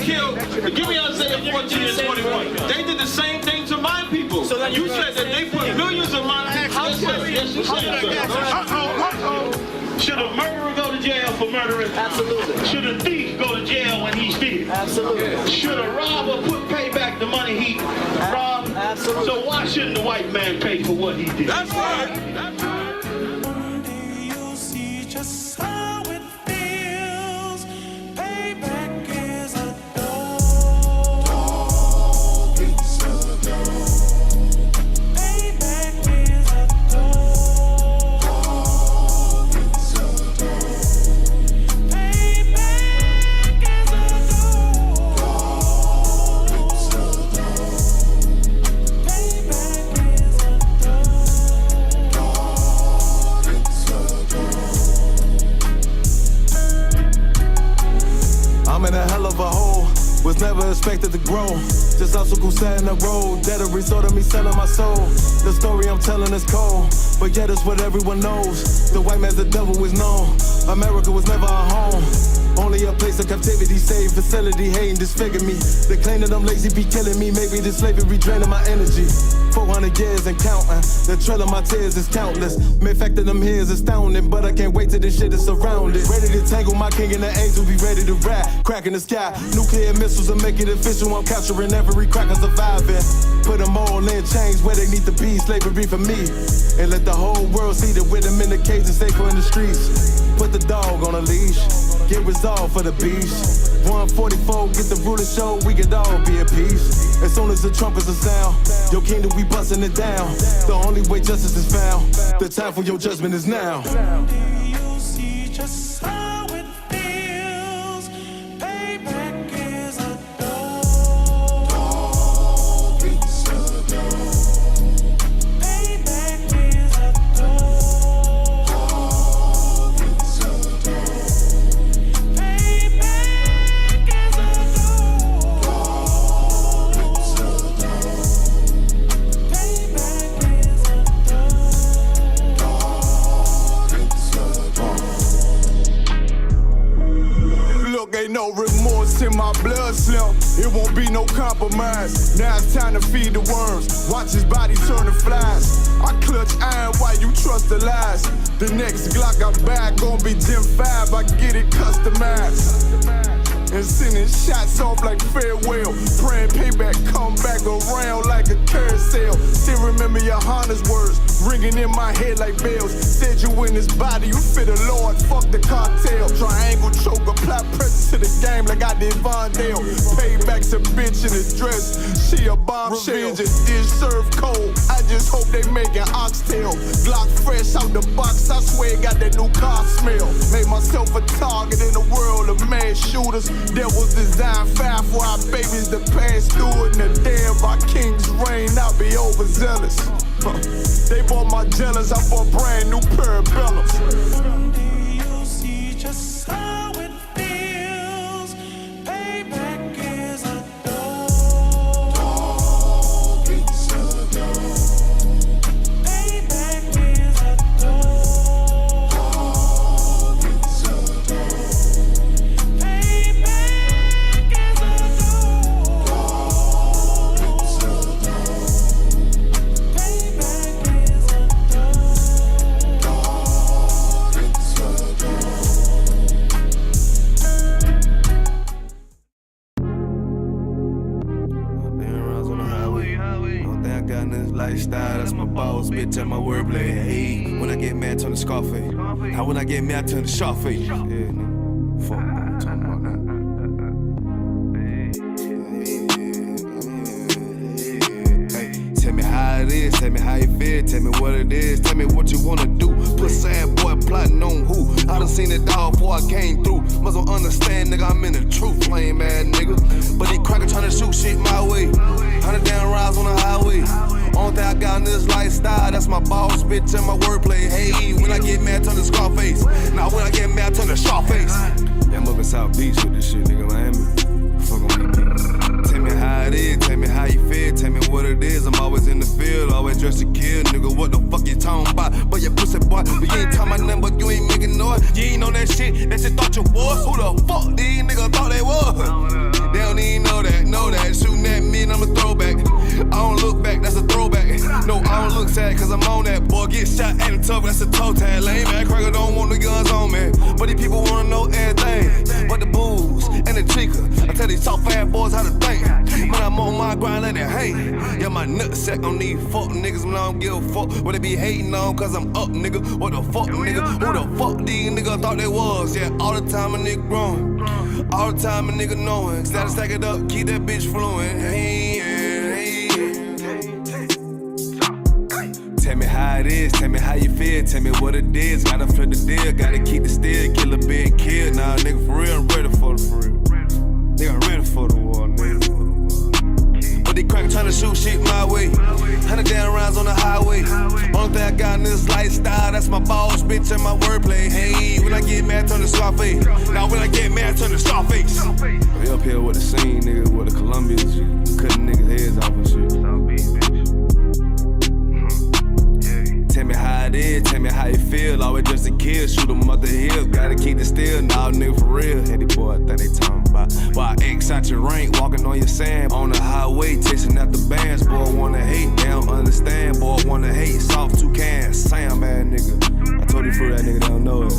killed, give me Isaiah 14 and 21. They did the same thing to my people. So you said that they put millions of my actions. Yes, you said Should a murderer go to jail for murdering? Absolutely. Should a thief go to jail when he steals? Absolutely. Should a robber pay back the money he robbed? Absolutely. So why shouldn't the white man pay for what he did? That's right. That's right. You'll see just how it feels. Payback is a dog. It's a dog. Payback is a dog. It's a dog. Payback is a dog. It's a dog. Payback is a dog. It's a dog. I'm in a hell of a hole, was never expected to grow. Just obstacles set in the road, that a result of me selling my soul. The story I'm telling is cold, but yet it's what everyone knows. The white man's the devil is known. America was never our home, only a place of captivity, safe facility, hating, disfigure me. They claim that I'm lazy, be killing me. Maybe the slavery draining my energy. 400 years and counting, the trail of my tears is countless. Main fact of them here is astounding, but I can't wait till this shit is surrounded. Ready to tangle my king and the angel, be ready to rap. Crack in the sky, nuclear missiles and make it official. I'm capturing every cracker surviving. Put them all in chains where they need to be, slavery for me. And let the whole world see that with them in the cage and safer in the streets. Put the dog on a leash, get resolved for the beast. 144, get the ruler show, we could all be at peace. As soon as the trumpets are sound, your kingdom we busting it down. The only way justice is found, the time for your judgment is now. You'll see just how it feels. Payback is a dog. It's a dog. Payback is a dog. It's a dog. Payback is a dog. It's a dog. Payback is a Look, ain't no remorse in my blood slim. It won't be no compromise. Now it's time to feed the worms. Watch his body turn to flies. I clutch iron while you trust the lies. The next Glock I buy gon' be Gen 5. I get it customized. And sending shots off like farewell. Praying payback come back around like a carousel. Still remember your Honda's words ringing in my head like bells. Said you in this body, you fit the Lord, fuck the cartel. Triangle choke, apply pressure to the game like I did Vondale. Payback's a bitch in a dress, she a bombshell. Revenge is served cold, I just hope they making oxtail. Glock fresh out the box, I swear it got that new car smell. Made myself a target in the world of mass shooters. That was designed fast for our babies to pass through it. And the day of our king's reign, I'll be overzealous. They bought my jealous, I bought brand new parabellums. You'll see just how it feels. Payback is a dog. It's a dog. Payback is a dog. It's a dog. Payback is a dog. It's a dog. Payback is a dog. It's a dog. On the highway. Don't think I got this lifestyle, that's my boss, bitch, at my wordplay. Hey, when I get mad, turn the Scarface. How when I get mad, turn the Sharface. Yeah, nigga. Fuck, I'm talking about that. Hey, tell me how it is, tell me how you feel, tell me what it is, tell me what you wanna do. Put sad boy plotting on who? I done seen it all before I came through. Must well understand, nigga, I'm in the truth, lame ass nigga. But these crackers tryna shoot shit my way. 100 down rides on the highway. Only thing I got in this lifestyle, that's my boss, bitch, and my wordplay. Hey, when I get mad, turn the Scarface. Now when I get mad, turn the Sharface. Yeah, I'm up in South Beach with this shit, nigga, Miami. Fuck on me. Tell me how it is, tell me how you feel, tell me what it is. I'm always in the field, always dressed to kill, nigga. What the fuck you talking about? But you pussy boy, but you ain't talking about nothing, but you ain't making noise. You ain't on that shit thought you was. Who the fuck these niggas thought they was? They don't back, cause I'm on that. Boy, get shot at him tough, that's a toe tag. Lame man, cracker don't want the guns on me. But these people wanna know everything. But the booze and the chica. I tell these soft ass boys how to think. Man, I'm on my grind, let it hang. Yeah, my nutsack on these fuck niggas, man, I don't give a fuck what they be hating on, cause I'm up, nigga. What the fuck, nigga? Who the fuck these niggas thought they was? Yeah, all the time a nigga growing. All the time a nigga knowing. Gotta stack it up, keep that bitch flowing. Hey, hey, tell me how it is, tell me how you feel, tell me what it is. Gotta flip the deal, gotta keep the steal, killer being killed. Nah, nigga, for real, I'm ready for real. Nigga, I'm ready for the war, nigga. But they crack tryna shoot shit my way. 100 damn rounds on the highway. Only thing I got in this lifestyle, that's my boss, bitch, and my wordplay. Hey, when I get mad, turn to Scarface. Now when I get mad, turn to Scarface. We up here with the scene, nigga, with the Colombians, cutting niggas' heads off and shit. Tell me how it is, tell me how you feel. Always just a kid, shoot 'em up the hill. Gotta keep it still, nah, nigga, for real. Hey, these boys think they talking about. Why X out your rank, walking on your sand. On the highway, chasing out the bands. Boy, wanna hate, they don't understand. Boy, wanna hate, soft two cans. Sam, ass nigga. I told you for that nigga, they don't know it.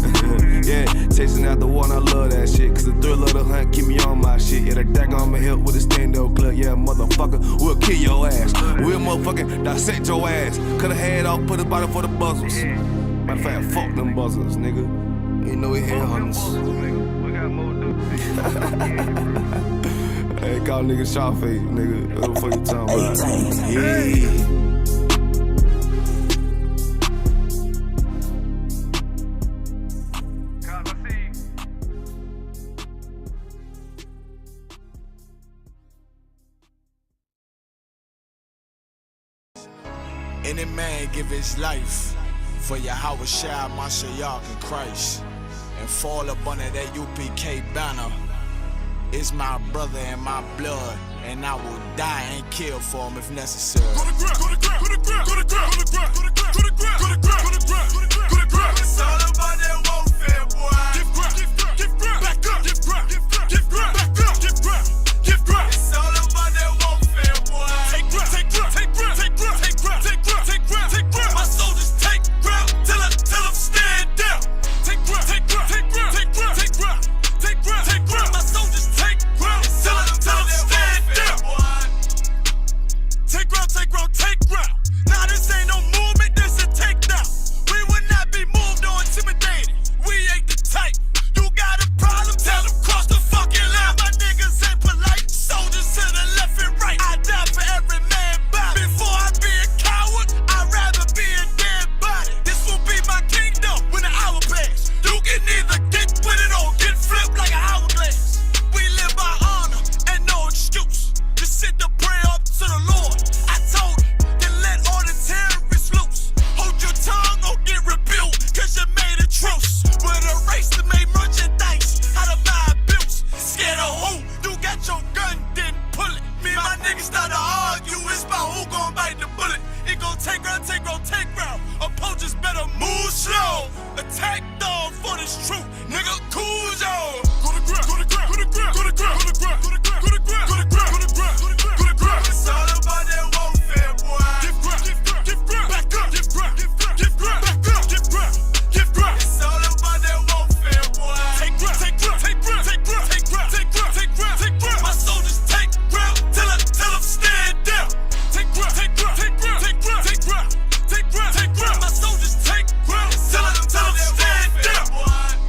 Yeah, chasing out the one, I love that shit. Cause the thrill of the hunt keep me on my shit. Yeah, the dagger on my hip with a stand-up clip. Yeah, motherfucker, we'll kill your ass. We'll motherfucking dissect your ass. Cut a head off, put a bottle for the buzzers. Matter of fact, fuck them buzzers, nigga. You know we head hunters. Hey, call nigga Scarface, nigga. What the fuck you talking about? Yeah. Any man give his life for Yahweh Shai, Mashiach, and Christ, and fall up under that UPK banner. It's my brother and my blood, and I will die and kill for him if necessary. Go to ground, go to ground, go to ground, go to ground, go to ground, go to ground, go to ground, go to ground, go to ground, go to ground. It's all about that warfare, boy. Give ground, give ground, back up, give ground, give ground, back up, give ground, give ground. It's all about that warfare, boy. Take ground, take ground, take ground, take ground, take ground, take ground, take ground, take ground. My soldiers take ground till them stand down. Take ground, take ground, take ground, take ground, take ground, take ground, take ground. My soldiers take ground till them stand down. Take ground, take ground, take ground. Now this ain't no movement, this a takedown. We will not be moved or intimidated. We ain't the type. You got a problem, tell them cross the fucking line. My niggas ain't polite. Soldiers to the left and right. I die for every man body. Before I be a coward, I'd rather be a dead body. This will be my kingdom when the hour pass. You can either get with it or get flipped like an hourglass. We live by honor and no excuse. Just sit to pray up to the Lord. I told him, then let all the terrorists loose. Hold your tongue or get rebuked, cause you made a truce. With a race to make merchandise, how to buy bills. Scared of who? You got your gun, then pull it. Me and my niggas start to argue, it's about who gon' bite the bullet. It gon' take round, take round, take round. Opponents better move slow. Attack dog for this truth, nigga, cool zone. Go to ground, go to ground, go to ground, go to ground, go to ground, go to ground, go to ground, go to ground, go to ground, go to ground. It's all about that warfare, boy. Give ground, give ground, back up, give ground, give ground, back up, give ground, give ground. It's all about that warfare, boy. Take ground, take ground, take ground, take ground, take ground, take ground, take ground, take ground. My soldiers take ground till them stand down. Take ground, take ground, take ground, take ground, take ground, take ground, take ground. My soldiers take ground till them stand down.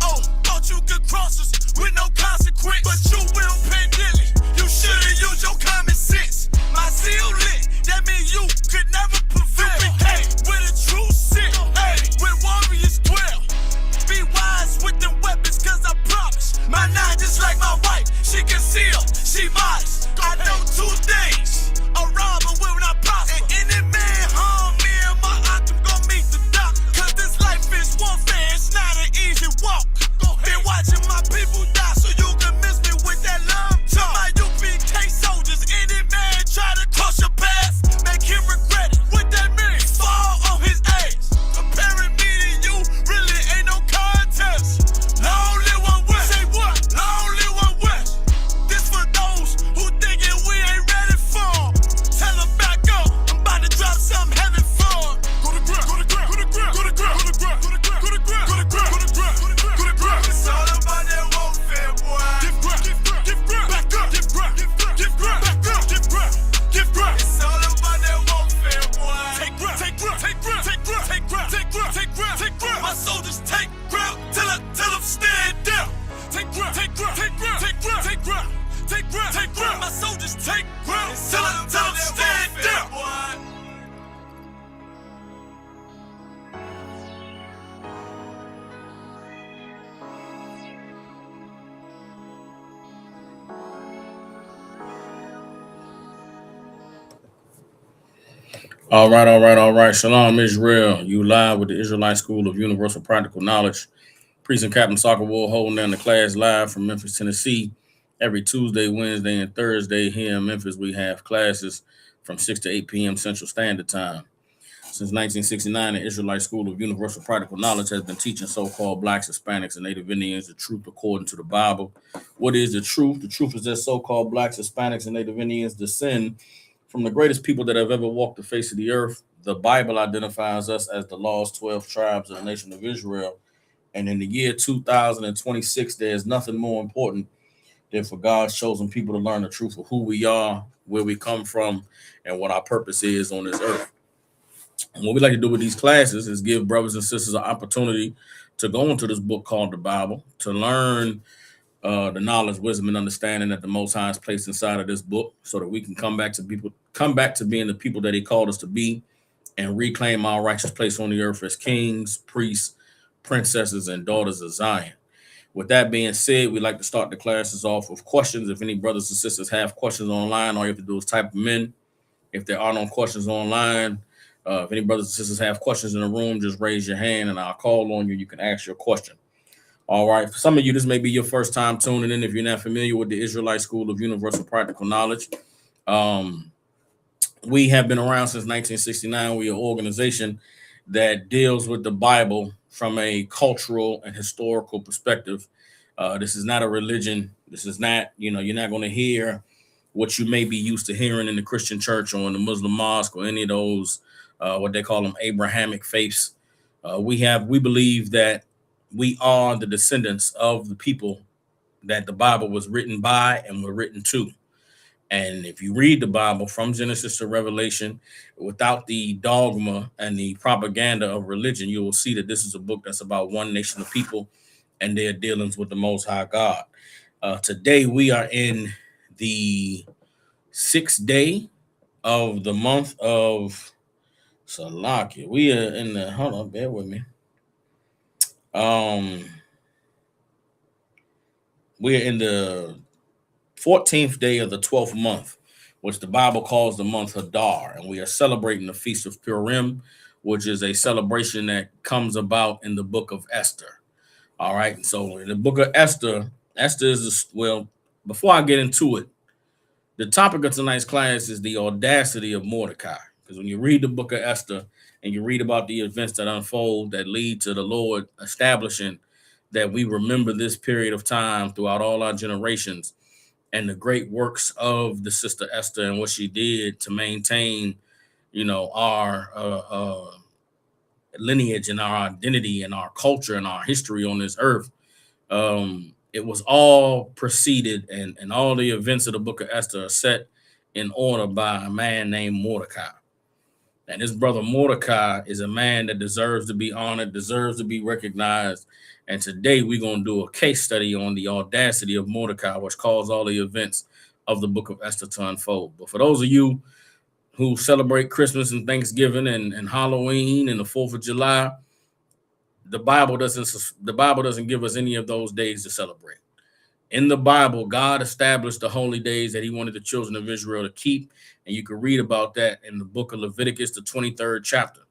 Oh, thought you could cross us with no consequence, but you will pay dearly. You should've used your common sense. My zeal lit, that means you could never prevail. Hey, with a true sit, hey, with warriors dwell. Be wise with them weapons, cause I promise. My nine just like my wife, she concealed, she modest. I know 2 things, a robber will not prosper. And any man harm me and my octave gon' meet the doctor. Cause this life is warfare, it's not an easy walk. Been watching my people die, so you can miss me with that love talk. My UPK soldiers, any man try to cross your path, make him regret it. What that means? Fall on his ass. Comparing me to you really ain't no contest. Long live one West. Say what? Long live one West. This for those who thinking we ain't ready All right. Shalom, Israel. You live with the Israelite School of Universal Practical Knowledge. Priest and Captain Soccer World holding down the class live from Memphis, Tennessee. Every Tuesday, Wednesday, and Thursday here in Memphis, we have classes from 6 to 8 p.m. Central Standard Time. Since 1969, the Israelite School of Universal Practical Knowledge has been teaching so-called Blacks, Hispanics, and Native Indians the truth according to the Bible. What is the truth? The truth is that so-called Blacks, Hispanics, and Native Indians descend from the greatest people that have ever walked the face of the earth. The Bible identifies us as the lost 12 tribes of the nation of Israel. And in the year 2026, there's nothing more important than for God's chosen people to learn the truth of who we are, where we come from, and what our purpose is on this earth. And what we like to do with these classes is give brothers and sisters an opportunity to go into this book called the Bible, to learn the knowledge, wisdom, and understanding that the Most High has placed inside of this book, so that we can come back to being the people that He called us to be, and reclaim our righteous place on the earth as kings, priests, princesses, and daughters of Zion. With that being said, we like to start the classes off with questions. If any brothers and sisters have questions online, all you have to do is type them in. If there are no questions online, if any brothers and sisters have questions in the room, just raise your hand and I'll call on you. You can ask your question. All right. For some of you, this may be your first time tuning in. If you're not familiar with the Israelite School of Universal Practical Knowledge, we have been around since 1969. We're an organization that deals with the Bible from a cultural and historical perspective. This is not a religion. This is not, you're not going to hear what you may be used to hearing in the Christian church or in the Muslim mosque or any of those, what they call them, Abrahamic faiths. We believe that we are the descendants of the people that the Bible was written by and were written to. And if you read the Bible from Genesis to Revelation without the dogma and the propaganda of religion, you will see that this is a book that's about one nation of people and their dealings with the Most High God. Today, we are in the 6th day of the month of Salakia. We are in the, hold on, bear with me. We are in the 14th day of the 12th month, which the Bible calls the month Hadar, and we are celebrating the Feast of Purim, which is a celebration that comes about in the book of Esther. All right, so in the book of Esther is, before I get into it, the topic of tonight's class is the audacity of Mordecai, because when you read the book of Esther and you read about the events that unfold that lead to the Lord establishing that we remember this period of time throughout all our generations, and the great works of the sister Esther and what she did to maintain, our lineage and our identity and our culture and our history on this earth. It was all preceded and all the events of the book of Esther are set in order by a man named Mordecai. And his brother Mordecai is a man that deserves to be honored, deserves to be recognized. And today we're going to do a case study on the audacity of Mordecai, which caused all the events of the book of Esther to unfold. But for those of you who celebrate Christmas and Thanksgiving and Halloween and the 4th of July, the Bible doesn't give us any of those days to celebrate. In the Bible, God established the holy days that He wanted the children of Israel to keep. And you can read about that in the book of Leviticus, the 23rd chapter.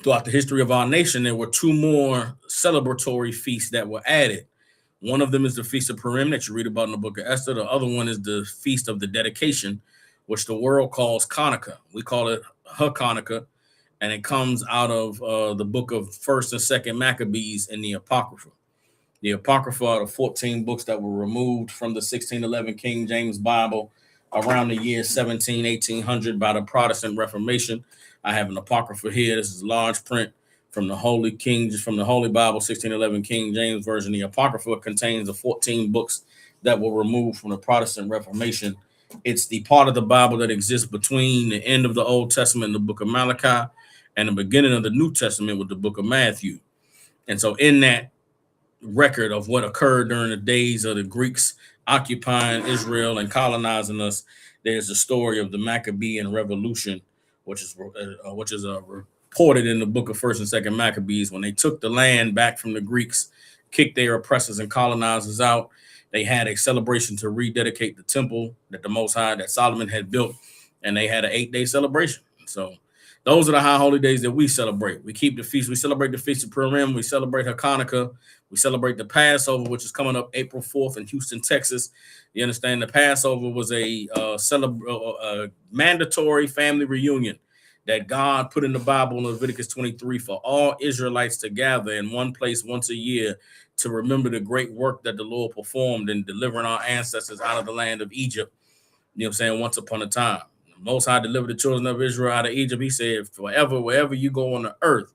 Throughout the history of our nation, there were 2 more celebratory feasts that were added. One of them is the Feast of Purim that you read about in the book of Esther. The other one is the Feast of the Dedication, which the world calls Hanukkah. We call it Hanukkah, and it comes out of the book of 1st and 2nd Maccabees in the Apocrypha. The Apocrypha are the 14 books that were removed from the 1611 King James Bible around the year 1800 by the Protestant Reformation. I have an Apocrypha here. This is large print from the Holy Bible, 1611 King James Version. The Apocrypha contains the 14 books that were removed from the Protestant Reformation. It's the part of the Bible that exists between the end of the Old Testament and the book of Malachi and the beginning of the New Testament with the book of Matthew. And so in that record of what occurred during the days of the Greeks occupying Israel and colonizing us, there's a story of the Maccabean Revolution, which is reported in the book of 1st and 2nd Maccabees, when they took the land back from the Greeks, kicked their oppressors and colonizers out. They had a celebration to rededicate the temple that the Most High, that Solomon had built, and they had an 8-day celebration. So those are the high holy days that we celebrate. We keep the feast. We celebrate the Feast of Purim. We celebrate Hanukkah. We celebrate the Passover, which is coming up April 4th in Houston, Texas. You understand, the Passover was a mandatory family reunion that God put in the Bible in Leviticus 23 for all Israelites to gather in one place once a year to remember the great work that the Lord performed in delivering our ancestors out of the land of Egypt. You know what I'm saying? Once upon a time. Most High delivered the children of Israel out of Egypt. He said, forever, wherever you go on the earth,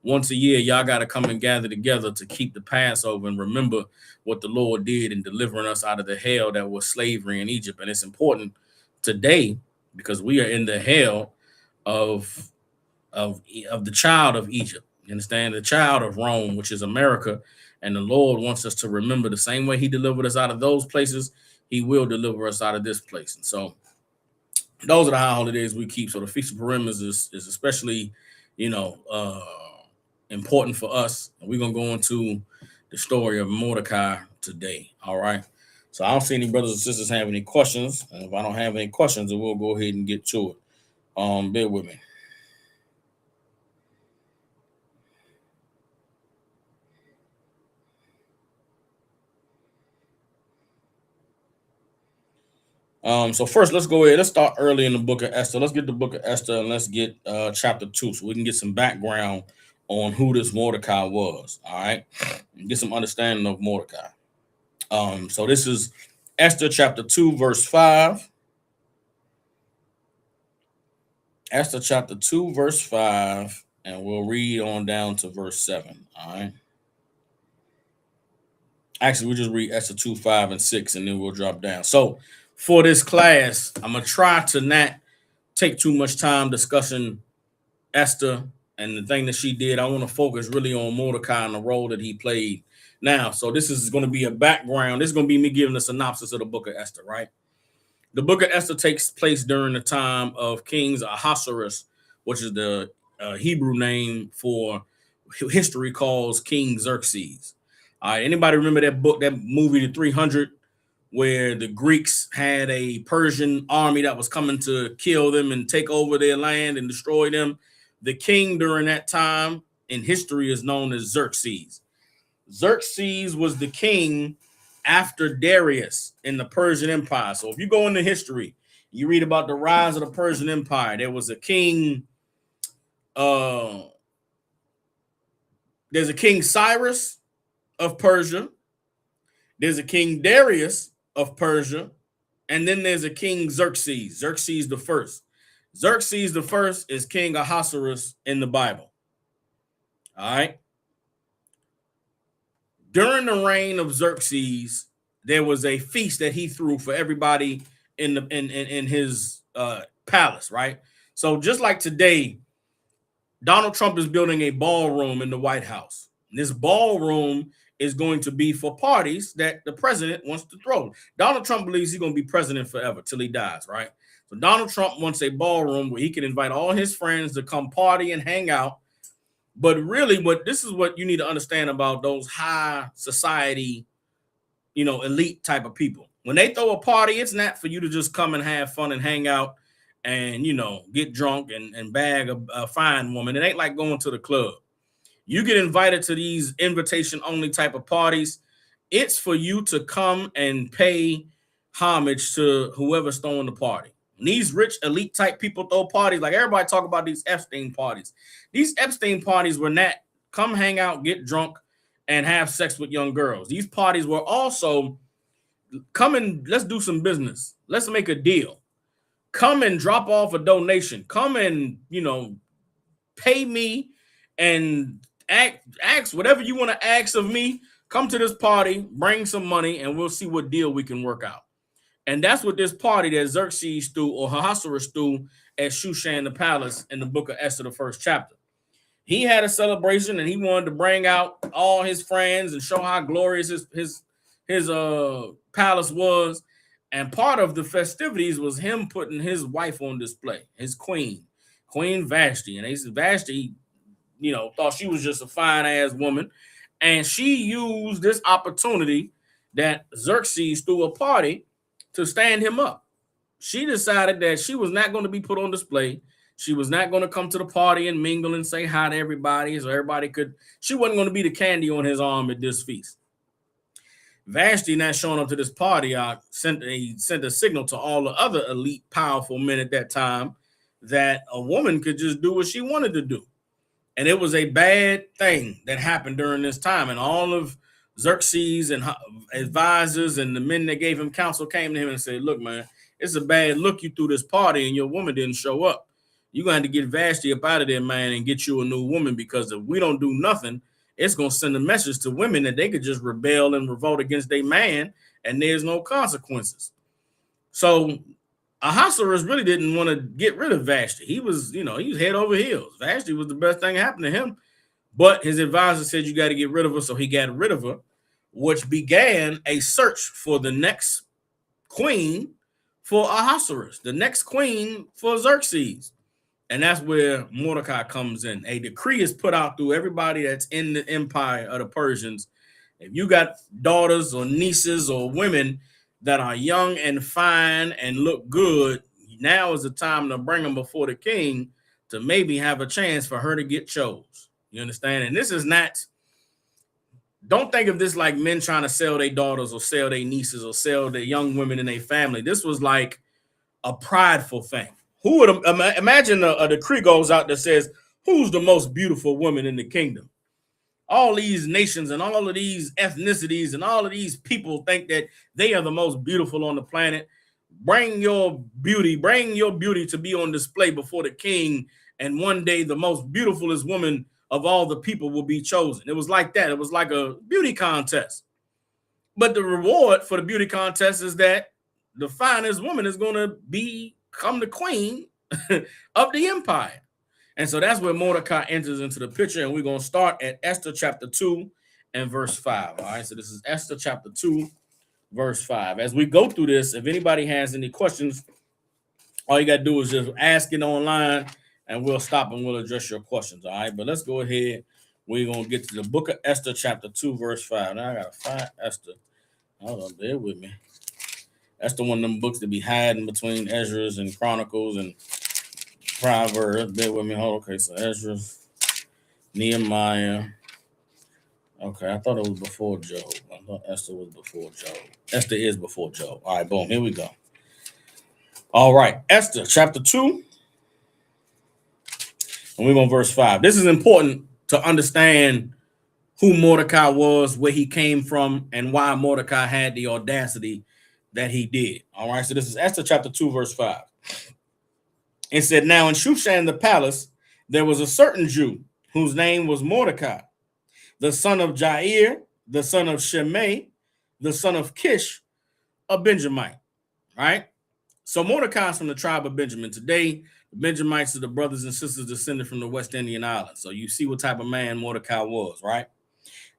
once a year, y'all got to come and gather together to keep the Passover and remember what the Lord did in delivering us out of the hell that was slavery in Egypt. And it's important today because we are in the hell of the child of Egypt. You understand? The child of Rome, which is America. And the Lord wants us to remember the same way he delivered us out of those places, he will deliver us out of this place. And so those are the high holidays we keep. So the Feast of Purim is especially, important for us. And we're going to go into the story of Mordecai today. All right. So I don't see any brothers and sisters have any questions. And if I don't have any questions, then we'll go ahead and get to it. Bear with me. So first, let's go ahead. Let's start early in the book of Esther. Let's get the book of Esther and let's get chapter 2 so we can get some background on who this Mordecai was. All right. And get some understanding of Mordecai. So this is Esther chapter 2, verse 5. Esther chapter 2, verse 5, and we'll read on down to verse 7. All right. Actually, we'll just read Esther 2, 5, and 6, and then we'll drop down. So for this class, I'm going to try to not take too much time discussing Esther and the thing that she did. I want to focus really on Mordecai and the role that he played. Now, so this is going to be a background. This is going to be me giving a synopsis of the book of Esther, right? The book of Esther takes place during the time of King Ahasuerus, which is the Hebrew name for history calls King Xerxes. All right, anybody remember that book, that movie, The 300, where the Greeks had a Persian army that was coming to kill them and take over their land and destroy them? The king during that time in history is known as Xerxes. Xerxes was the king after Darius in the Persian Empire. So if you go into history, you read about the rise of the Persian Empire. There was a king, there's a King Cyrus of Persia. There's a King Darius of Persia. And then there's a King Xerxes, Xerxes the first. Xerxes the first is King Ahasuerus in the Bible. All right. During the reign of Xerxes, there was a feast that he threw for everybody in his palace, right? So just like today, Donald Trump is building a ballroom in the White House. And this ballroom is going to be for parties that the president wants to throw. Donald Trump believes he's going to be president forever till he dies, right? So Donald Trump wants a ballroom where he can invite all his friends to come party and hang out. But really, this is what you need to understand about those high society, elite type of people. When they throw a party, it's not for you to just come and have fun and hang out and, get drunk and bag a fine woman. It ain't like going to the club. You get invited to these invitation only type of parties. It's for you to come and pay homage to whoever's throwing the party. And these rich elite type people throw parties. Like everybody talk about these Epstein parties. These Epstein parties were not come hang out, get drunk, and have sex with young girls. These parties were also come and let's do some business. Let's make a deal. Come and drop off a donation. Come and, pay me and ask whatever you want to ask of me. Come to this party, bring some money, and we'll see what deal we can work out. And that's what this party that Xerxes threw or Ahasuerus threw at Shushan the palace in the book of Esther, the first chapter. He had a celebration and he wanted to bring out all his friends and show how glorious his palace was. And part of the festivities was him putting his wife on display, his Queen Vashti. And they said Vashti, thought she was just a fine ass woman. And she used this opportunity that Xerxes threw a party to stand him up. She decided that she was not going to be put on display. She was not going to come to the party and mingle and say hi to everybody so everybody could. She wasn't going to be the candy on his arm at this feast. Vashti not showing up to this party sent a signal to all the other elite, powerful men at that time that a woman could just do what she wanted to do. And it was a bad thing that happened during this time. And all of Xerxes and advisors and the men that gave him counsel came to him and said, look, man, it's a bad look you threw this party and your woman didn't show up. You're going to have to get Vashti up out of there, man, and get you a new woman, because if we don't do nothing, it's going to send a message to women that they could just rebel and revolt against their man, and there's no consequences. So Ahasuerus really didn't want to get rid of Vashti. He was head over heels. Vashti was the best thing that happened to him. But his advisor said, you got to get rid of her. So he got rid of her, which began a search for the next queen for Ahasuerus, the next queen for Xerxes. And that's where Mordecai comes in. A decree is put out through everybody that's in the empire of the Persians. If you got daughters or nieces or women that are young and fine and look good, now is the time to bring them before the king to maybe have a chance for her to get chose. You understand? And this is not, don't think of this like men trying to sell their daughters or sell their nieces or sell their young women in their family. This was like a prideful thing. Who would imagine a decree goes out that says, who's the most beautiful woman in the kingdom? All these nations and all of these ethnicities and all of these people think that they are the most beautiful on the planet. Bring your beauty to be on display before the king. And one day the most beautifulest woman of all the people will be chosen. It was like that. It was like a beauty contest. But the reward for the beauty contest is that the finest woman is going to become the queen of the empire. And so that's where Mordecai enters into the picture. And we're going to start at Esther chapter 2 and verse 5. All right. So this is Esther chapter 2, verse 5. As we go through this, if anybody has any questions, all you got to do is just ask it online and we'll stop and we'll address your questions. All right. But let's go ahead. We're going to get to the book of Esther chapter 2, verse 5. Now I got to find Esther. Hold on, bear with me. That's the one of them books that be hiding between Ezra's and Chronicles and Proverbs. Bear with me. Hold on. Okay, so Ezra, Nehemiah. Okay, I thought it was before Job. I thought Esther was before Job. Esther is before Job. All right, boom. Here we go. All right, Esther chapter 2. And we're on verse 5. This is important to understand who Mordecai was, where he came from, and why Mordecai had the audacity that he did. All right, so this is Esther chapter 2, verse 5. It said, now in Shushan the palace, there was a certain Jew whose name was Mordecai, the son of Jair, the son of Shimei, the son of Kish, a Benjamite. Right? So Mordecai is from the tribe of Benjamin. Today, the Benjamites are the brothers and sisters descended from the West Indian islands. So you see what type of man Mordecai was, right?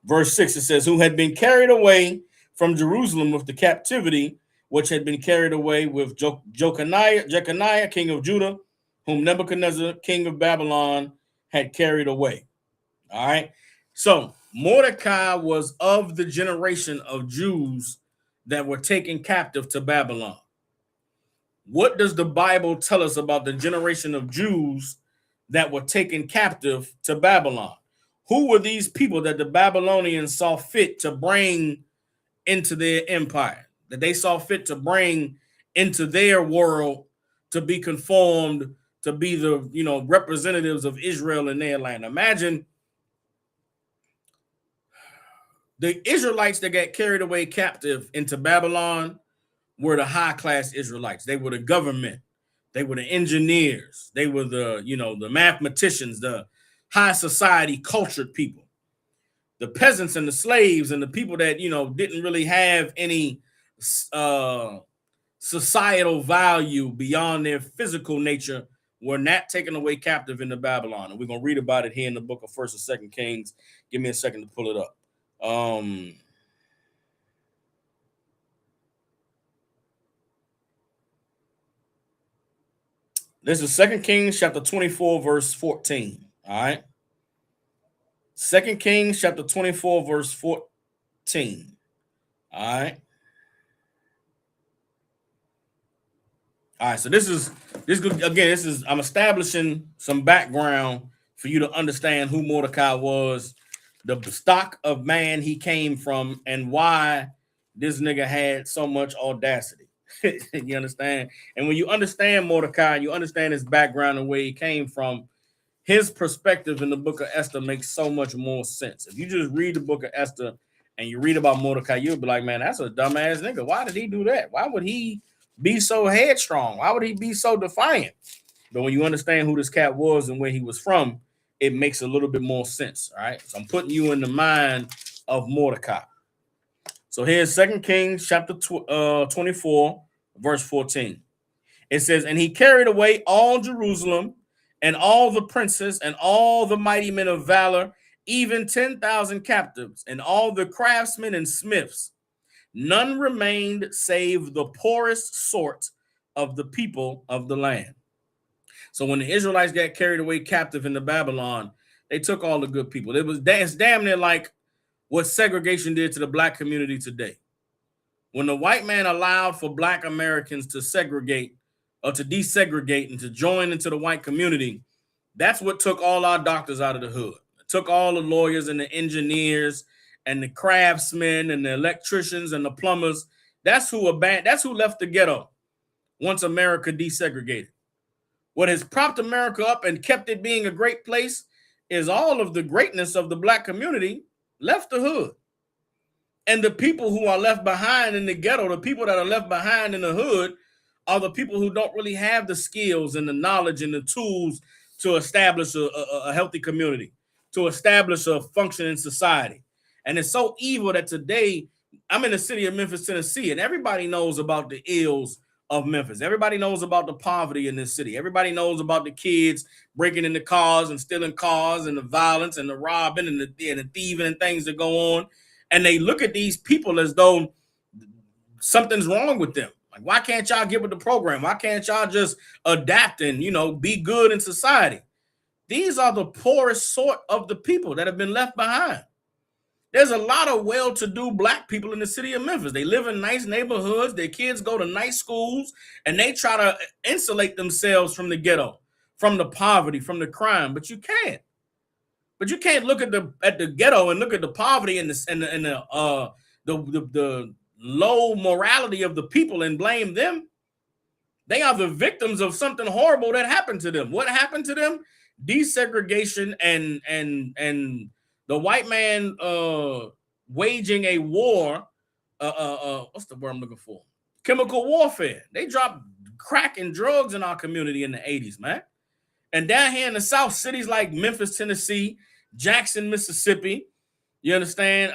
Verse 6, it says, who had been carried away from Jerusalem with the captivity, which had been carried away with Jeconiah, king of Judah, whom Nebuchadnezzar, king of Babylon, had carried away. All right. So Mordecai was of the generation of Jews that were taken captive to Babylon. What does the Bible tell us about the generation of Jews that were taken captive to Babylon? Who were these people that the Babylonians saw fit to bring into their empire, that they saw fit to bring into their world to be conformed, to be the, representatives of Israel in their land? Imagine the Israelites that got carried away captive into Babylon were the high-class Israelites. They were the government. They were the engineers. They were the mathematicians, the high society cultured people. The peasants and the slaves and the people that, didn't really have any societal value beyond their physical nature were not taken away captive into Babylon. And we're going to read about it here in the book of 1st and 2nd Kings. Give me a second to pull it up. This is 2 Kings chapter 24, verse 14. All right. 2 Kings chapter 24, verse 14. All right. All right. So this is I'm establishing some background for you to understand who Mordecai was, the stock of man he came from, and why this nigga had so much audacity. You understand? And when you understand Mordecai, you understand his background and where he came from, his perspective in the book of Esther makes so much more sense. If you just read the book of Esther and you read about Mordecai, you'll be like, man, that's a dumbass nigga. Why did he do that? Why would he be so headstrong? Why would he be so defiant? But when you understand who this cat was and where he was from, it makes a little bit more sense. All right. So I'm putting you in the mind of Mordecai. So here's 2 Kings chapter 24, verse 14. It says, and he carried away all Jerusalem and all the princes and all the mighty men of valor, even 10,000 captives, and all the craftsmen and smiths. None remained save the poorest sort of the people of the land. So when the Israelites got carried away captive into Babylon, they took all the good people. It's damn near like what segregation did to the black community today. When the white man allowed for black Americans to segregate or to desegregate and to join into the white community, that's what took all our doctors out of the hood. It took all the lawyers and the engineers and the craftsmen and the electricians and the plumbers. That's who left the ghetto once America desegregated. What has propped America up and kept it being a great place is all of the greatness of the black community left the hood. And the people who are left behind in the ghetto, the people that are left behind in the hood, are the people who don't really have the skills and the knowledge and the tools to establish a healthy community, to establish a functioning society. And it's so evil that today, I'm in the city of Memphis, Tennessee, and everybody knows about the ills of Memphis. Everybody knows about the poverty in this city. Everybody knows about the kids breaking into cars and stealing cars and the violence and the robbing and the thieving and things that go on. And they look at these people as though something's wrong with them. Like, why can't y'all get with the program? Why can't y'all just adapt and, be good in society? These are the poorest sort of the people that have been left behind. There's a lot of well-to-do black people in the city of Memphis. They live in nice neighborhoods. Their kids go to nice schools, and they try to insulate themselves from the ghetto, from the poverty, from the crime. But you can't. But you can't look at the ghetto and look at the poverty and the low morality of the people and blame them. They are the victims of something horrible that happened to them. What happened to them? Desegregation and the white man waging a war. What's the word I'm looking for? Chemical warfare. They dropped crack and drugs in our community in the 80s, man. And down here in the South, cities like Memphis, Tennessee, Jackson, Mississippi, you understand,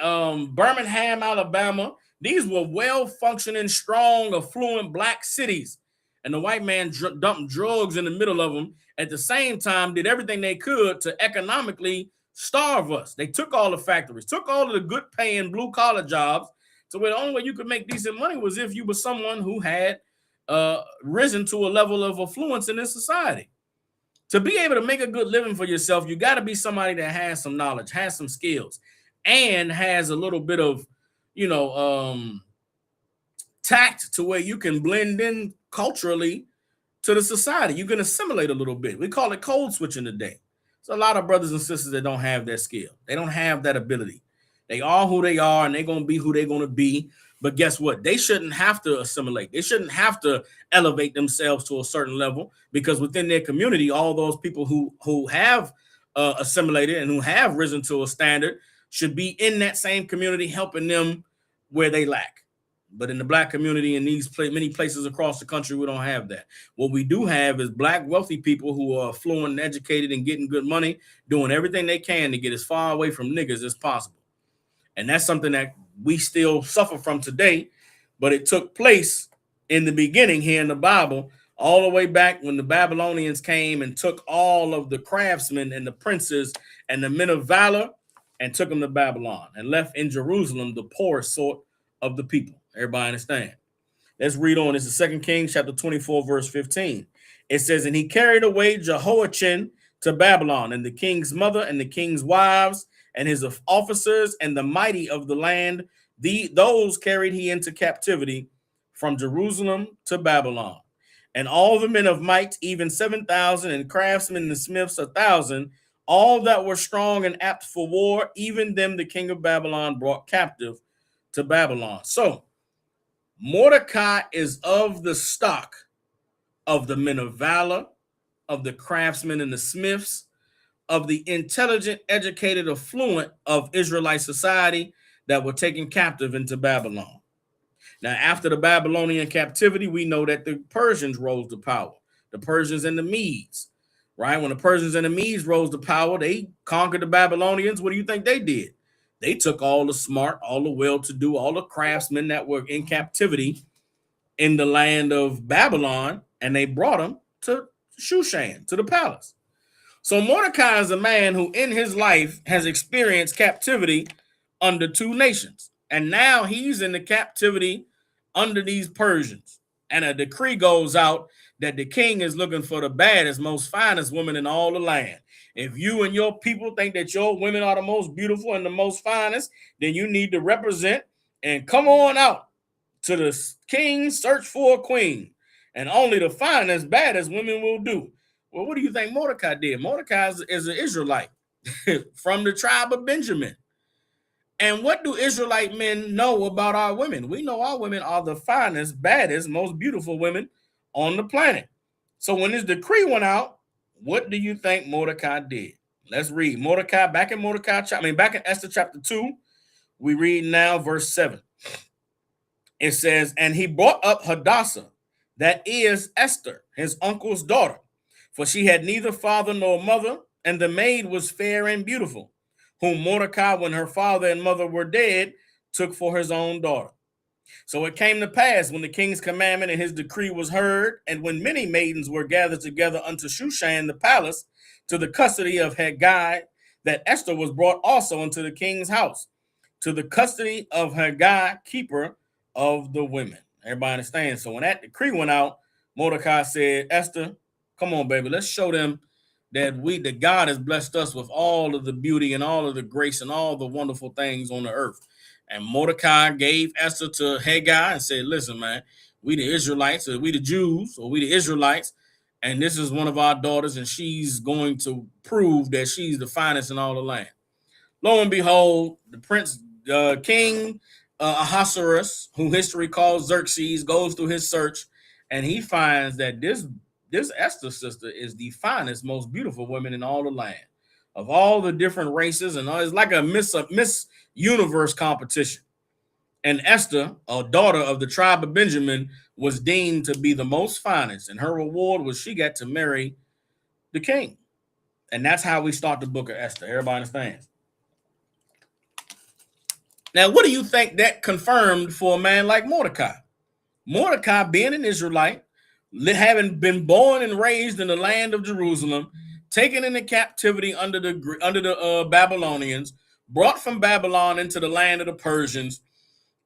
Birmingham, Alabama, these were well-functioning, strong, affluent black cities. And the white man dumped drugs in the middle of them. At the same time, did everything they could to economically starve us. They took all the factories, took all of the good-paying blue-collar jobs, so where the only way you could make decent money was if you were someone who had risen to a level of affluence in this society. To be able to make a good living for yourself, you got to be somebody that has some knowledge, has some skills, and has a little bit of, tact to where you can blend in culturally to the society. You can assimilate a little bit. We call it code switching today. So a lot of brothers and sisters that don't have that skill. They don't have that ability. They are who they are, and they're going to be who they're going to be. But guess what? They shouldn't have to assimilate. They shouldn't have to elevate themselves to a certain level, because within their community, all those people who have assimilated and who have risen to a standard should be in that same community, helping them where they lack. But in the black community in these many places across the country, we don't have that. What we do have is black wealthy people who are affluent and educated and getting good money, doing everything they can to get as far away from niggas as possible. And that's something that we still suffer from today, but it took place in the beginning here in the Bible, all the way back when the Babylonians came and took all of the craftsmen and the princes and the men of valor and took them to Babylon and left in Jerusalem the poorest sort of the people. Everybody understand? Let's read on. This is 2 Kings chapter 24, verse 15. It says, and he carried away Jehoiachin to Babylon, and the king's mother and the king's wives and his officers and the mighty of the land. Those carried he into captivity from Jerusalem to Babylon. And all the men of might, even 7,000, and craftsmen and smiths 1,000, all that were strong and apt for war, even them the king of Babylon brought captive to Babylon. So Mordecai is of the stock of the men of valor, of the craftsmen and the smiths, of the intelligent, educated, affluent of Israelite society that were taken captive into Babylon. Now, after the Babylonian captivity, we know that the Persians rose to power. The Persians and the Medes, right? When the Persians and the Medes rose to power, they conquered the Babylonians. What do you think they did? They took all the smart, all the well-to-do, all the craftsmen that were in captivity in the land of Babylon, and they brought them to Shushan, to the palace. So Mordecai is a man who in his life has experienced captivity under two nations. And now he's in the captivity under these Persians. And a decree goes out that the king is looking for the baddest, most finest woman in all the land. If you and your people think that your women are the most beautiful and the most finest, then you need to represent and come on out to the king, search for a queen. And only the finest, baddest women will do. Well, what do you think Mordecai did? Mordecai is an Israelite from the tribe of Benjamin. And what do Israelite men know about our women? We know our women are the finest, baddest, most beautiful women on the planet. So when this decree went out, what do you think Mordecai did? Let's read Mordecai, back in Esther chapter 2, we read now verse 7. It says, and he brought up Hadassah, that is Esther, his uncle's daughter, for she had neither father nor mother, and the maid was fair and beautiful, whom Mordecai, when her father and mother were dead, took for his own daughter. So it came to pass, when the king's commandment and his decree was heard, and when many maidens were gathered together unto Shushan the palace, to the custody of Haggai, that Esther was brought also into the king's house, to the custody of Haggai, keeper of the women. Everybody understands? So when that decree went out, Mordecai said, Esther, come on, baby, let's show them that God has blessed us with all of the beauty and all of the grace and all the wonderful things on the earth. And Mordecai gave Esther to Haggai and said, listen, man, we the Israelites, or we the Jews, or we the Israelites, and this is one of our daughters, and she's going to prove that she's the finest in all the land. Lo and behold, the prince, King Ahasuerus, who history calls Xerxes, goes through his search, and he finds that this Esther sister is the finest, most beautiful woman in all the land, of all the different races, and it's like a Miss Universe competition. And Esther, a daughter of the tribe of Benjamin, was deemed to be the most finest, and her reward was she got to marry the king. And that's how we start the book of Esther. Everybody understands? Now, what do you think that confirmed for a man like Mordecai? Mordecai, being an Israelite, having been born and raised in the land of Jerusalem, taken into captivity under the Babylonians, brought from Babylon into the land of the Persians.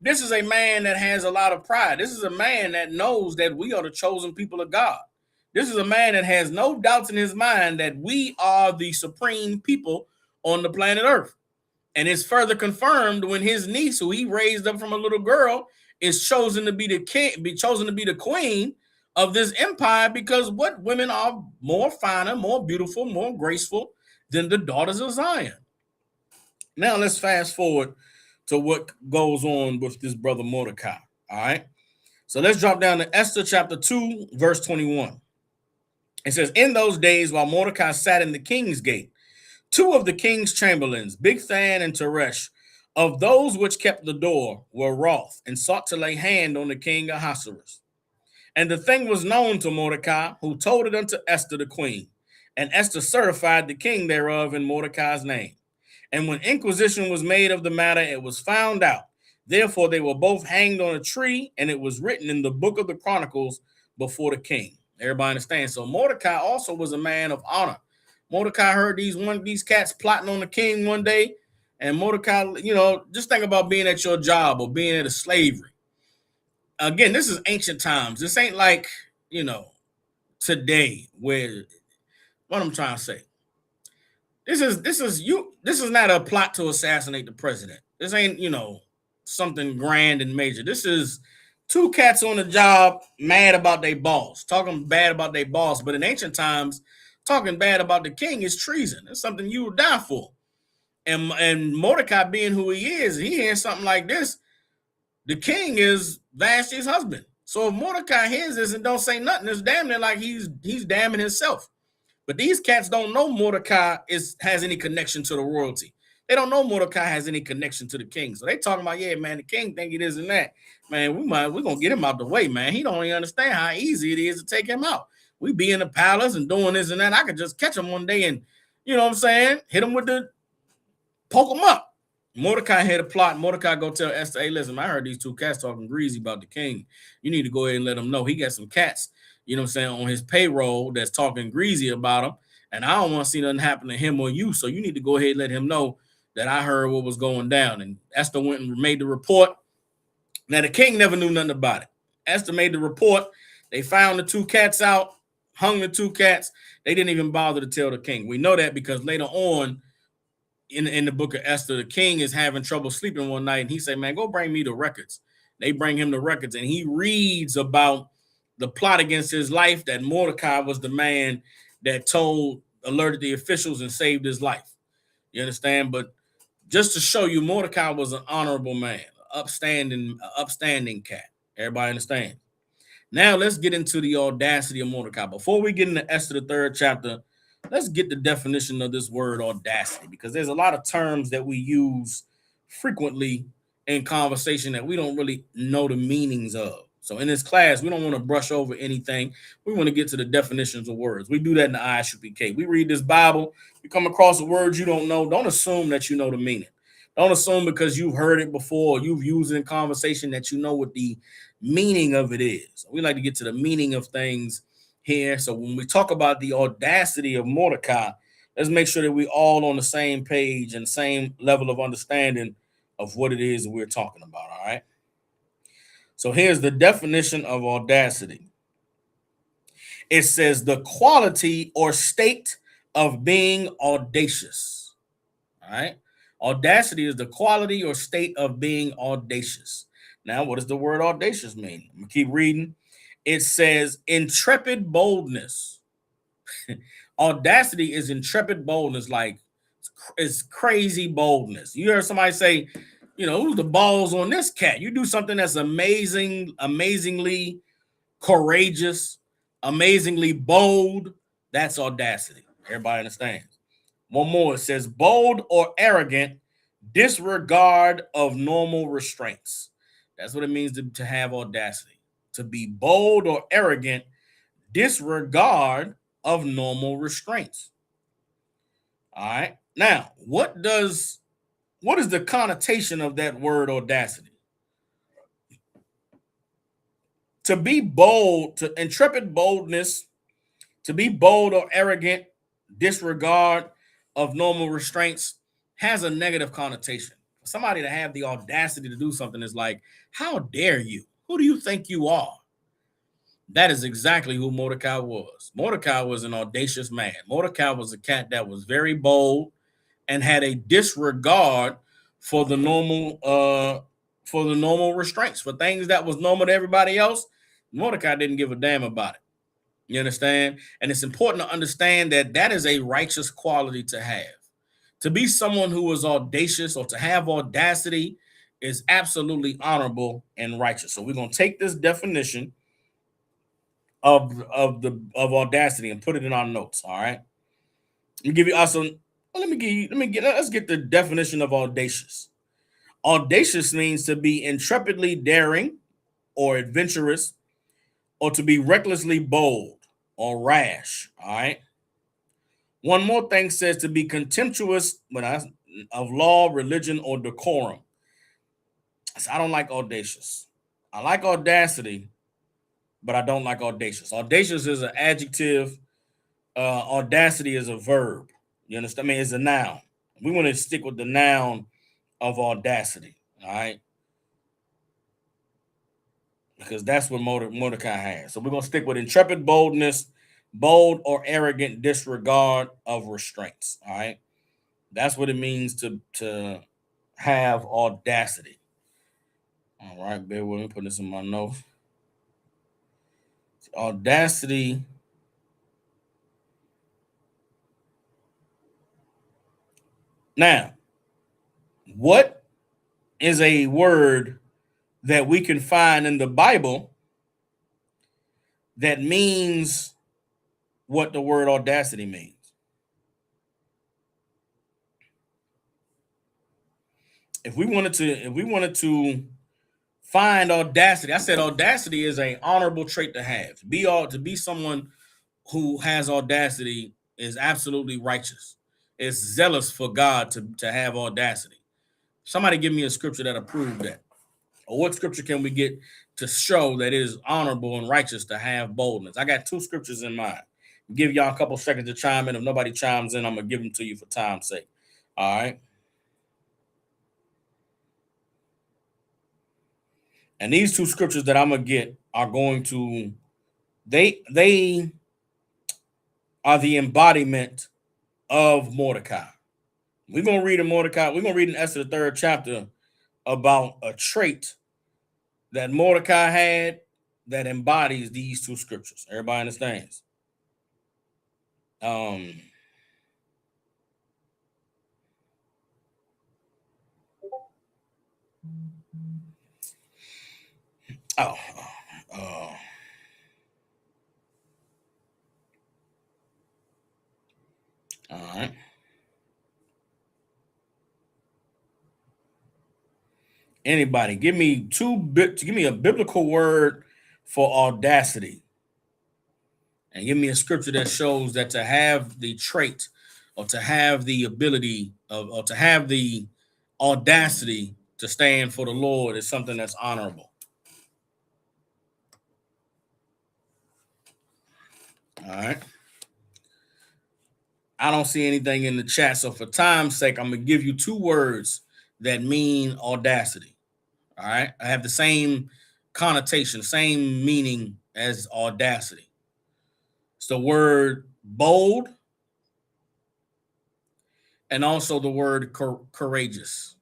This is a man that has a lot of pride. This is a man that knows that we are the chosen people of God. This is a man that has no doubts in his mind that we are the supreme people on the planet Earth. And it's further confirmed when his niece, who he raised up from a little girl, is chosen to be the king, chosen to be the queen of this empire, because what women are more finer, more beautiful, more graceful than the daughters of Zion. Now let's fast forward to what goes on with this brother Mordecai. All right. So let's drop down to Esther chapter 2, verse 21. It says, in those days, while Mordecai sat in the king's gate, two of the king's chamberlains, Bigthan and Teresh, of those which kept the door, were wroth and sought to lay hand on the king Ahasuerus. And the thing was known to Mordecai, who told it unto Esther the queen. And Esther certified the king thereof in Mordecai's name. And when inquisition was made of the matter, it was found out. Therefore they were both hanged on a tree, and it was written in the book of the Chronicles before the king. Everybody understands? So Mordecai also was a man of honor. Mordecai heard these cats plotting on the king one day, and Mordecai, just think about being at your job or being at a slavery. Again, this is ancient times. This ain't like, today, where, what I'm trying to say. This is not a plot to assassinate the president. This ain't, something grand and major. This is Two cats on the job, mad about their boss, talking bad about their boss. But in ancient times, talking bad about the king is treason. It's something you would die for. And Mordecai, being who he is, he hears something like this. The king is Vashti's husband. So if Mordecai hears this and don't say nothing, it's damn near like he's damning himself. But these cats don't know Mordecai has any connection to the royalty. They don't know Mordecai has any connection to the king. So they talking about, yeah, man, the king think it is and that. Man, we're gonna get him out the way, man. He don't even understand how easy it is to take him out. We be in the palace and doing this and that. I could just catch him one day and, you know what I'm saying, hit him with the poke him up. Mordecai had a plot. Mordecai go tell Esther, hey, listen, I heard these two cats talking greasy about the king. You need to go ahead and let him know he got some cats, you know what I'm saying, on his payroll that's talking greasy about him. And I don't want to see nothing happen to him or you. So you need to go ahead and let him know that I heard what was going down. And Esther went and made the report. Now, the king never knew nothing about it. Esther made the report. They found the two cats out, hung the two cats. They didn't even bother to tell the king. We know that because later on, in the book of Esther, the king is having trouble sleeping one night, and he said, man, go bring me the records. They bring him the records, and he reads about the plot against his life, that Mordecai was the man that alerted the officials and saved his life. You understand? But just to show you, Mordecai was an honorable man, upstanding cat. Everybody understand? Now let's get into the audacity of Mordecai. Before we get into Esther, the 3rd chapter, let's get the definition of this word audacity, because there's a lot of terms that we use frequently in conversation that we don't really know the meanings of. So in this class, we don't want to brush over anything. We want to get to the definitions of words. We do that in the ISUPK. We read this Bible. You come across a word you don't know. Don't assume that you know the meaning. Don't assume because you've heard it before, or you've used it in conversation, that you know what the meaning of it is. We like to get to the meaning of things here. So when we talk about the audacity of Mordecai, let's make sure that we're all on the same page and same level of understanding of what it is that we're talking about. All right. So here's the definition of audacity. It says the quality or state of being audacious. All right. Audacity is the quality or state of being audacious. Now, what does the word audacious mean? I'm going to keep reading. It says intrepid boldness. Audacity is intrepid boldness, like it's crazy boldness. You heard somebody say, you know, who's the balls on this cat? You do something that's amazingly courageous, amazingly bold. That's audacity. Everybody understands. One more. It says bold or arrogant disregard of normal restraints. That's what it means to have audacity. To be bold or arrogant disregard of normal restraints. All right. Now, what is the connotation of that word audacity? To be bold, to intrepid boldness, to be bold or arrogant disregard of normal restraints has a negative connotation. For somebody to have the audacity to do something is like, how dare you? Who do you think you are? That is exactly who Mordecai was. Mordecai was an audacious man. Mordecai was a cat that was very bold and had a disregard for the normal restraints, for things that was normal to everybody else. Mordecai didn't give a damn about it. You understand? And it's important to understand that is a righteous quality to have. To be someone who is audacious or to have audacity is absolutely honorable and righteous. So we're going to take this definition of audacity and put it in our notes. All right. Let me give you also. Let's get the definition of audacious. Audacious means to be intrepidly daring or adventurous, or to be recklessly bold or rash. All right. One more thing says to be contemptuous of law, religion, or decorum. So I don't like audacious. I like audacity, but I don't like audacious. Audacious is an adjective. Audacity is a verb. You understand? I mean, it's a noun. We want to stick with the noun of audacity. All right. Because that's what Mordecai has. So we're going to stick with intrepid boldness, bold or arrogant disregard of restraints. All right. That's what it means to have audacity. All right, bear with me. Put this in my notes. Audacity. Now, what is a word that we can find in the Bible that means what the word audacity means? If we wanted to find audacity, I said audacity is an honorable trait to have. To be someone who has audacity is absolutely righteous. It's zealous for God to have audacity. Somebody give me a scripture that approves that. Or what scripture can we get to show that it is honorable and righteous to have boldness? I got two scriptures in mind. Give y'all a couple seconds to chime in. If nobody chimes in, I'm going to give them to you for time's sake. All right. And these two scriptures that I'm going to get are going to, they are the embodiment of Mordecai. We're going to read in Mordecai. We're going to read in Esther, the 3rd chapter, about a trait that Mordecai had that embodies these two scriptures. Everybody understands? All right. Anybody, give me a biblical word for audacity, and give me a scripture that shows that to have the trait, or to have the ability of, or to have the audacity to stand for the Lord is something that's honorable. All right. I don't see anything in the chat, so for time's sake, I'm gonna give you two words that mean audacity. All right. I have the same connotation, same meaning as audacity. It's the word bold and also the word courageous.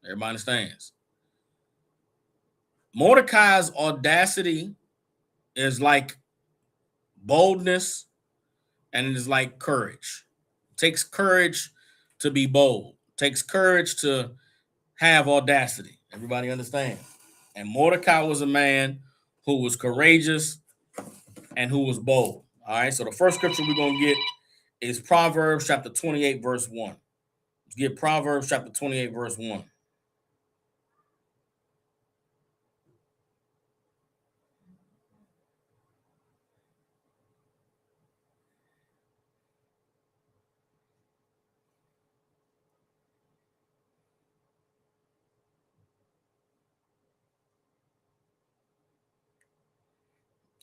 Everybody understands? Mordecai's audacity is like boldness, and it is like courage. It takes courage to be bold. It takes courage to have audacity. Everybody understands? And Mordecai was a man who was courageous and who was bold. All right. So the first scripture we're going to get is Proverbs chapter 28, verse 1. Let's get Proverbs chapter 28, verse 1.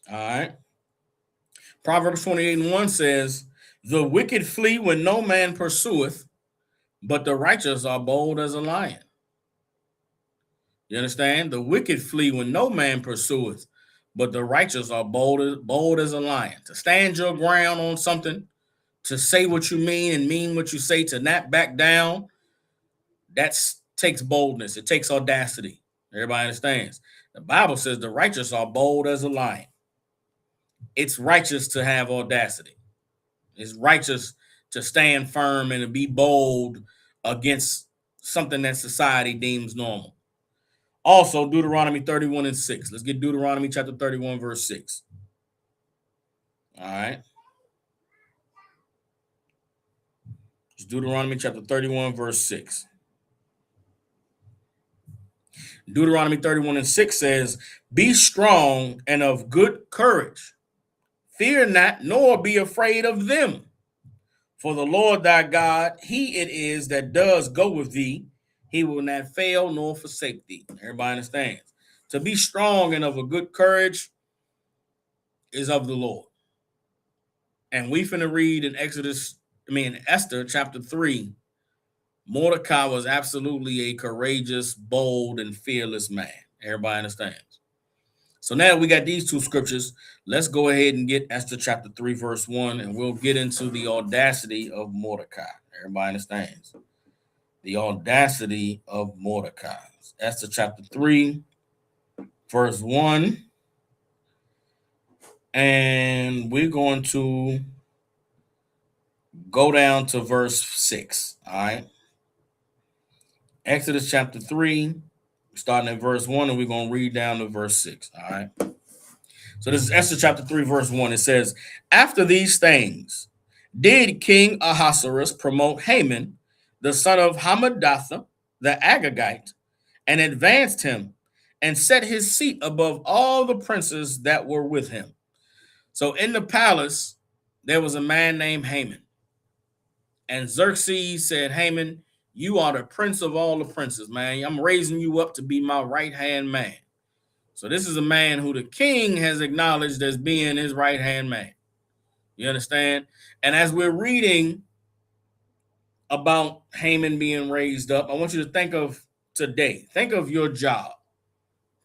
All right. Proverbs 28 and 1 says, the wicked flee when no man pursueth, but the righteous are bold as a lion. You understand? The wicked flee when no man pursueth, but the righteous are bold as a lion. To stand your ground on something, to say what you mean and mean what you say, to not back down, that takes boldness. It takes audacity. Everybody understands? The Bible says the righteous are bold as a lion. It's righteous to have audacity. It's righteous to stand firm and to be bold against something that society deems normal. Also, Deuteronomy 31 and 6. Let's get Deuteronomy chapter 31, verse 6. All right. It's Deuteronomy chapter 31, verse 6. Deuteronomy 31 and 6 says, be strong and of good courage. Fear not, nor be afraid of them. For the Lord thy God, he it is that does go with thee. He will not fail nor forsake thee. Everybody understands? To be strong and of a good courage is of the Lord. And we finna read in Esther chapter 3, Mordecai was absolutely a courageous, bold, and fearless man. Everybody understands? So now we got these two scriptures. Let's go ahead and get Esther chapter 3, verse 1, and we'll get into the audacity of Mordecai. Everybody understands? The audacity of Mordecai. Esther chapter 3, verse 1. And we're going to go down to verse 6. All right. Exodus chapter 3, starting at verse 1, and we're going to read down to verse 6. All right. So this is Esther chapter 3, verse 1. It says, after these things, did King Ahasuerus promote Haman, the son of Hammedatha, the Agagite, and advanced him and set his seat above all the princes that were with him. So in the palace, there was a man named Haman. And Xerxes said, Haman, you are the prince of all the princes, man. I'm raising you up to be my right-hand man. So this is a man who the king has acknowledged as being his right-hand man. You understand? And as we're reading about Haman being raised up, I want you to think of today. Think of your job.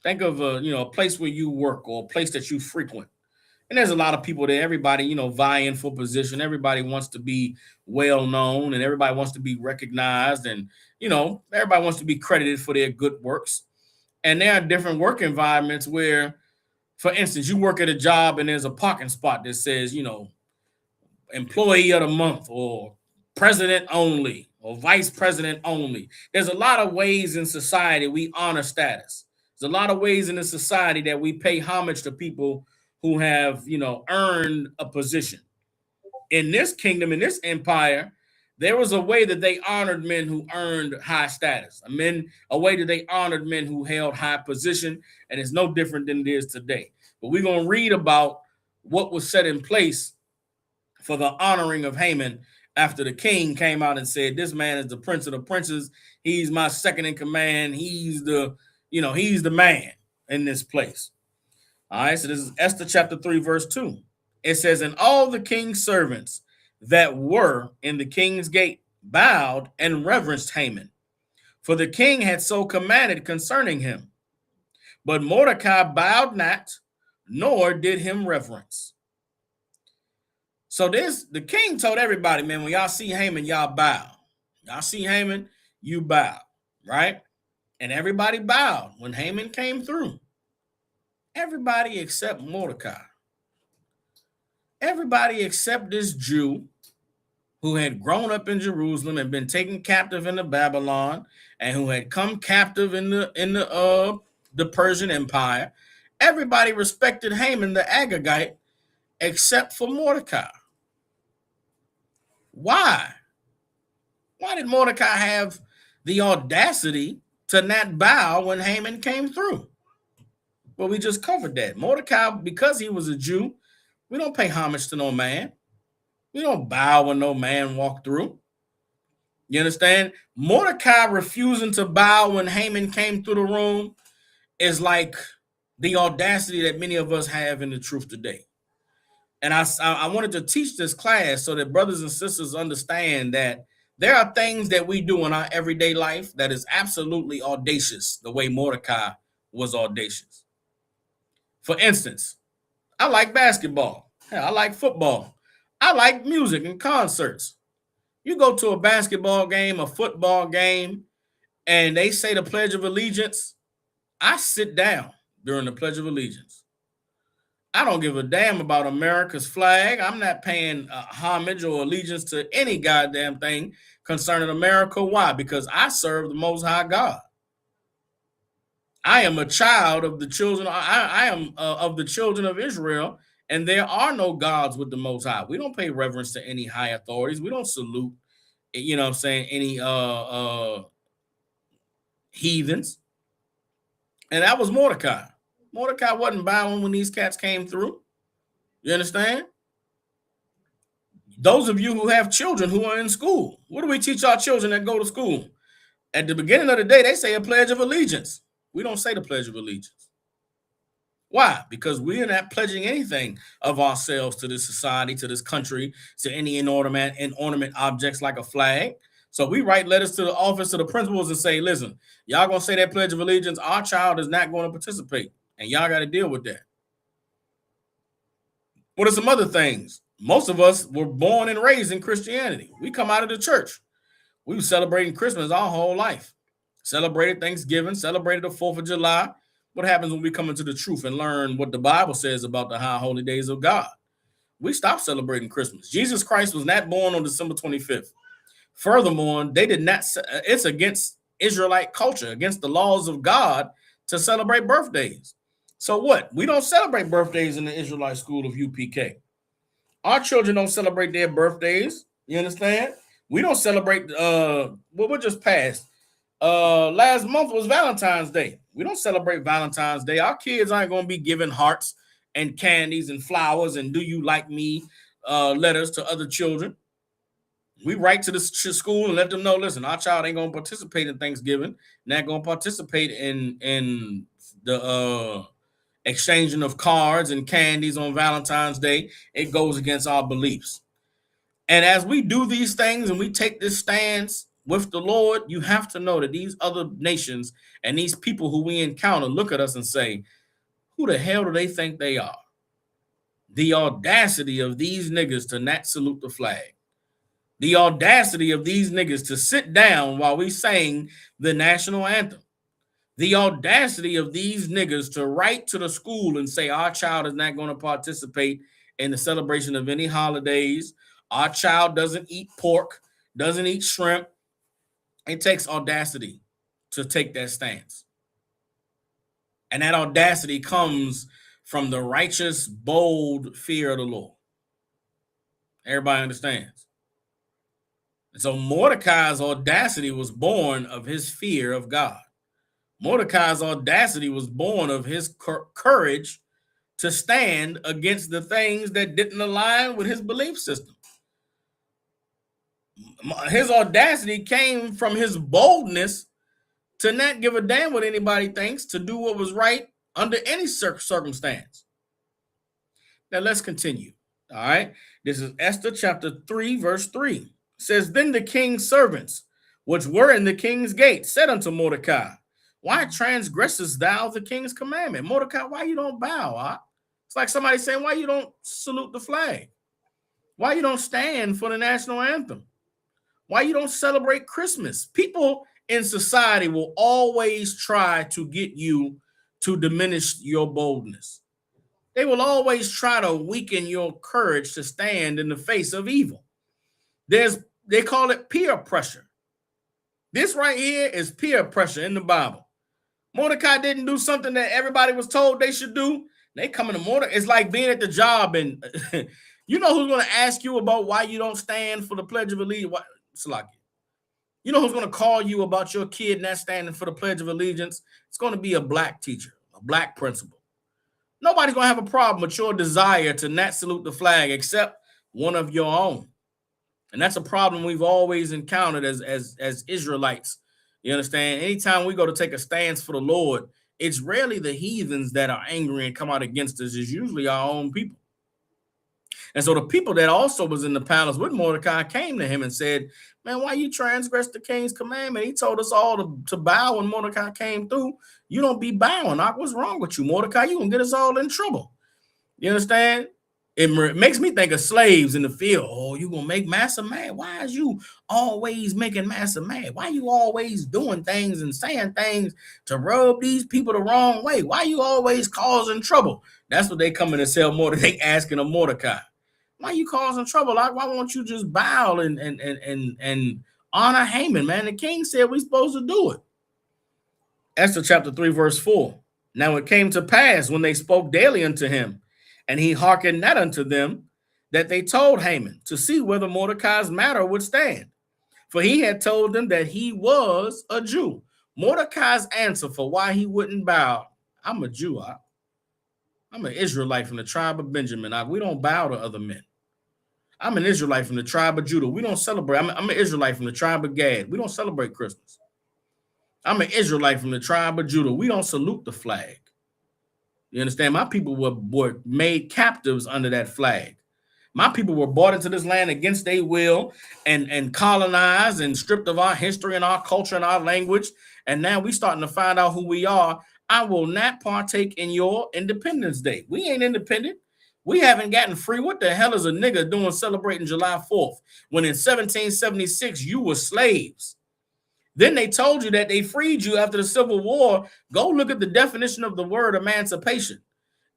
Think of a place where you work or a place that you frequent. And there's a lot of people there. Everybody, vying for position. Everybody wants to be well known, and everybody wants to be recognized, and everybody wants to be credited for their good works. And there are different work environments where, for instance, you work at a job and there's a parking spot that says, employee of the month or president only or vice president only. There's a lot of ways in society we honor status. There's a lot of ways in the society that we pay homage to people who have, earned a position. In this kingdom, in this empire, there was a way that they honored men who earned high status. A way that they honored men who held high position, and it's no different than it is today. But we're going to read about what was set in place for the honoring of Haman after the king came out and said, this man is the prince of the princes. He's my second in command. He's the man in this place. All right, so this is Esther chapter 3, verse 2. It says, and all the king's servants that were in the king's gate bowed and reverenced Haman, for the king had so commanded concerning him. But Mordecai bowed not, nor did him reverence. So the king told everybody, man, when y'all see Haman, y'all bow. Y'all see Haman, you bow, right? And everybody bowed when Haman came through. Everybody except Mordecai. Everybody except this Jew who had grown up in Jerusalem and been taken captive into Babylon, and who had come captive in the Persian Empire. Everybody respected Haman the Agagite except for Mordecai. Why? Why did Mordecai have the audacity to not bow when Haman came through? Well, we just covered that. Mordecai, because he was a Jew, we don't pay homage to no man. We don't bow when no man walked through. You understand? Mordecai refusing to bow when Haman came through the room is like the audacity that many of us have in the truth today. And I wanted to teach this class so that brothers and sisters understand that there are things that we do in our everyday life that is absolutely audacious, the way Mordecai was audacious. For instance, I like basketball. I like football. I like music and concerts. You go to a basketball game, a football game, and they say the Pledge of Allegiance, I sit down during the Pledge of Allegiance. I don't give a damn about America's flag. I'm not paying homage or allegiance to any goddamn thing concerning America. Why? Because I serve the Most High God. I am a child of the children. I am of the children of Israel, and there are no gods with the Most High. We don't pay reverence to any high authorities. We don't salute, any heathens. And that was Mordecai. Mordecai wasn't bowing when these cats came through. You understand? Those of you who have children who are in school, what do we teach our children that go to school? At the beginning of the day, they say a Pledge of Allegiance. We don't say the Pledge of Allegiance. Why? Because we are not pledging anything of ourselves to this society, to this country, to any ornament objects like a flag. So we write letters to the office of the principals and say, listen, y'all going to say that Pledge of Allegiance. Our child is not going to participate, and y'all got to deal with that. What are some other things? Most of us were born and raised in Christianity. We come out of the church. We were celebrating Christmas our whole life. Celebrated Thanksgiving, celebrated the 4th of July. What happens when we come into the truth and learn what the Bible says about the high holy days of God? We stop celebrating Christmas. Jesus Christ was not born on December 25th. Furthermore, they did not. It's against Israelite culture, against the laws of God to celebrate birthdays. So what? We don't celebrate birthdays in the Israelite school of UPK. Our children don't celebrate their birthdays. You understand? We don't celebrate what just passed. Last month was Valentine's Day. We don't celebrate Valentine's Day. Our kids aren't going to be giving hearts and candies and flowers and do you like me letters to other children. We write to the school and let them know, listen, our child ain't going to participate in Thanksgiving, not going to participate in the exchanging of cards and candies on Valentine's Day. It goes against our beliefs. And as we do these things and we take this stance with the Lord, you have to know that these other nations and these people who we encounter look at us and say, who the hell do they think they are? The audacity of these niggas to not salute the flag. The audacity of these niggas to sit down while we sang the national anthem. The audacity of these niggas to write to the school and say our child is not going to participate in the celebration of any holidays. Our child doesn't eat pork, doesn't eat shrimp. It takes audacity to take that stance. And that audacity comes from the righteous, bold fear of the Lord. Everybody understands. And so Mordecai's audacity was born of his fear of God. Mordecai's audacity was born of his courage to stand against the things that didn't align with his belief system. His audacity came from his boldness to not give a damn what anybody thinks, to do what was right under any circumstance. Now let's continue. All right. This is Esther chapter 3, verse 3. It says, then the king's servants, which were in the king's gate, said unto Mordecai, why transgressest thou the king's commandment? Mordecai, why you don't bow? Huh? It's like somebody saying, why you don't salute the flag? Why you don't stand for the national anthem? Why you don't celebrate Christmas? People in society will always try to get you to diminish your boldness. They will always try to weaken your courage to stand in the face of evil. They call it peer pressure. This right here is peer pressure in the Bible. Mordecai didn't do something that everybody was told they should do. They come into Mordecai. It's like being at the job and you know who's going to ask you about why you don't stand for the Pledge of Allegiance? You know who's going to call you about your kid not standing for the Pledge of Allegiance? It's going to be a black teacher, a black principal. Nobody's going to have a problem with your desire to not salute the flag except one of your own. And that's a problem we've always encountered as Israelites. You understand? Anytime we go to take a stance for the Lord, it's rarely the heathens that are angry and come out against us. It's usually our own people. And so the people that also was in the palace with Mordecai came to him and said, man, why you transgress the king's commandment? He told us all to bow when Mordecai came through. You don't be bowing. What's wrong with you, Mordecai? You gonna get us all in trouble. You understand? It makes me think of slaves in the field. Oh, you gonna make massa mad? Why is you always making massa mad? Why you always doing things and saying things to rub these people the wrong way? Why you always causing trouble? That's what they come in and tell Mordecai. They asking of Mordecai. Why you causing trouble? Like, why won't you just bow and honor Haman, man? The king said we're supposed to do it. Esther chapter 3, verse 4. Now it came to pass when they spoke daily unto him, and he hearkened not unto them, that they told Haman to see whether Mordecai's matter would stand. For he had told them that he was a Jew. Mordecai's answer for why he wouldn't bow, I'm a Jew. I'm an Israelite from the tribe of Benjamin. We don't bow to other men. I'm an Israelite from the tribe of Judah. We don't celebrate. I'm an Israelite from the tribe of Gad. We don't celebrate Christmas. I'm an Israelite from the tribe of Judah. We don't salute the flag. You understand? My people were made captives under that flag. My people were brought into this land against their will and colonized and stripped of our history and our culture and our language. And now we starting to find out who we are. I will not partake in your Independence Day. We ain't independent. We haven't gotten free. What the hell is a nigga doing celebrating July 4th when in 1776 you were slaves? Then they told you that they freed you after the Civil War. Go look at the definition of the word emancipation.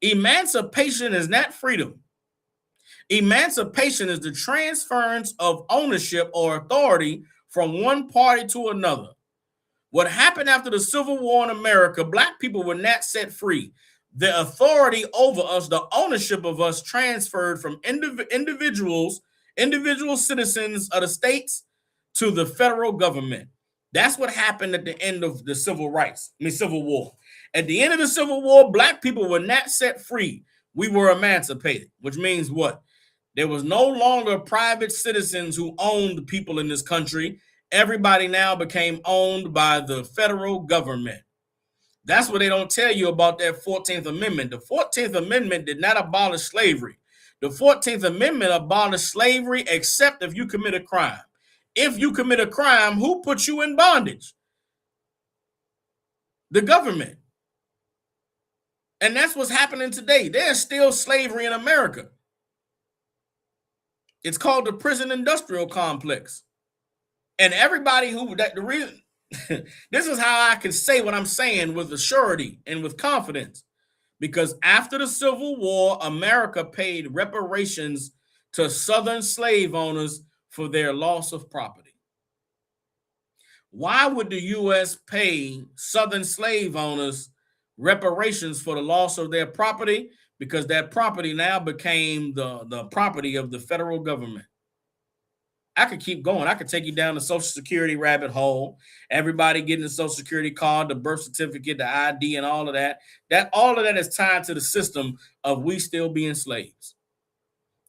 Emancipation is not freedom. Emancipation is the transference of ownership or authority from one party to another. What happened after the Civil War in America, black people were not set free. The authority over us, the ownership of us transferred from individual citizens of the states to the federal government. That's what happened at the end of the Civil War. At the end of the Civil War, black people were not set free. We were emancipated, which means what? There was no longer private citizens who owned people in this country. Everybody now became owned by the federal government. That's what they don't tell you about that 14th Amendment. The 14th Amendment did not abolish slavery. The 14th Amendment abolished slavery except if you commit a crime. If you commit a crime, who put you in bondage? The government. And that's what's happening today. There's still slavery in America. It's called the prison industrial complex. And everybody the reason, this is how I can say what I'm saying with assurity and with confidence. Because after the Civil War, America paid reparations to Southern slave owners for their loss of property. Why would the U.S. pay Southern slave owners reparations for the loss of their property? Because that property now became the property of the federal government. I could keep going. I could take you down the Social Security rabbit hole. Everybody getting the Social Security card, the birth certificate, the ID, and all of that. All of that is tied to the system of we still being slaves.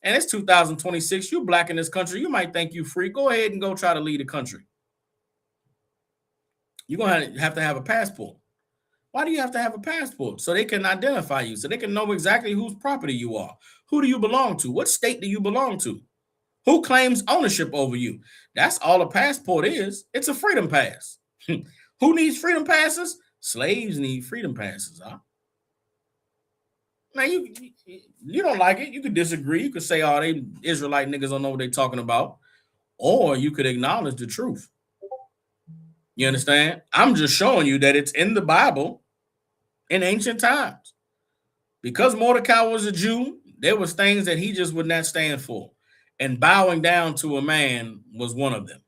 And it's 2026. You black in this country. You might think you free. Go ahead and go try to lead the country. You're going to have a passport. Why do you have to have a passport? So they can identify you, so they can know exactly whose property you are. Who do you belong to? What state do you belong to? Who claims ownership over you? That's all a passport is. It's a freedom pass. Who needs freedom passes? Slaves need freedom passes. Huh? Now, you don't like it. You could disagree. You could say, oh, they Israelite niggas don't know what they're talking about. Or you could acknowledge the truth. You understand? I'm just showing you that it's in the Bible in ancient times. Because Mordecai was a Jew, there was things that he just would not stand for. And bowing down to a man was one of them.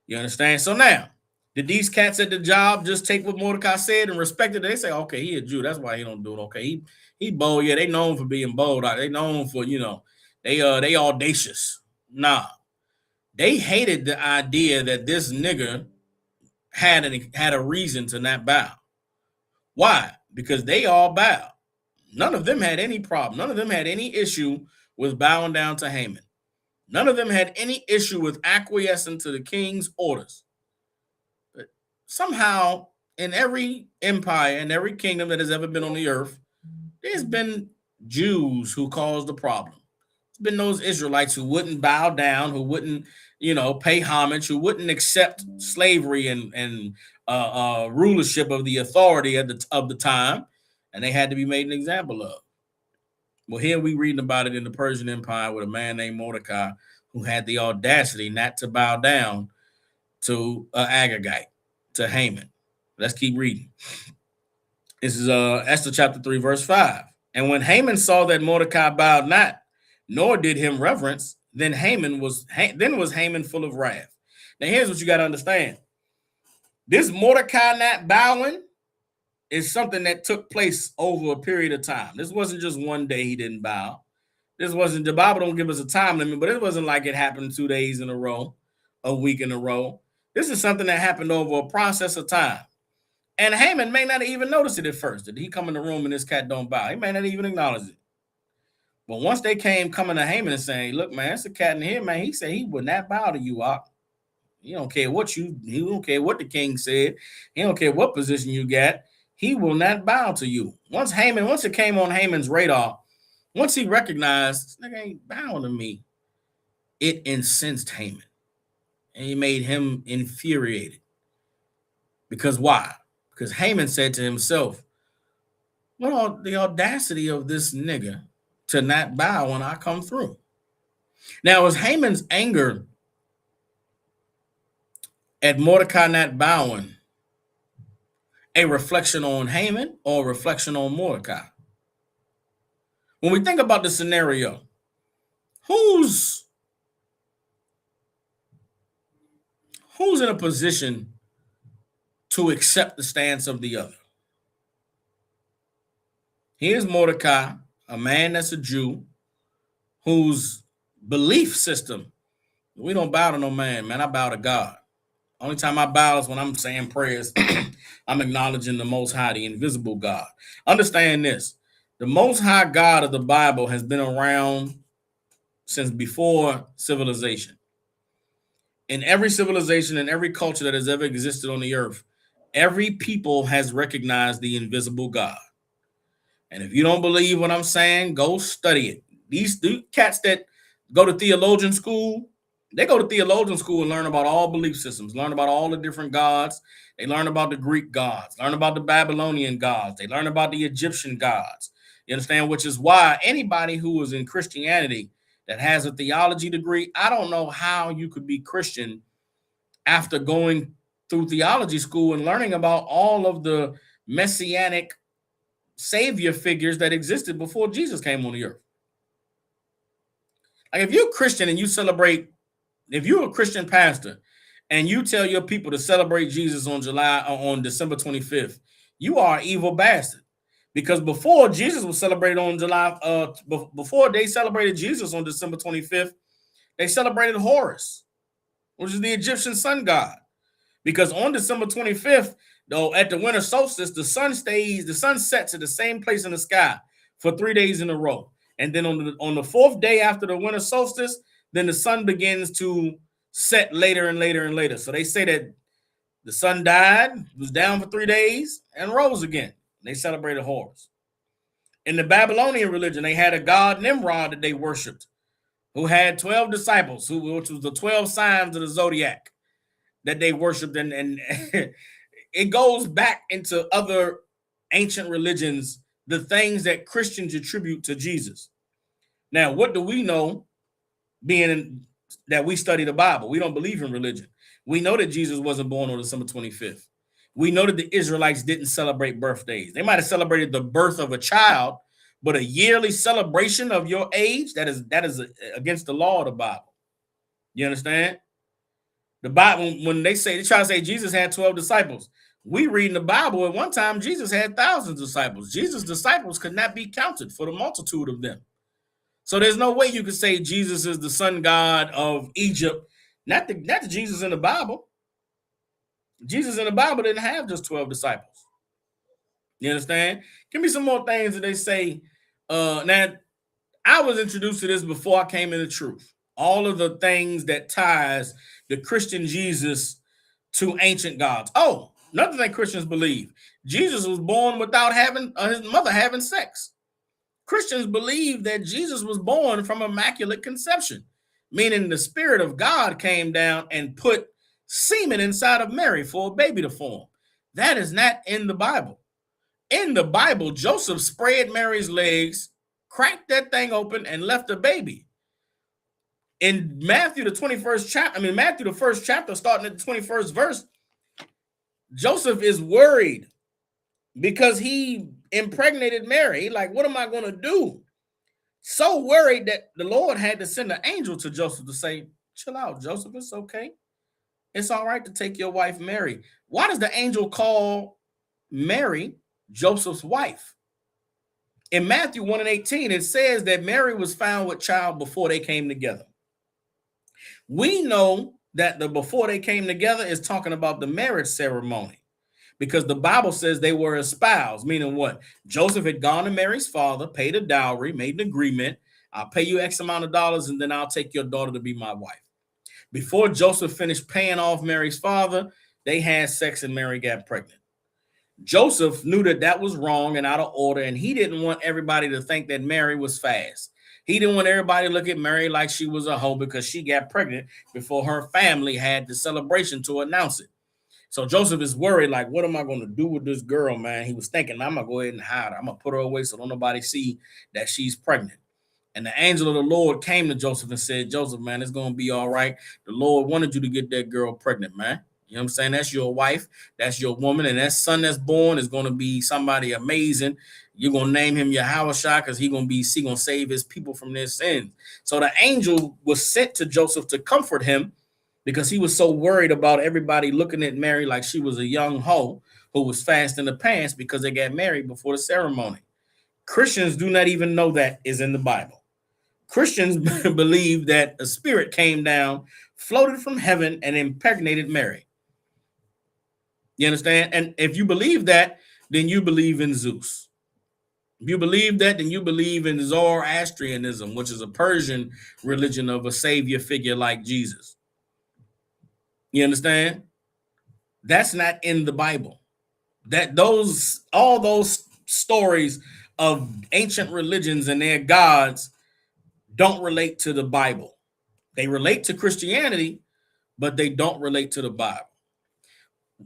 You understand? So now, did these cats at the job just take what Mordecai said and respect it? They say, okay, he a Jew. That's why he don't do it. Okay, he bold. Yeah, they known for being bold. They known for, they audacious. Nah. They hated the idea that this nigga had a reason to not bow. Why? Because they all bowed. None of them had any problem. None of them had any issue with bowing down to Haman. None of them had any issue with acquiescing to the king's orders. But somehow, in every empire and every kingdom that has ever been on the earth, there's been Jews who caused the problem. There's been those Israelites who wouldn't bow down, who wouldn't, pay homage, who wouldn't accept slavery and rulership of the authority of the time, and they had to be made an example of. Well, here we reading about it in the Persian Empire with a man named Mordecai who had the audacity not to bow down to Agagite, to Haman. Let's keep reading. This is Esther chapter 3, verse 5. And when Haman saw that Mordecai bowed not, nor did him reverence, then was Haman full of wrath. Now, here's what you got to understand. This Mordecai not bowing is something that took place over a period of time. This wasn't just one day he didn't bow. The Bible don't give us a time limit, but it wasn't like it happened 2 days in a row, a week in a row. This is something that happened over a process of time. And Haman may not even notice it at first. Did he come in the room and this cat don't bow? He may not even acknowledge it. But once they coming to Haman and saying, look, man, it's a cat in here, man. He said he would not bow to you, Ak. He don't care what the king said. He don't care what position you got. He will not bow to you. Once it came on Haman's radar, once he recognized, this nigga ain't bowing to me, it incensed Haman. And he made him infuriated. Because why? Because Haman said to himself, what the audacity of this nigga to not bow when I come through? Now, was Haman's anger At Mordecai not bowing, a reflection on Haman or a reflection on Mordecai? When we think about the scenario, who's in a position to accept the stance of the other? Here's Mordecai, a man that's a Jew, whose belief system, we don't bow to no man, I bow to God. Only time I bow is when I'm saying prayers. I'm acknowledging the Most High, the invisible God. Understand this. The Most High God of the Bible has been around since before civilization. In every civilization, in every culture that has ever existed on the earth, every people has recognized the invisible God. And if you don't believe what I'm saying, go study it. These cats that go to theologian school, they go to theologian school and learn about all belief systems, learn about all the different gods. They learn about the Greek gods, learn about the Babylonian gods. They learn about the Egyptian gods. You understand? Which is why anybody who is in Christianity that has a theology degree, I don't know how you could be Christian after going through theology school and learning about all of the messianic savior figures that existed before Jesus came on the earth. Like if you're a Christian and you celebrate, if you're a Christian pastor and you tell your people to celebrate Jesus on December 25th, you are an evil bastard. Because before Jesus was celebrated on before they celebrated Jesus on December 25th, they celebrated Horus, which is the Egyptian sun god. Because on December 25th, though, at the winter solstice, the sun sets at the same place in the sky for 3 days in a row. And then on the fourth day after the winter solstice, then the sun begins to set later and later and later. So they say that the sun died, was down for 3 days, and rose again. They celebrated Horus. In the Babylonian religion, they had a god Nimrod that they worshipped, who had 12 disciples, which was the 12 signs of the zodiac that they worshipped. And it goes back into other ancient religions, the things that Christians attribute to Jesus. Now, what do we know, being that we study the Bible? We don't believe in religion. We know that Jesus wasn't born on December 25th. We know that the Israelites didn't celebrate birthdays. They might have celebrated the birth of a child, but a yearly celebration of your age, that is against the law of the Bible. You understand? The Bible, when they try to say Jesus had 12 disciples, we read in the Bible at one time Jesus had thousands of disciples. Jesus' disciples could not be counted for the multitude of them. So there's no way you could say Jesus is the sun god of Egypt. Not the Jesus in the Bible. Jesus in the Bible didn't have just 12 disciples. You understand? Give me some more things that they say. Now, I was introduced to this before I came into truth. All of the things that ties the Christian Jesus to ancient gods. Oh, another thing Christians believe. Jesus was born without his mother having sex. Christians believe that Jesus was born from immaculate conception, meaning the Spirit of God came down and put semen inside of Mary for a baby to form. That is not in the Bible. In the Bible, Joseph spread Mary's legs, cracked that thing open, and left a baby. In Matthew, the 21st chapter, Matthew, the first chapter, starting at the 21st verse, Joseph is worried because he impregnated Mary. Like, what am I going to do? So worried that the Lord had to send an angel to Joseph to say, chill out, Joseph, it's okay. It's all right to take your wife, Mary. Why does the angel call Mary Joseph's wife? In Matthew 1:18, it says that Mary was found with child before they came together. We know that the before they came together is talking about the marriage ceremony, because the Bible says they were espoused, meaning what? Joseph had gone to Mary's father, paid a dowry, made an agreement. I'll pay you X amount of dollars, and then I'll take your daughter to be my wife. Before Joseph finished paying off Mary's father, they had sex and Mary got pregnant. Joseph knew that that was wrong and out of order, and he didn't want everybody to think that Mary was fast. He didn't want everybody to look at Mary like she was a hoe because she got pregnant before her family had the celebration to announce it. So Joseph is worried, like, what am I going to do with this girl, man? He was thinking, I'm going to go ahead and hide her. I'm going to put her away so don't nobody see that she's pregnant. And the angel of the Lord came to Joseph and said, Joseph, man, it's going to be all right. The Lord wanted you to get that girl pregnant, man. You know what I'm saying? That's your wife, that's your woman, and that son that's born is going to be somebody amazing. You're going to name him Yahushua because he going to save his people from their sins. So the angel was sent to Joseph to comfort him because he was so worried about everybody looking at Mary like she was a young hoe who was fast in the pants because they got married before the ceremony. Christians do not even know that is in the Bible. Christians believe that a spirit came down, floated from heaven, and impregnated Mary. You understand? And if you believe that, then you believe in Zeus. If you believe that, then you believe in Zoroastrianism, which is a Persian religion of a savior figure like Jesus. You understand? That's not in the Bible. All those stories of ancient religions and their gods don't relate to the Bible. They relate to Christianity, but they don't relate to the Bible.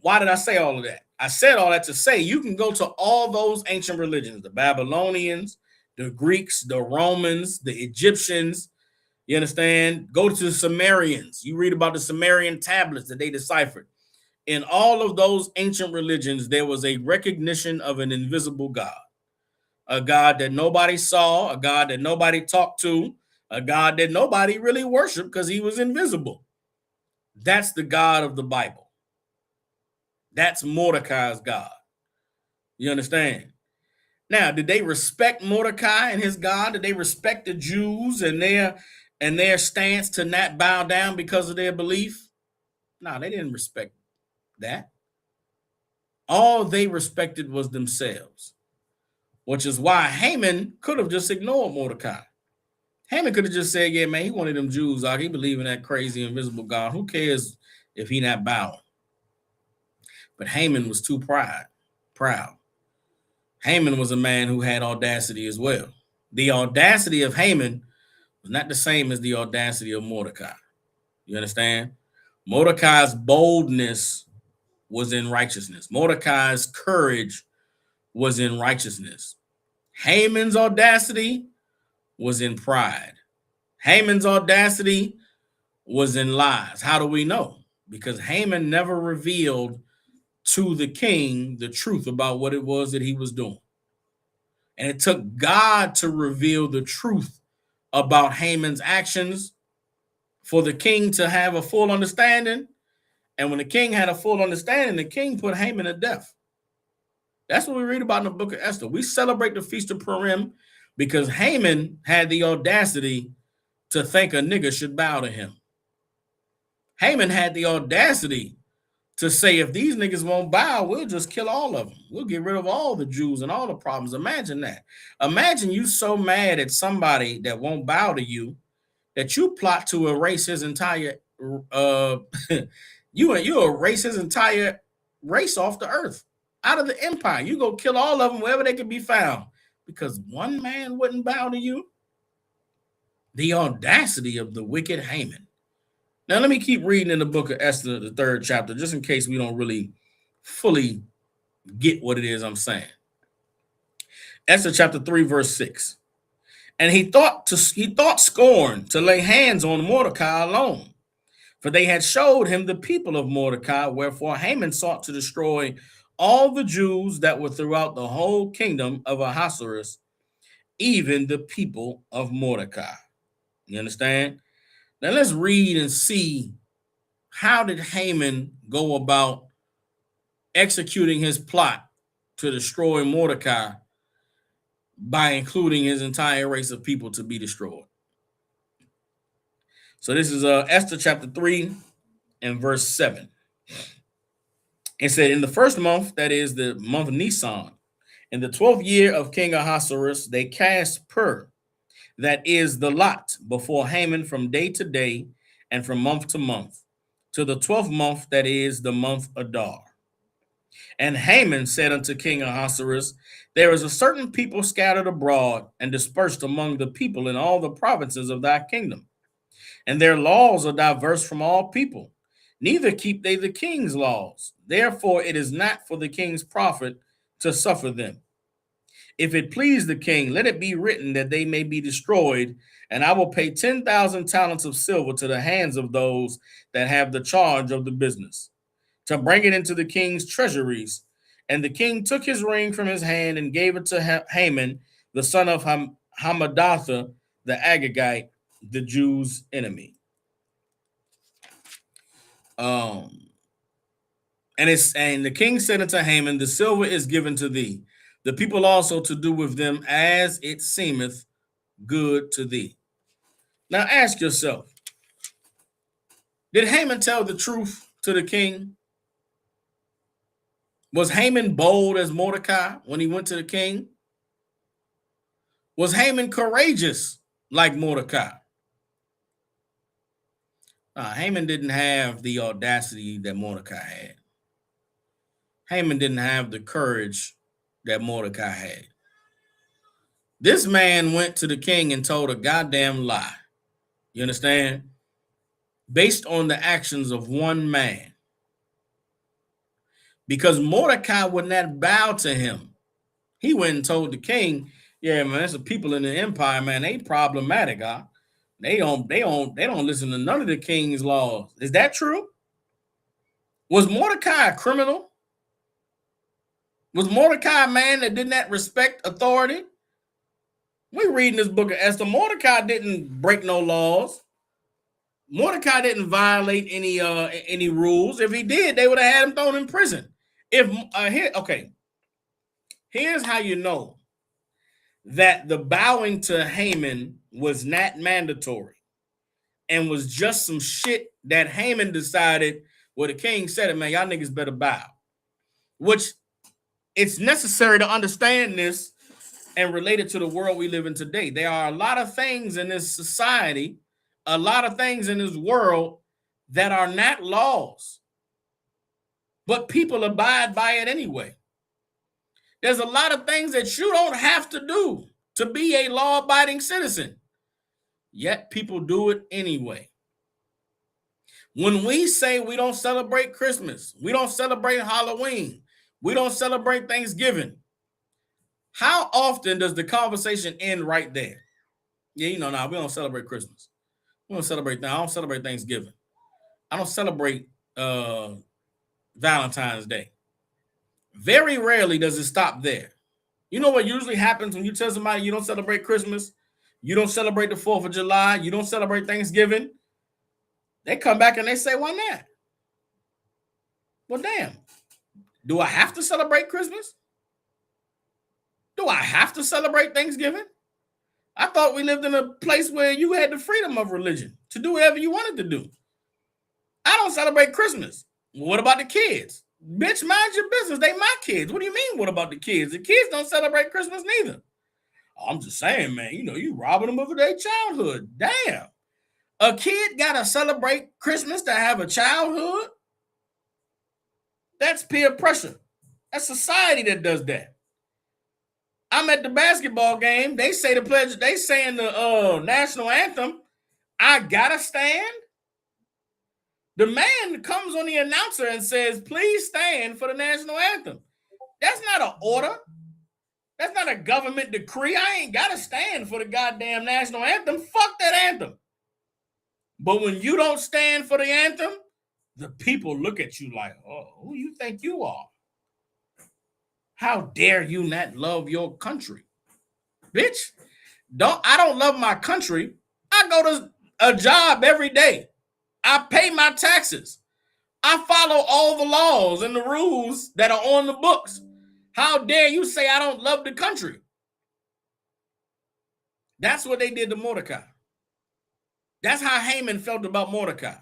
Why did I say all of that? I said all that to say you can go to all those ancient religions, the Babylonians, the Greeks, the Romans, the Egyptians. You understand? Go to the Sumerians. You read about the Sumerian tablets that they deciphered. In all of those ancient religions, there was a recognition of an invisible God, a God that nobody saw, a God that nobody talked to, a God that nobody really worshiped because he was invisible. That's the God of the Bible. That's Mordecai's God. You understand? Now, did they respect Mordecai and his God? Did they respect the Jews and their stance to not bow down because of their belief? No, they didn't respect that. All they respected was themselves, which is why Haman could have just ignored Mordecai. Haman could have just said, yeah, man, he wanted them Jews. Like, he believe in that crazy invisible God. Who cares if he not bowing? But Haman was too proud. Haman was a man who had audacity as well. The audacity of Haman was not the same as the audacity of Mordecai. You understand? Mordecai's boldness was in righteousness. Mordecai's courage was in righteousness. Haman's audacity was in pride. Haman's audacity was in lies. How do we know? Because Haman never revealed to the king the truth about what it was that he was doing. And it took God to reveal the truth about Haman's actions for the king to have a full understanding. And when the king had a full understanding, the king put Haman to death. That's what we read about in the book of Esther. We celebrate the Feast of Purim because Haman had the audacity to think a nigga should bow to him. Haman had the audacity to say, if these niggas won't bow, we'll just kill all of them. We'll get rid of all the Jews and all the problems. Imagine that. Imagine you so mad at somebody that won't bow to you that you plot to erase his entire you erase his entire race off the earth, out of the empire. You go kill all of them wherever they can be found because one man wouldn't bow to you. The audacity of the wicked Haman. Now, let me keep reading in the book of Esther, the 3rd chapter, just in case we don't really fully get what it is I'm saying. Esther chapter 3, verse 6. And he thought scorn to lay hands on Mordecai alone, for they had showed him the people of Mordecai, wherefore Haman sought to destroy all the Jews that were throughout the whole kingdom of Ahasuerus, even the people of Mordecai. You understand? Now let's read and see, how did Haman go about executing his plot to destroy Mordecai by including his entire race of people to be destroyed. So this is Esther chapter 3 and verse 7. It said, in the first month, that is the month of Nisan, in the 12th year of King Ahasuerus, they cast pur, that is the lot, before Haman from day to day and from month to month, to the 12th month, that is the month Adar. And Haman said unto King Ahasuerus, there is a certain people scattered abroad and dispersed among the people in all the provinces of thy kingdom. And their laws are diverse from all people. Neither keep they the king's laws. Therefore it is not for the king's profit to suffer them. If it please the king, let it be written that they may be destroyed, and I will pay 10,000 talents of silver to the hands of those that have the charge of the business. to bring it into the king's treasuries. And the king took his ring from his hand and gave it to Haman, the son of Hammedatha, the Agagite, the Jews' enemy. And the king said unto Haman, the silver is given to thee, the people also to do with them as it seemeth good to thee. Now ask yourself, did Haman tell the truth to the king? Was Haman bold as Mordecai when he went to the king? Was Haman courageous like Mordecai? Haman didn't have the audacity that Mordecai had. Haman didn't have the courage that Mordecai had. This man went to the king and told a goddamn lie. You understand? Based on the actions of one man. Because Mordecai would not bow to him. He went and told the king, yeah, man, there's some people in the empire, man, they problematic, huh? They don't listen to none of the king's laws. Is that true? Was Mordecai a criminal? Was Mordecai a man that did not respect authority? We read in this book of Esther, Mordecai didn't break no laws. Mordecai didn't violate any rules. If he did, they would have had him thrown in prison. Here's how you know that the bowing to Haman was not mandatory and was just some shit that Haman decided, well, the king said it, man, y'all niggas better bow. Which it's necessary to understand this and relate it to the world we live in today. There are a lot of things in this society, a lot of things in this world that are not laws, but people abide by it anyway. There's a lot of things that you don't have to do to be a law-abiding citizen, yet people do it anyway. When we say we don't celebrate Christmas, we don't celebrate Halloween, we don't celebrate Thanksgiving, how often does the conversation end right there? Yeah, we don't celebrate Christmas. We don't celebrate that. I don't celebrate Thanksgiving. I don't celebrate Valentine's Day. Very rarely does it stop there. You know what usually happens when you tell somebody you don't celebrate Christmas, you don't celebrate the 4th of July, you don't celebrate Thanksgiving? They come back and they say, why not? Well, damn. Do I have to celebrate Christmas? Do I have to celebrate Thanksgiving? I thought we lived in a place where you had the freedom of religion to do whatever you wanted to do. I don't celebrate Christmas. What about the kids? Bitch, mind your business. They my kids. What do you mean, what about the kids? The kids don't celebrate Christmas neither. I'm just saying, man, you robbing them of their childhood. Damn. A kid got to celebrate Christmas to have a childhood? That's peer pressure. That's society that does that. I'm at the basketball game. They say the pledge. They saying the national anthem. I gotta stand. The man comes on the announcer and says, please stand for the national anthem. That's not an order. That's not a government decree. I ain't got to stand for the goddamn national anthem. Fuck that anthem. But when you don't stand for the anthem, the people look at you like, oh, who you think you are? How dare you not love your country? Bitch, I don't love my country. I go to a job every day. I pay my taxes. I follow all the laws and the rules that are on the books. How dare you say I don't love the country? That's what they did to Mordecai. That's how Haman felt about Mordecai.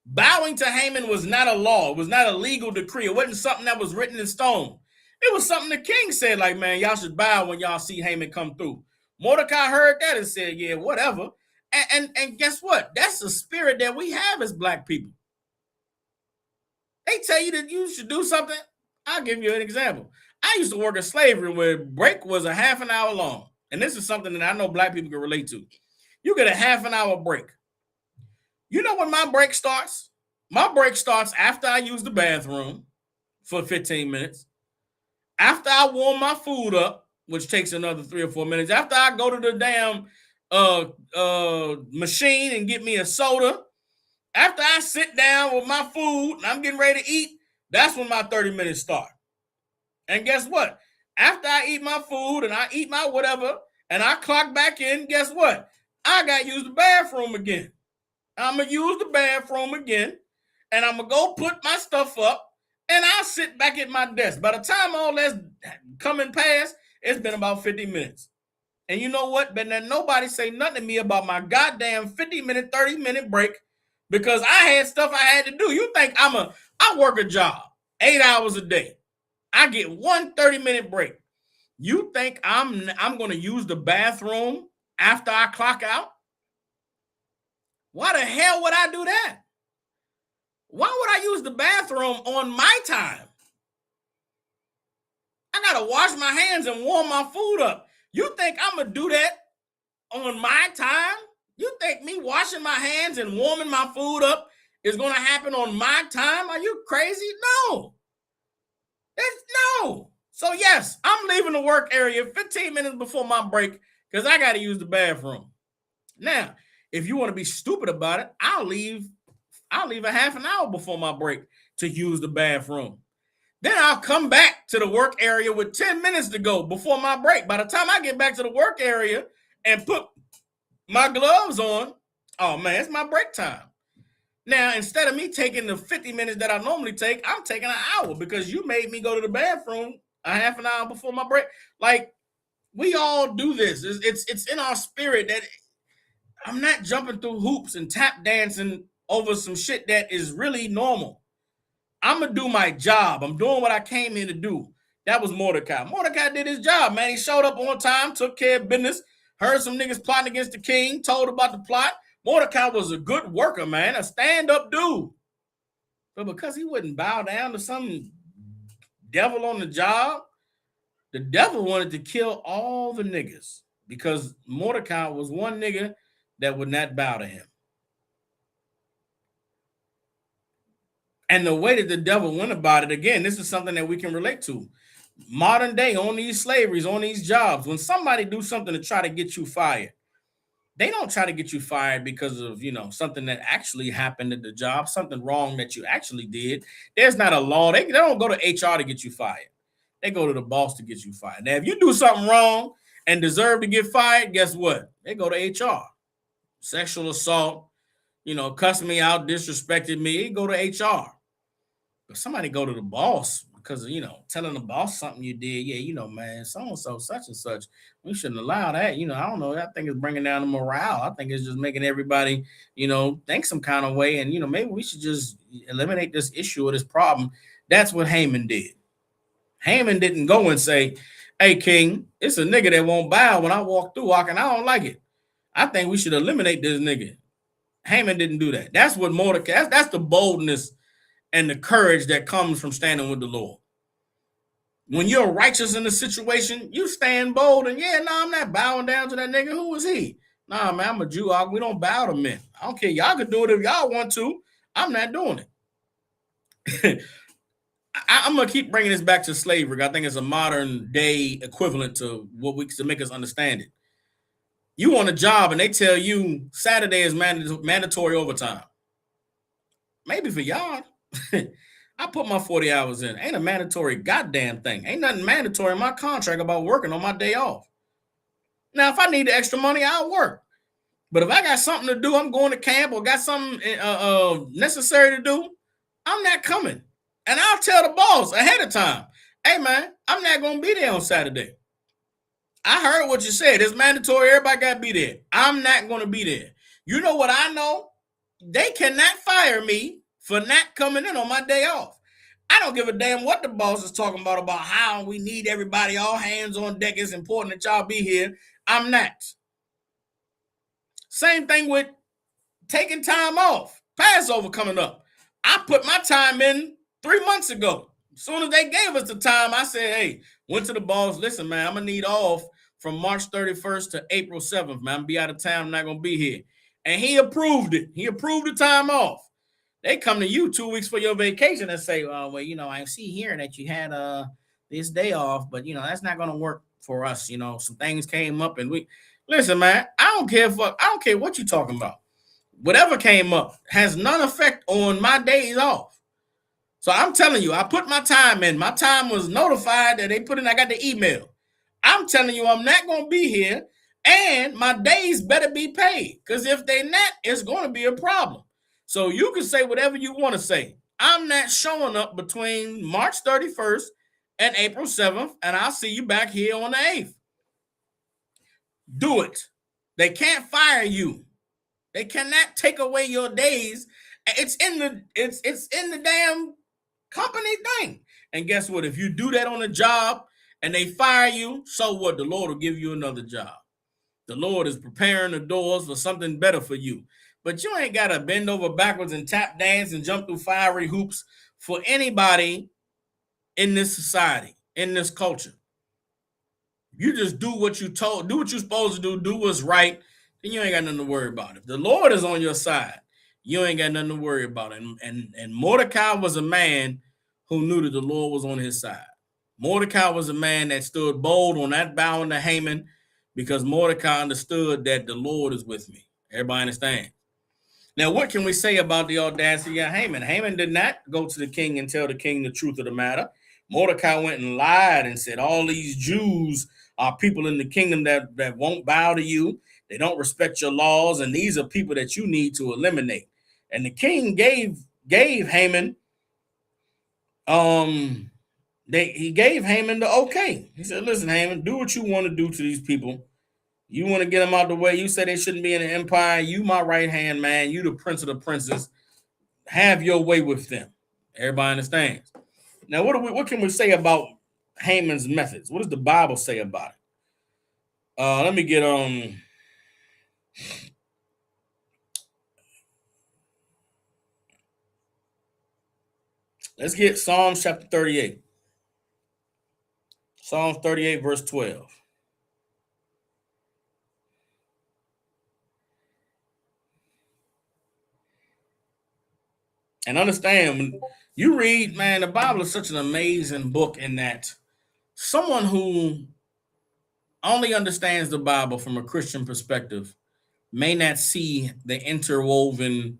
Bowing to Haman was not a law. It was not a legal decree. It wasn't something that was written in stone. It was something the king said, like, man, y'all should bow when y'all see Haman come through. Mordecai heard that and said, yeah, whatever. And guess what? That's the spirit that we have as Black people. They tell you that you should do something. I'll give you an example. I used to work in slavery where break was a half an hour long. And this is something that I know Black people can relate to. You get a half an hour break. You know when my break starts? My break starts after I use the bathroom for 15 minutes. After I warm my food up, which takes another 3 or 4 minutes. After I go to the damn machine and get me a soda. After I sit down with my food and I'm getting ready to eat, That's when my 30 minutes start. And guess what? After I eat my food and I eat my whatever and I clock back in, guess what? I got to use the bathroom again. I'm going to use the bathroom again and I'm going to go put my stuff up and I'll sit back at my desk. By the time all that's coming past, it's been about 50 minutes. And you know what? But then nobody say nothing to me about my goddamn 50-minute, 30-minute break because I had stuff I had to do. You think I work a job 8 hours a day. I get one 30-minute break. You think I'm going to use the bathroom after I clock out? Why the hell would I do that? Why would I use the bathroom on my time? I got to wash my hands and warm my food up. You think I'm going to do that on my time? You think me washing my hands and warming my food up is going to happen on my time? Are you crazy? No. No. So yes, I'm leaving the work area 15 minutes before my break because I got to use the bathroom. Now, if you want to be stupid about it, I'll leave a half an hour before my break to use the bathroom. Then I'll come back to the work area with 10 minutes to go before my break. By the time I get back to the work area and put my gloves on, oh man, it's my break time. Now, instead of me taking the 50 minutes that I normally take, I'm taking an hour because you made me go to the bathroom a half an hour before my break. Like, we all do this. It's in our spirit that I'm not jumping through hoops and tap dancing over some shit that is really normal. I'm going to do my job. I'm doing what I came here to do. That was Mordecai. Mordecai did his job, man. He showed up on time, took care of business, heard some niggas plotting against the king, told about the plot. Mordecai was a good worker, man, a stand-up dude. But because he wouldn't bow down to some devil on the job, the devil wanted to kill all the niggas because Mordecai was one nigga that would not bow to him. And the way that the devil went about it, again, this is something that we can relate to. Modern day, on these slaveries, on these jobs, when somebody do something to try to get you fired, they don't try to get you fired because of, something that actually happened at the job, something wrong that you actually did. There's not a law. They don't go to HR to get you fired. They go to the boss to get you fired. Now, if you do something wrong and deserve to get fired, guess what? They go to HR. Sexual assault, cussed me out, disrespected me, they go to HR. But somebody go to the boss because of, telling the boss something you did. Yeah, man, so-and-so, such and such. We shouldn't allow that. I don't know. I think it's bringing down the morale. I think it's just making everybody, think some kind of way. And, maybe we should just eliminate this issue or this problem. That's what Haman did. Haman didn't go and say, hey, king, it's a nigga that won't bow when I walk through walking. I don't like it. I think we should eliminate this nigga. Haman didn't do that. That's what Mordecai, that's the boldness and the courage that comes from standing with the Lord. When you're righteous in the situation, you stand bold and I'm not bowing down to that nigga. Who is he? Nah, man, I'm a Jew. We don't bow to men. I don't care. Y'all can do it if y'all want to. I'm not doing it. I'm going to keep bringing this back to slavery. I think it's a modern day equivalent to to make us understand it. You on a job and they tell you Saturday is mandatory overtime. Maybe for y'all. I put my 40 hours in. Ain't a mandatory goddamn thing. Ain't nothing mandatory in my contract about working on my day off. Now, if I need the extra money, I'll work. But if I got something to do, I'm going to camp or got something necessary to do, I'm not coming. And I'll tell the boss ahead of time, hey, man, I'm not going to be there on Saturday. I heard what you said. It's mandatory. Everybody got to be there. I'm not going to be there. You know what I know? They cannot fire me for not coming in on my day off. I don't give a damn what the boss is talking about how we need everybody, all hands on deck. It's important that y'all be here. I'm not. Same thing with taking time off. Passover coming up. I put my time in 3 months ago. As soon as they gave us the time, I said, hey, went to the boss. Listen, man, I'm going to need off from March 31st to April 7th, man. I'm going to be out of town. I'm not going to be here. And he approved it. He approved the time off. They come to you 2 weeks for your vacation and say, I see here that you had this day off, but, that's not going to work for us. Some things came up and listen, man, I don't care what you're talking about. Whatever came up has none effect on my days off. So I'm telling you, I put my time in. My time was notified that they put in, I got the email. I'm telling you, I'm not going to be here, and my days better be paid, because if they're not, it's going to be a problem. So you can say whatever you want to say. I'm not showing up between March 31st and April 7th, and I'll see you back here on the 8th. Do it. They can't fire you. They cannot take away your days. It's in the damn company thing. And guess what? If you do that on a job and they fire you, so what? The Lord will give you another job. The Lord is preparing the doors for something better for you. But you ain't got to bend over backwards and tap dance and jump through fiery hoops for anybody in this society, in this culture. You just do what you told, do what you're supposed to do what's right, then you ain't got nothing to worry about. If the Lord is on your side, you ain't got nothing to worry about. And Mordecai was a man who knew that the Lord was on his side. Mordecai was a man that stood bold on that bowing to Haman, because Mordecai understood that the Lord is with me. Everybody understand? Now, what can we say about the audacity of Haman? Haman did not go to the king and tell the king the truth of the matter. Mordecai went and lied and said, all these Jews are people in the kingdom that won't bow to you. They don't respect your laws, and these are people that you need to eliminate. And the king gave Haman, he gave Haman the okay. He said, listen, Haman, do what you want to do to these people. You want to get them out the way. You say they shouldn't be in the empire. You my right hand man. You the prince of the princes. Have your way with them. Everybody understands. Now, what can we say about Haman's methods? What does the Bible say about it? Let me get let's get Psalms chapter 38. Psalms 38, verse 12. And understand, when you read, man, the Bible is such an amazing book in that someone who only understands the Bible from a Christian perspective may not see the interwoven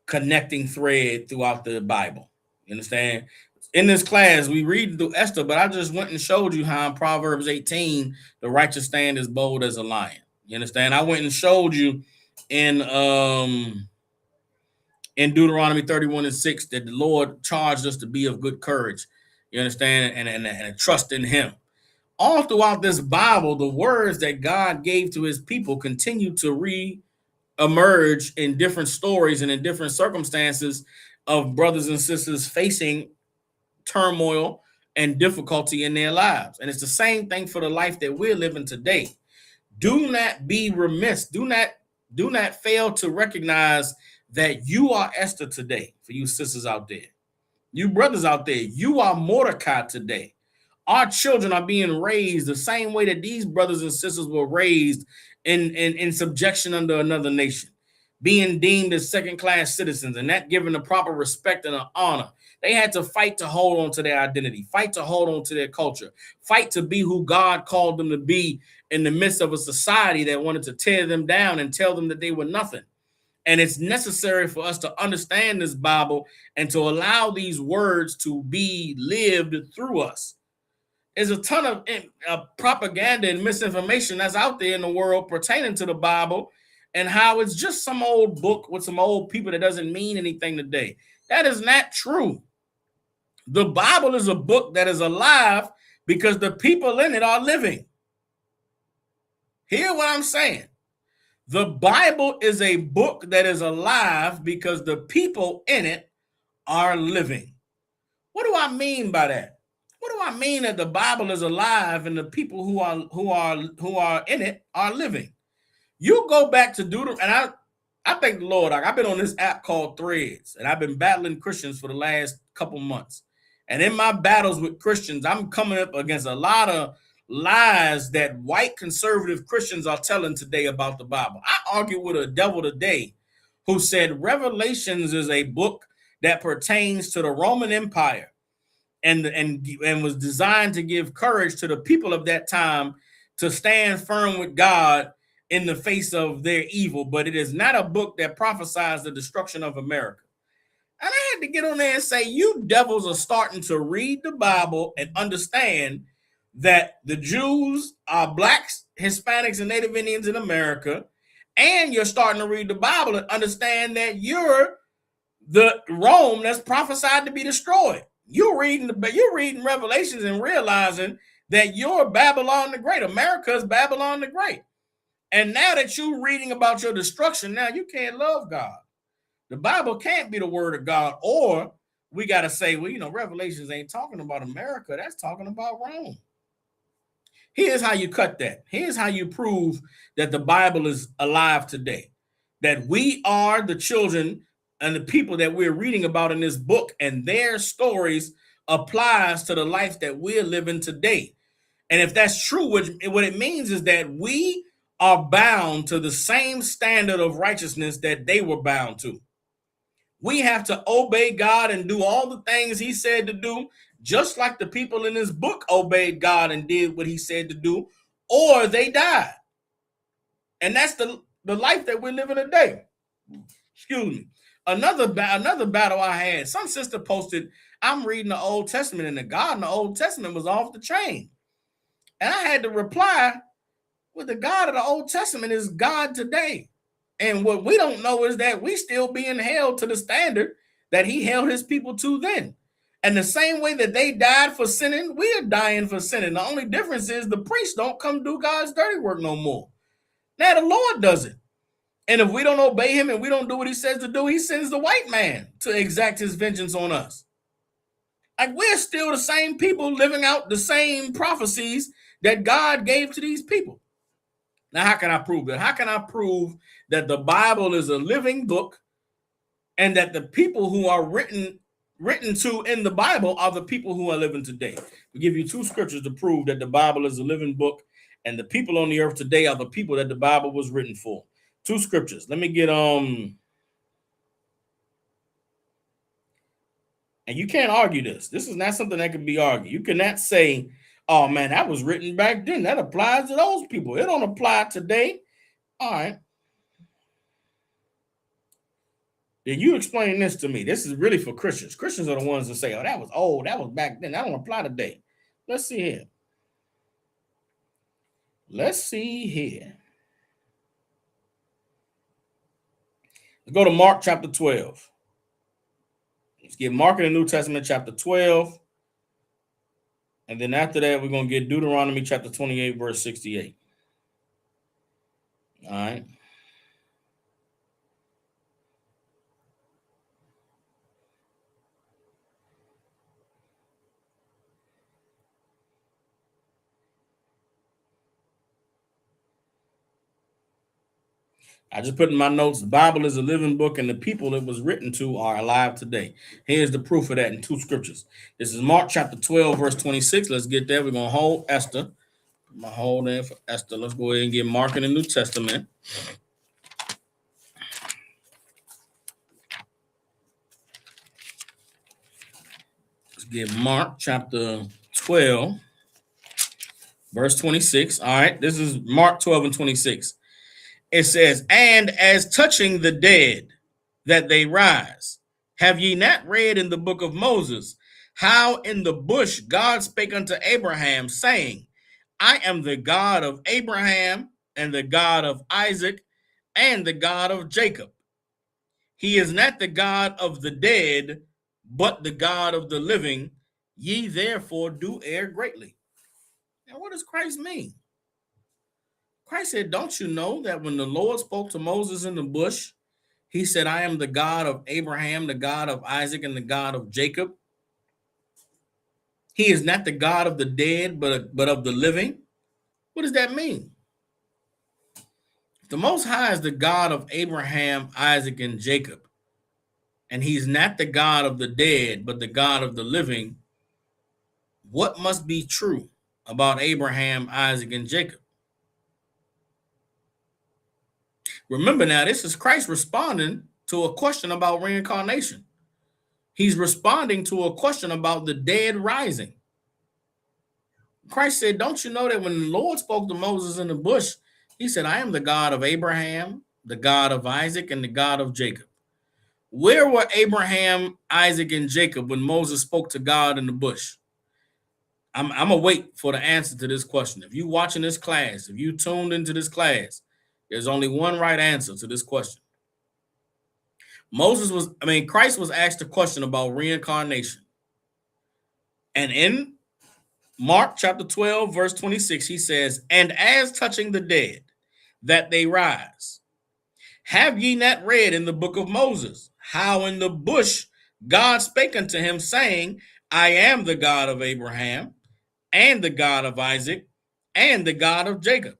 connecting thread throughout the Bible. You understand? In this class, we read through Esther, but I just went and showed you how in Proverbs 18, the righteous stand as bold as a lion. You understand? I went and showed you in Deuteronomy 31:6 that the Lord charged us to be of good courage. You understand? And trust in him. All throughout this Bible, the words that God gave to his people continue to re-emerge in different stories and in different circumstances of brothers and sisters facing turmoil and difficulty in their lives. And it's the same thing for the life that we're living today. Do not be remiss. Do not fail to recognize that you are Esther today. For you sisters out there, you brothers out there, you are Mordecai today. Our children are being raised the same way that these brothers and sisters were raised in subjection under another nation, being deemed as second-class citizens and not given the proper respect and honor. They had to fight to hold on to their identity, fight to hold on to their culture, fight to be who God called them to be in the midst of a society that wanted to tear them down and tell them that they were nothing. And it's necessary for us to understand this Bible and to allow these words to be lived through us. There's a ton of propaganda and misinformation that's out there in the world pertaining to the Bible and how it's just some old book with some old people that doesn't mean anything today. That is not true. The Bible is a book that is alive because the people in it are living. Hear what I'm saying? The Bible is a book that is alive because the people in it are living. What do I mean by that? What do I mean that the Bible is alive and the people who are in it are living? You go back to Deuteronomy, and I thank the Lord. I've been on this app called Threads, and I've been battling Christians for the last couple months. And in my battles with Christians, I'm coming up against a lot of lies that white conservative Christians are telling today about the Bible. I argued with a devil today who said Revelations is a book that pertains to the Roman Empire and was designed to give courage to the people of that time to stand firm with God in the face of their evil, but it is not a book that prophesies the destruction of America. And I I had to get on there and say, you devils are starting to read the Bible and understand that the Jews are blacks, Hispanics, and Native Indians in America. And you're starting to read the Bible and understand that you're the Rome that's prophesied to be destroyed. You're reading Revelations and realizing that you're Babylon the Great. America's Babylon the Great. And now that you're reading about your destruction, now you can't love God. The Bible can't be the word of God. Or we got to say, well, Revelations ain't talking about America. That's talking about Rome. Here's how you cut that. Here's how you prove that the Bible is alive today. That we are the children and the people that we're reading about in this book, and their stories applies to the life that we're living today. And if that's true, what it means is that we are bound to the same standard of righteousness that they were bound to. We have to obey God and do all the things he said to do, just like the people in this book obeyed God and did what he said to do, or they died. And that's the life that we're living today. Excuse me. Another battle I had, some sister posted, I'm reading the Old Testament, and the God in the Old Testament was off the chain. And I had to reply, well, the God of the Old Testament is God today. And what we don't know is that we still being held to the standard that he held his people to then. And the same way that they died for sinning, we are dying for sinning. The only difference is the priests don't come do God's dirty work no more. Now the Lord does it. And if we don't obey him and we don't do what he says to do, he sends the white man to exact his vengeance on us. Like, we're still the same people living out the same prophecies that God gave to these people. Now, how can I prove that? How can I prove that the Bible is a living book and that the people who are written to in the Bible are the people who are living today? We give you two scriptures to prove that the Bible is a living book and the people on the earth today are the people that the Bible was written for. Two scriptures. Let me get and you can't argue this. This is not something that can be argued. You cannot say, oh man, that was written back then. That applies to those people. It don't apply today. All right. Then you explain this to me. This is really for Christians. Christians are the ones that say, oh, that was old. That was back then. That don't apply today. Let's see here. Let's go to Mark chapter 12. Let's get Mark in the New Testament chapter 12. And then after that, we're going to get Deuteronomy chapter 28, verse 68. All right. I just put in my notes, the Bible is a living book and the people it was written to are alive today. Here's the proof of that in two scriptures. This is Mark chapter 12, verse 26. Let's get there. We're going to hold Esther. I'm going to hold in for Esther. Let's go ahead and get Mark in the New Testament. Let's get Mark chapter 12, verse 26. All right, this is Mark 12 and 26. It says, and as touching the dead, that they rise, have ye not read in the book of Moses, how in the bush God spake unto Abraham, saying, I am the God of Abraham, and the God of Isaac, and the God of Jacob. He is not the God of the dead, but the God of the living. Ye therefore do err greatly. Now, what does Christ mean? Christ said, don't you know that when the Lord spoke to Moses in the bush, he said, I am the God of Abraham, the God of Isaac, and the God of Jacob. He is not the God of the dead, but of the living. What does that mean? The Most High is the God of Abraham, Isaac, and Jacob. And he's not the God of the dead, but the God of the living. What must be true about Abraham, Isaac, and Jacob? Remember now, this is Christ responding to a question about reincarnation. He's responding to a question about the dead rising. Christ said, don't you know that when the Lord spoke to Moses in the bush, he said, I am the God of Abraham, the God of Isaac, and the God of Jacob. Where were Abraham, Isaac, and Jacob when Moses spoke to God in the bush? I'm gonna wait for the answer to this question. If you watching this class, if you tuned into this class, there's only one right answer to this question. Christ was asked a question about reincarnation. And in Mark chapter 12, verse 26, he says, "And as touching the dead, that they rise, have ye not read in the book of Moses, how in the bush God spake unto him, saying, I am the God of Abraham, and the God of Isaac, and the God of Jacob.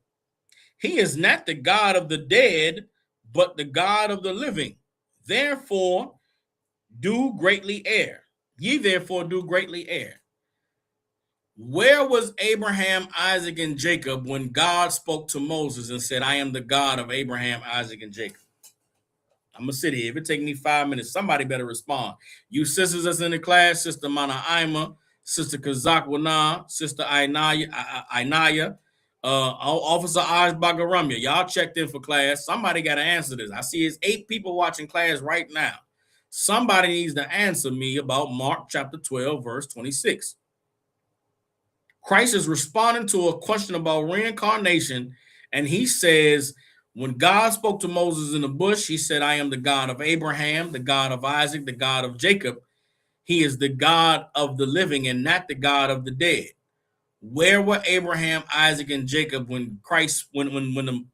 He is not the God of the dead, but the God of the living. Therefore, do greatly err. Ye therefore do greatly err." Where was Abraham, Isaac, and Jacob when God spoke to Moses and said, I am the God of Abraham, Isaac, and Jacob? I'm going to sit here. If it take me 5 minutes, somebody better respond. You sisters that's in the class, Sister Mana Ima, Sister Kazak Wana, Sister Ainaya, Officer Aj Bagaramya. Y'all checked in for class. Somebody got to answer this. I see it's 8 people watching class right now. Somebody needs to answer me about Mark chapter 12, verse 26. Christ is responding to a question about reincarnation, and he says, when God spoke to Moses in the bush, he said, I am the God of Abraham, the God of Isaac, the God of Jacob. He is the God of the living and not the God of the dead. Where were Abraham, Isaac, and Jacob when the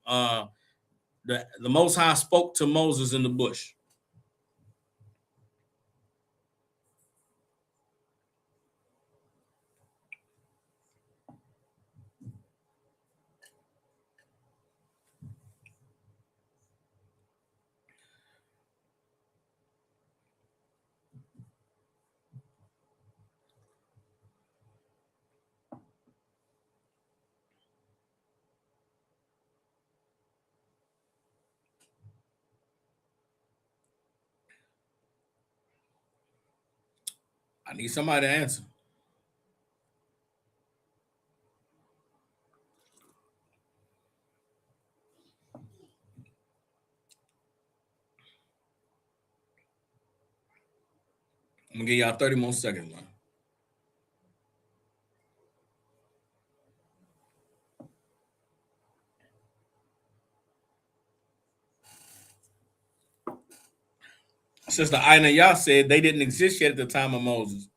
Most High spoke to Moses in the bush? I need somebody to answer. I'm going to give y'all 30 more seconds, man. Sister Ina Yah said they didn't exist yet at the time of Moses.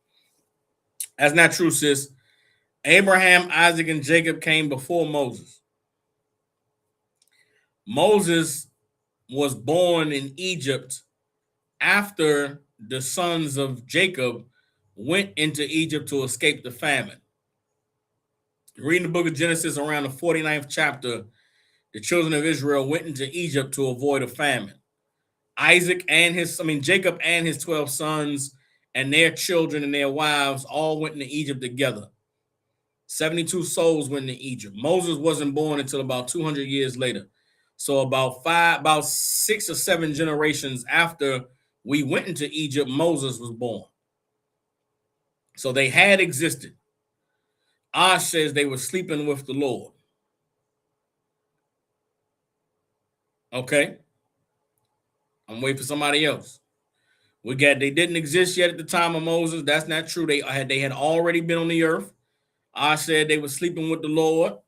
That's not true, sis. Abraham, Isaac, and Jacob came before Moses. Moses was born in Egypt after the sons of Jacob went into Egypt to escape the famine. Reading the book of Genesis around the 49th chapter, the children of Israel went into Egypt to avoid a famine. Jacob and his 12 sons and their children and their wives all went into Egypt together. 72 souls went into Egypt. Moses wasn't born until about 200 years later. So about 6 or 7 generations after we went into Egypt, Moses was born. So they had existed. Osh says they were sleeping with the Lord. Okay. I'm waiting for somebody else. They didn't exist yet at the time of Moses. That's not true. They had already been on the earth. Osh said they were sleeping with the Lord.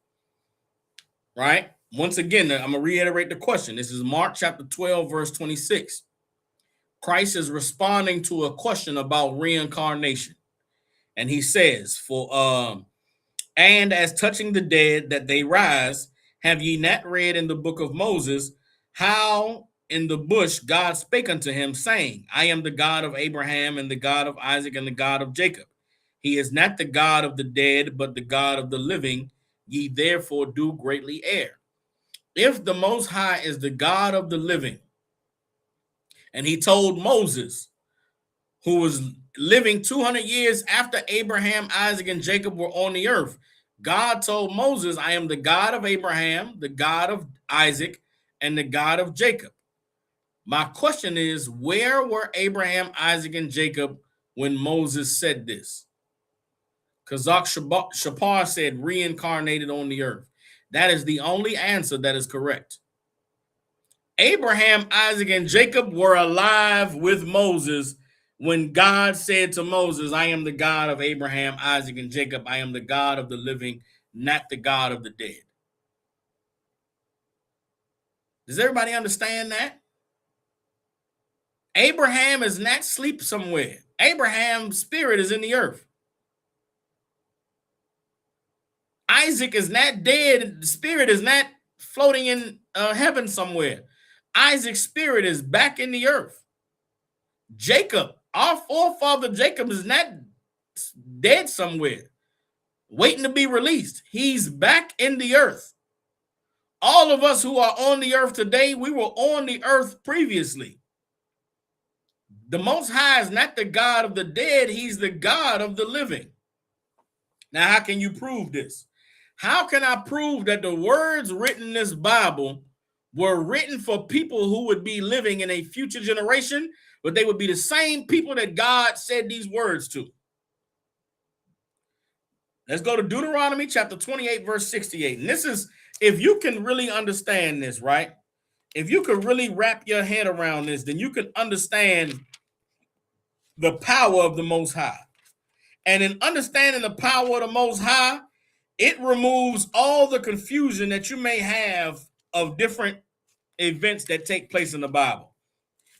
Right? Once again, I'm going to reiterate the question. This is Mark chapter 12, verse 26. Christ is responding to a question about reincarnation. And he says, and as touching the dead that they rise, have ye not read in the book of Moses, how in the bush God spake unto him, saying, I am the God of Abraham and the God of Isaac and the God of Jacob. He is not the God of the dead, but the God of the living. Ye therefore do greatly err. If the Most High is the God of the living, and he told Moses, who was living 200 years after Abraham, Isaac, and Jacob were on the earth, God told Moses, I am the God of Abraham, the God of Isaac, and the God of Jacob. My question is, where were Abraham, Isaac, and Jacob when Moses said this? Kazak Shapar said reincarnated on the earth. That is the only answer that is correct. Abraham, Isaac, and Jacob were alive with Moses when God said to Moses, I am the God of Abraham, Isaac, and Jacob. I am the God of the living, not the God of the dead. Does everybody understand that? Abraham is not asleep somewhere. Abraham's spirit is in the earth. Isaac is not dead. The spirit is not floating in heaven somewhere. Isaac's spirit is back in the earth. Jacob, our forefather Jacob, is not dead somewhere, waiting to be released. He's back in the earth. All of us who are on the earth today, we were on the earth previously. The Most High is not the God of the dead. He's the God of the living. Now, how can you prove this? How can I prove that the words written in this Bible were written for people who would be living in a future generation, but they would be the same people that God said these words to? Let's go to Deuteronomy chapter 28, verse 68. And this is, if you can really understand this, right? If you could really wrap your head around this, then you can understand the power of the Most High. And in understanding the power of the Most High, it removes all the confusion that you may have of different events that take place in the Bible.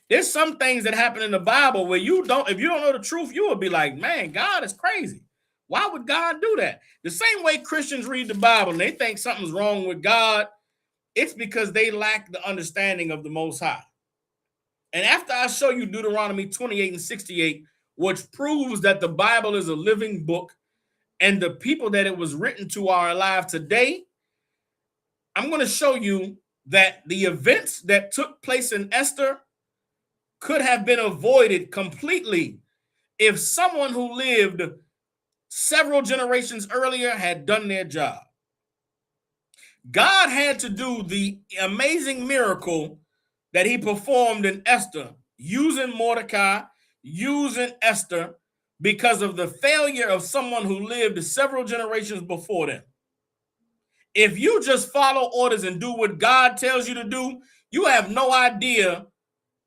There's some things that happen in the Bible where if you don't know the truth, you will be like, man, God is crazy. Why would God do that? The same way Christians read the Bible and they think something's wrong with God, it's because they lack the understanding of the Most High. And after I show you Deuteronomy 28 and 68, which proves that the Bible is a living book and the people that it was written to are alive today, I'm going to show you that the events that took place in Esther could have been avoided completely if someone who lived several generations earlier had done their job. God had to do the amazing miracle that he performed in Esther, using Mordecai, using Esther, because of the failure of someone who lived several generations before them. If you just follow orders and do what God tells you to do, you have no idea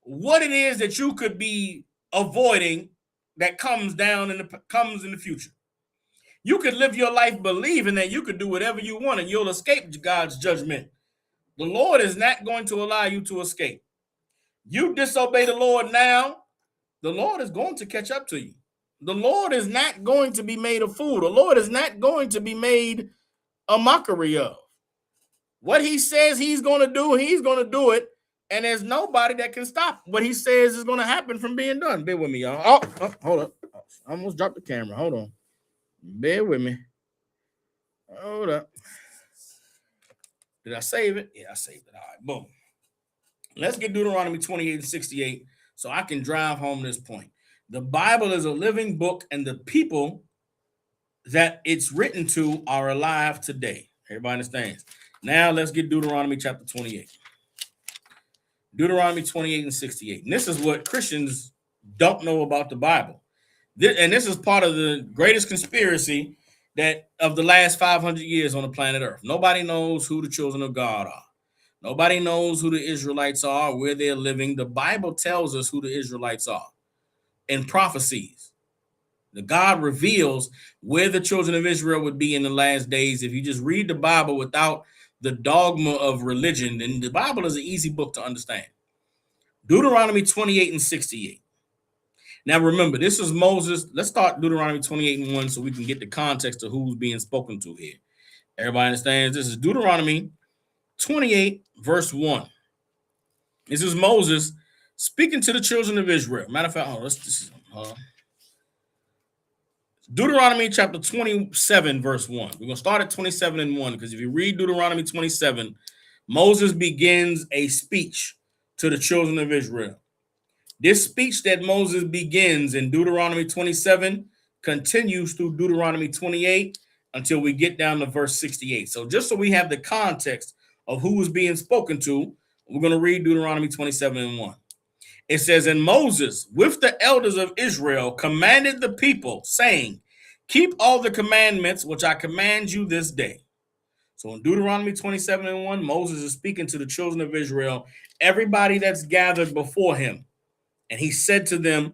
what it is that you could be avoiding that comes in the future. You could live your life believing that you could do whatever you want and you'll escape God's judgment. The Lord is not going to allow you to escape. You disobey the Lord now, the Lord is going to catch up to you. The Lord is not going to be made a fool. The Lord is not going to be made a mockery of. What he says he's going to do it. And there's nobody that can stop what he says is going to happen from being done. Bear with me, y'all. Oh, hold up. I almost dropped the camera. Hold on. Bear with me. Hold up. Did I save it? Yeah, I saved it. All right, boom. Let's get Deuteronomy 28 and 68 so I can drive home this point. The Bible is a living book, and the people that it's written to are alive today. Everybody understands? Now let's get Deuteronomy chapter 28. Deuteronomy 28 and 68. And this is what Christians don't know about the Bible. And this is part of the greatest conspiracy that of the last 500 years on the planet Earth. Nobody knows who the children of God are. Nobody knows who the Israelites are, where they're living. The Bible tells us who the Israelites are in prophecies. The God reveals where the children of Israel would be in the last days. If you just read the Bible without the dogma of religion, then the Bible is an easy book to understand. Deuteronomy 28 and 68. Now remember, this is Moses. Let's start Deuteronomy 28 and 1 so we can get the context of who's being spoken to here. Everybody understands this is Deuteronomy 28, verse 1. This is Moses speaking to the children of Israel. Matter of fact, Deuteronomy chapter 27, verse 1. We're going to start at 27 and 1 because if you read Deuteronomy 27, Moses begins a speech to the children of Israel. This speech that Moses begins in Deuteronomy 27 continues through Deuteronomy 28 until we get down to verse 68. So just so we have the context of who is being spoken to, we're going to read Deuteronomy 27 and 1. It says, and Moses, with the elders of Israel, commanded the people, saying, keep all the commandments which I command you this day. So in Deuteronomy 27:1, Moses is speaking to the children of Israel, everybody that's gathered before him. And he said to them,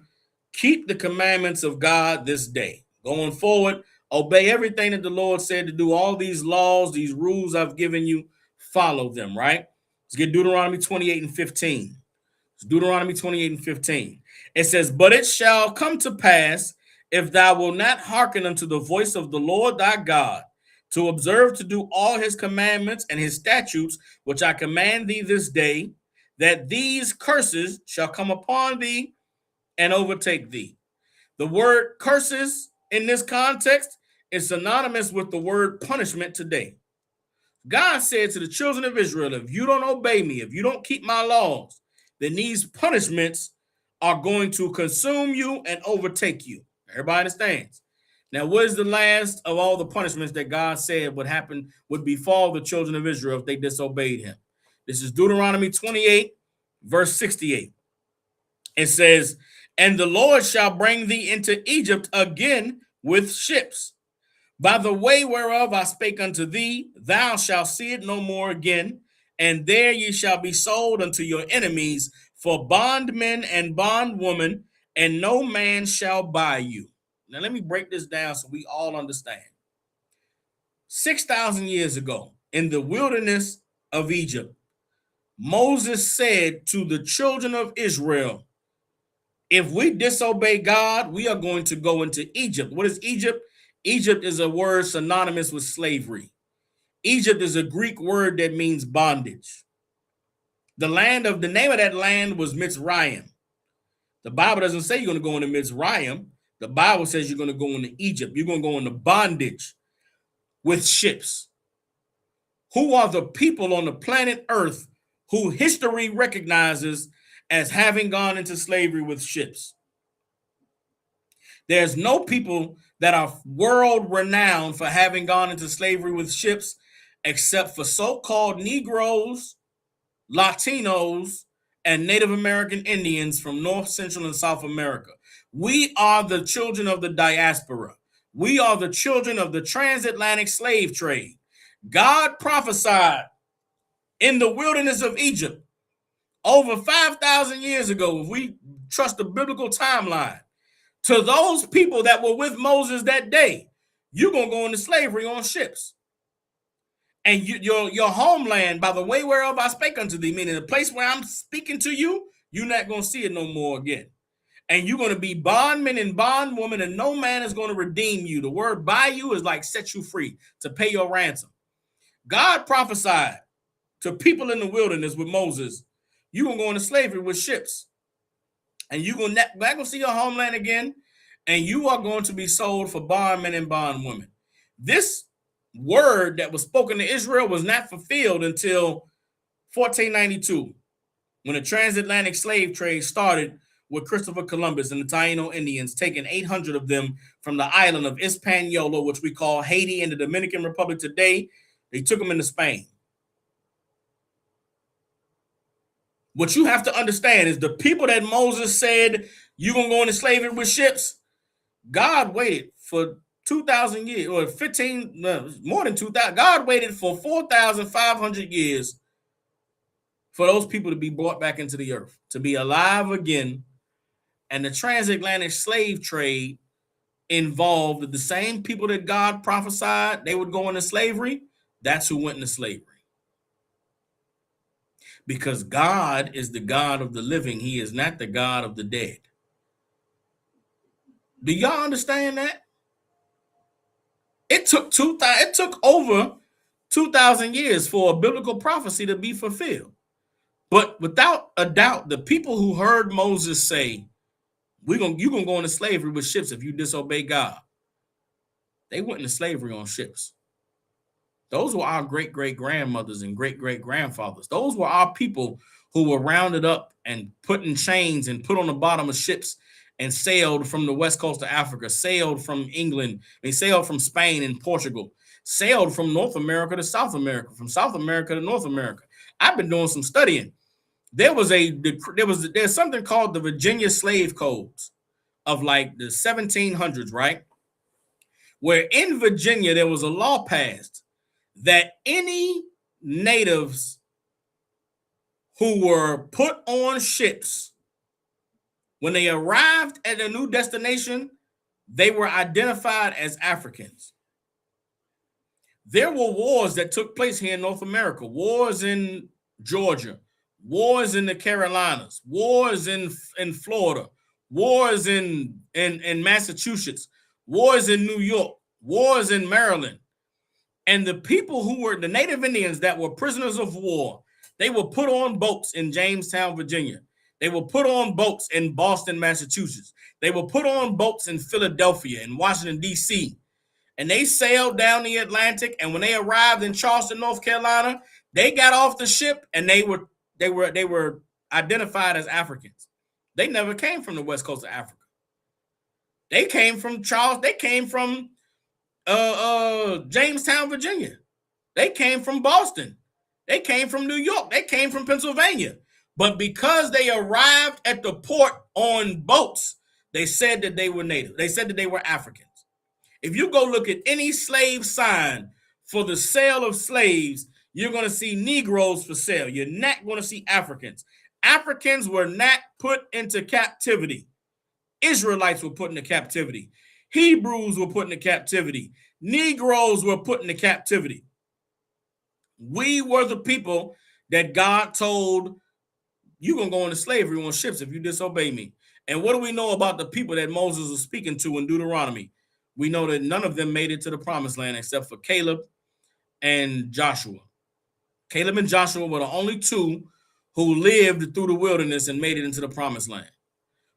keep the commandments of God this day. Going forward, obey everything that the Lord said to do. All these laws, these rules I've given you, follow them, right? Let's get Deuteronomy 28:15. It's Deuteronomy 28:15. It says, but it shall come to pass, if thou wilt not hearken unto the voice of the Lord thy God, to observe to do all his commandments and his statutes, which I command thee this day, that these curses shall come upon thee and overtake thee. The word curses in this context is synonymous with the word punishment today. God said to the children of Israel, if you don't obey me, if you don't keep my laws, then these punishments are going to consume you and overtake you. Everybody understands? Now, what is the last of all the punishments that God said would happen, would befall the children of Israel if they disobeyed him? This is Deuteronomy 28, verse 68. It says, and the Lord shall bring thee into Egypt again with ships. By the way whereof I spake unto thee, thou shalt see it no more again, and there ye shall be sold unto your enemies for bondmen and bondwomen, and no man shall buy you. Now let me break this down so we all understand. 6,000 years ago, in the wilderness of Egypt, Moses said to the children of Israel, if we disobey God, we are going to go into Egypt. What is Egypt? Egypt is a word synonymous with slavery. Egypt is a Greek word that means bondage. The name of that land was Mitzrayim. The Bible doesn't say you're going to go into Mitzrayim. The Bible says you're going to go into Egypt. You're going to go into bondage with ships. Who are the people on the planet Earth who history recognizes as having gone into slavery with ships? There's no people that are world renowned for having gone into slavery with ships except for so-called Negroes, Latinos, and Native American Indians from North, Central, and South America. We are the children of the diaspora. We are the children of the transatlantic slave trade. God prophesied in the wilderness of Egypt over 5,000 years ago, if we trust the biblical timeline, to those people that were with Moses that day, you're going to go into slavery on ships. And your homeland, by the way whereof I spake unto thee, meaning the place where I'm speaking to you, you're not going to see it no more again. And you're going to be bondmen and bondwomen, and no man is going to redeem you. The word buy you is like set you free, to pay your ransom. God prophesied to people in the wilderness with Moses, you're going to go into slavery with ships. And you're going to see your homeland again, and you are going to be sold for bondmen and bondwomen. This word that was spoken to Israel was not fulfilled until 1492, when the transatlantic slave trade started with Christopher Columbus and the Taino Indians, taking 800 of them from the island of Hispaniola, which we call Haiti and the Dominican Republic today. They took them into Spain. What you have to understand is the people that Moses said, you're going to go into slavery with ships, God waited for 2,000 years, or more than 2,000. God waited for 4,500 years for those people to be brought back into the earth, to be alive again. And the transatlantic slave trade involved the same people that God prophesied they would go into slavery. That's who went into slavery. Because God is the God of the living. He is not the God of the dead. Do y'all understand that? It took over 2,000 years for a biblical prophecy to be fulfilled. But without a doubt, the people who heard Moses say, you're going to go into slavery with ships if you disobey God, they went into slavery on ships. Those were our great-great-grandmothers and great-great-grandfathers. Those were our people who were rounded up and put in chains and put on the bottom of ships and sailed from the west coast of Africa, sailed from England, they sailed from Spain and Portugal, sailed from North America to South America, from South America to North America. I've been doing some studying. There's something called the Virginia Slave Codes of like the 1700s, right? Where in Virginia there was a law passed that any natives who were put on ships, when they arrived at a new destination, they were identified as Africans. There were wars that took place here in North America, wars in Georgia, wars in the Carolinas, wars in Florida, wars in Massachusetts, wars in New York, wars in Maryland. And the people who were the Native Indians that were prisoners of war, they were put on boats in Jamestown, Virginia. They were put on boats in Boston, Massachusetts. They were put on boats in Philadelphia and Washington, D.C., and they sailed down the Atlantic. And when they arrived in Charleston, North Carolina, they got off the ship and they were identified as Africans. They never came from the west coast of Africa. They came from Jamestown, Virginia. They came from Boston. They came from New York. They came from Pennsylvania. But because they arrived at the port on boats, they said that they were native. They said that they were Africans. If you go look at any slave sign for the sale of slaves, you're going to see Negroes for sale. You're not going to see Africans. Africans were not put into captivity. Israelites were put into captivity. Hebrews were put into captivity. Negroes were put into captivity. We were the people that God told, you're going to go into slavery on ships if you disobey me. And what do we know about the people that Moses was speaking to in Deuteronomy? We know that none of them made it to the promised land except for Caleb and Joshua. Caleb and Joshua were the only two who lived through the wilderness and made it into the promised land,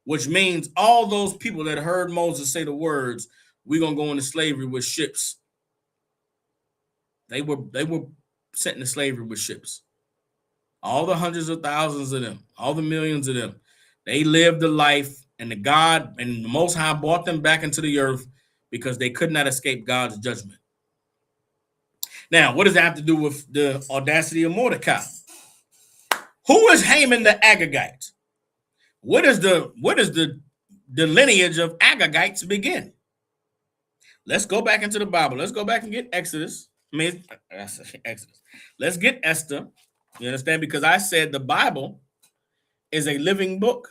which means all those people that heard Moses say the words, we're going to go into slavery with ships. They were sent into slavery with ships. All the hundreds of thousands of them, all the millions of them, they lived the life, and the God and the Most High brought them back into the earth because they could not escape God's judgment. Now, what does that have to do with the audacity of Mordecai? Who is Haman the Agagite? What is the lineage of Agagites begin? Let's go back into the Bible. Let's go back and get Exodus. Exodus. Let's get Esther. You understand? Because I said the Bible is a living book,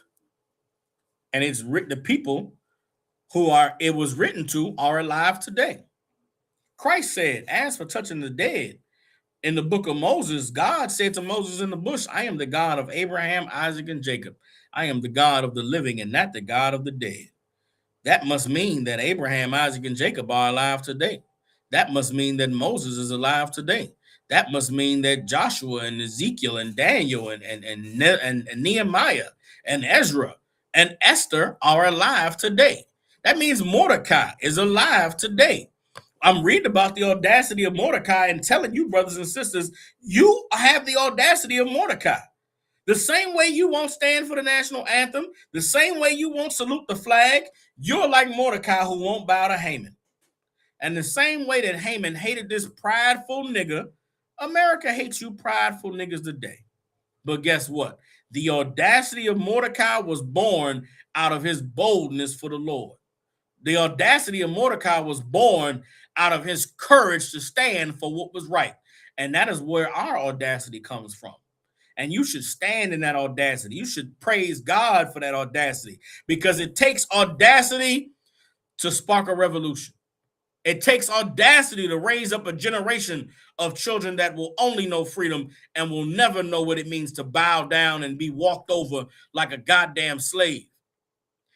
and it's written. The people it was written to are alive today. Christ said, as for touching the dead, in the book of Moses, God said to Moses in the bush, I am the God of Abraham, Isaac, and Jacob. I am the God of the living and not the God of the dead. That must mean that Abraham, Isaac, and Jacob are alive today. That must mean that Moses is alive today. That must mean that Joshua and Ezekiel and Daniel and Nehemiah and Ezra and Esther are alive today. That means Mordecai is alive today. I'm reading about the audacity of Mordecai and telling you, brothers and sisters, you have the audacity of Mordecai. The same way you won't stand for the national anthem, the same way you won't salute the flag, you're like Mordecai who won't bow to Haman. And the same way that Haman hated this prideful nigga, America hates you prideful niggas today. But guess what? The audacity of Mordecai was born out of his boldness for the Lord. The audacity of Mordecai was born out of his courage to stand for what was right. And that is where our audacity comes from. And you should stand in that audacity. You should praise God for that audacity, because it takes audacity to spark a revolution. It takes audacity to raise up a generation of children that will only know freedom and will never know what it means to bow down and be walked over like a goddamn slave.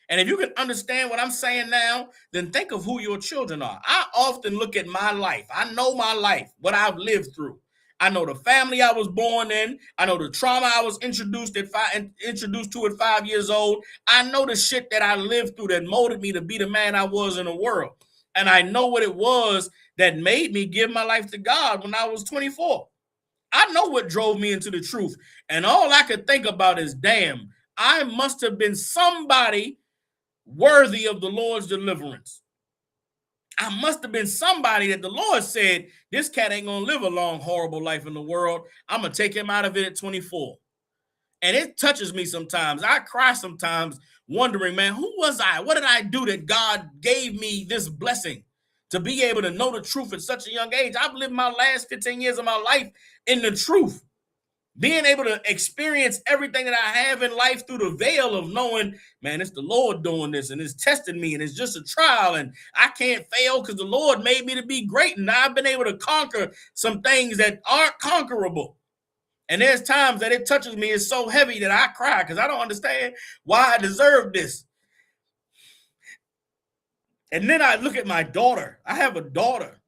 And if you can understand what I'm saying now, then think of who your children are. I often look at my life. I know my life, what I've lived through. I know the family I was born in. I know the trauma I was introduced to at 5 years old. I know the shit that I lived through that molded me to be the man I was in the world. And I know what it was that made me give my life to God when I was 24. I know what drove me into the truth. And all I could think about is, damn, I must have been somebody worthy of the Lord's deliverance. I must have been somebody that the Lord said, this cat ain't going to live a long, horrible life in the world. I'm going to take him out of it at 24. And it touches me sometimes. I cry sometimes wondering, man, who was I? What did I do that God gave me this blessing? to be able to know the truth at such a young age. I've lived my last 15 years of my life in the truth. Being able to experience everything that I have in life through the veil of knowing, man, it's the Lord doing this and it's testing me and it's just a trial and I can't fail because the Lord made me to be great. And I've been able to conquer some things that aren't conquerable. And there's times that it touches me. It's so heavy that I cry because I don't understand why I deserve this. And then I look at my daughter. I have a daughter.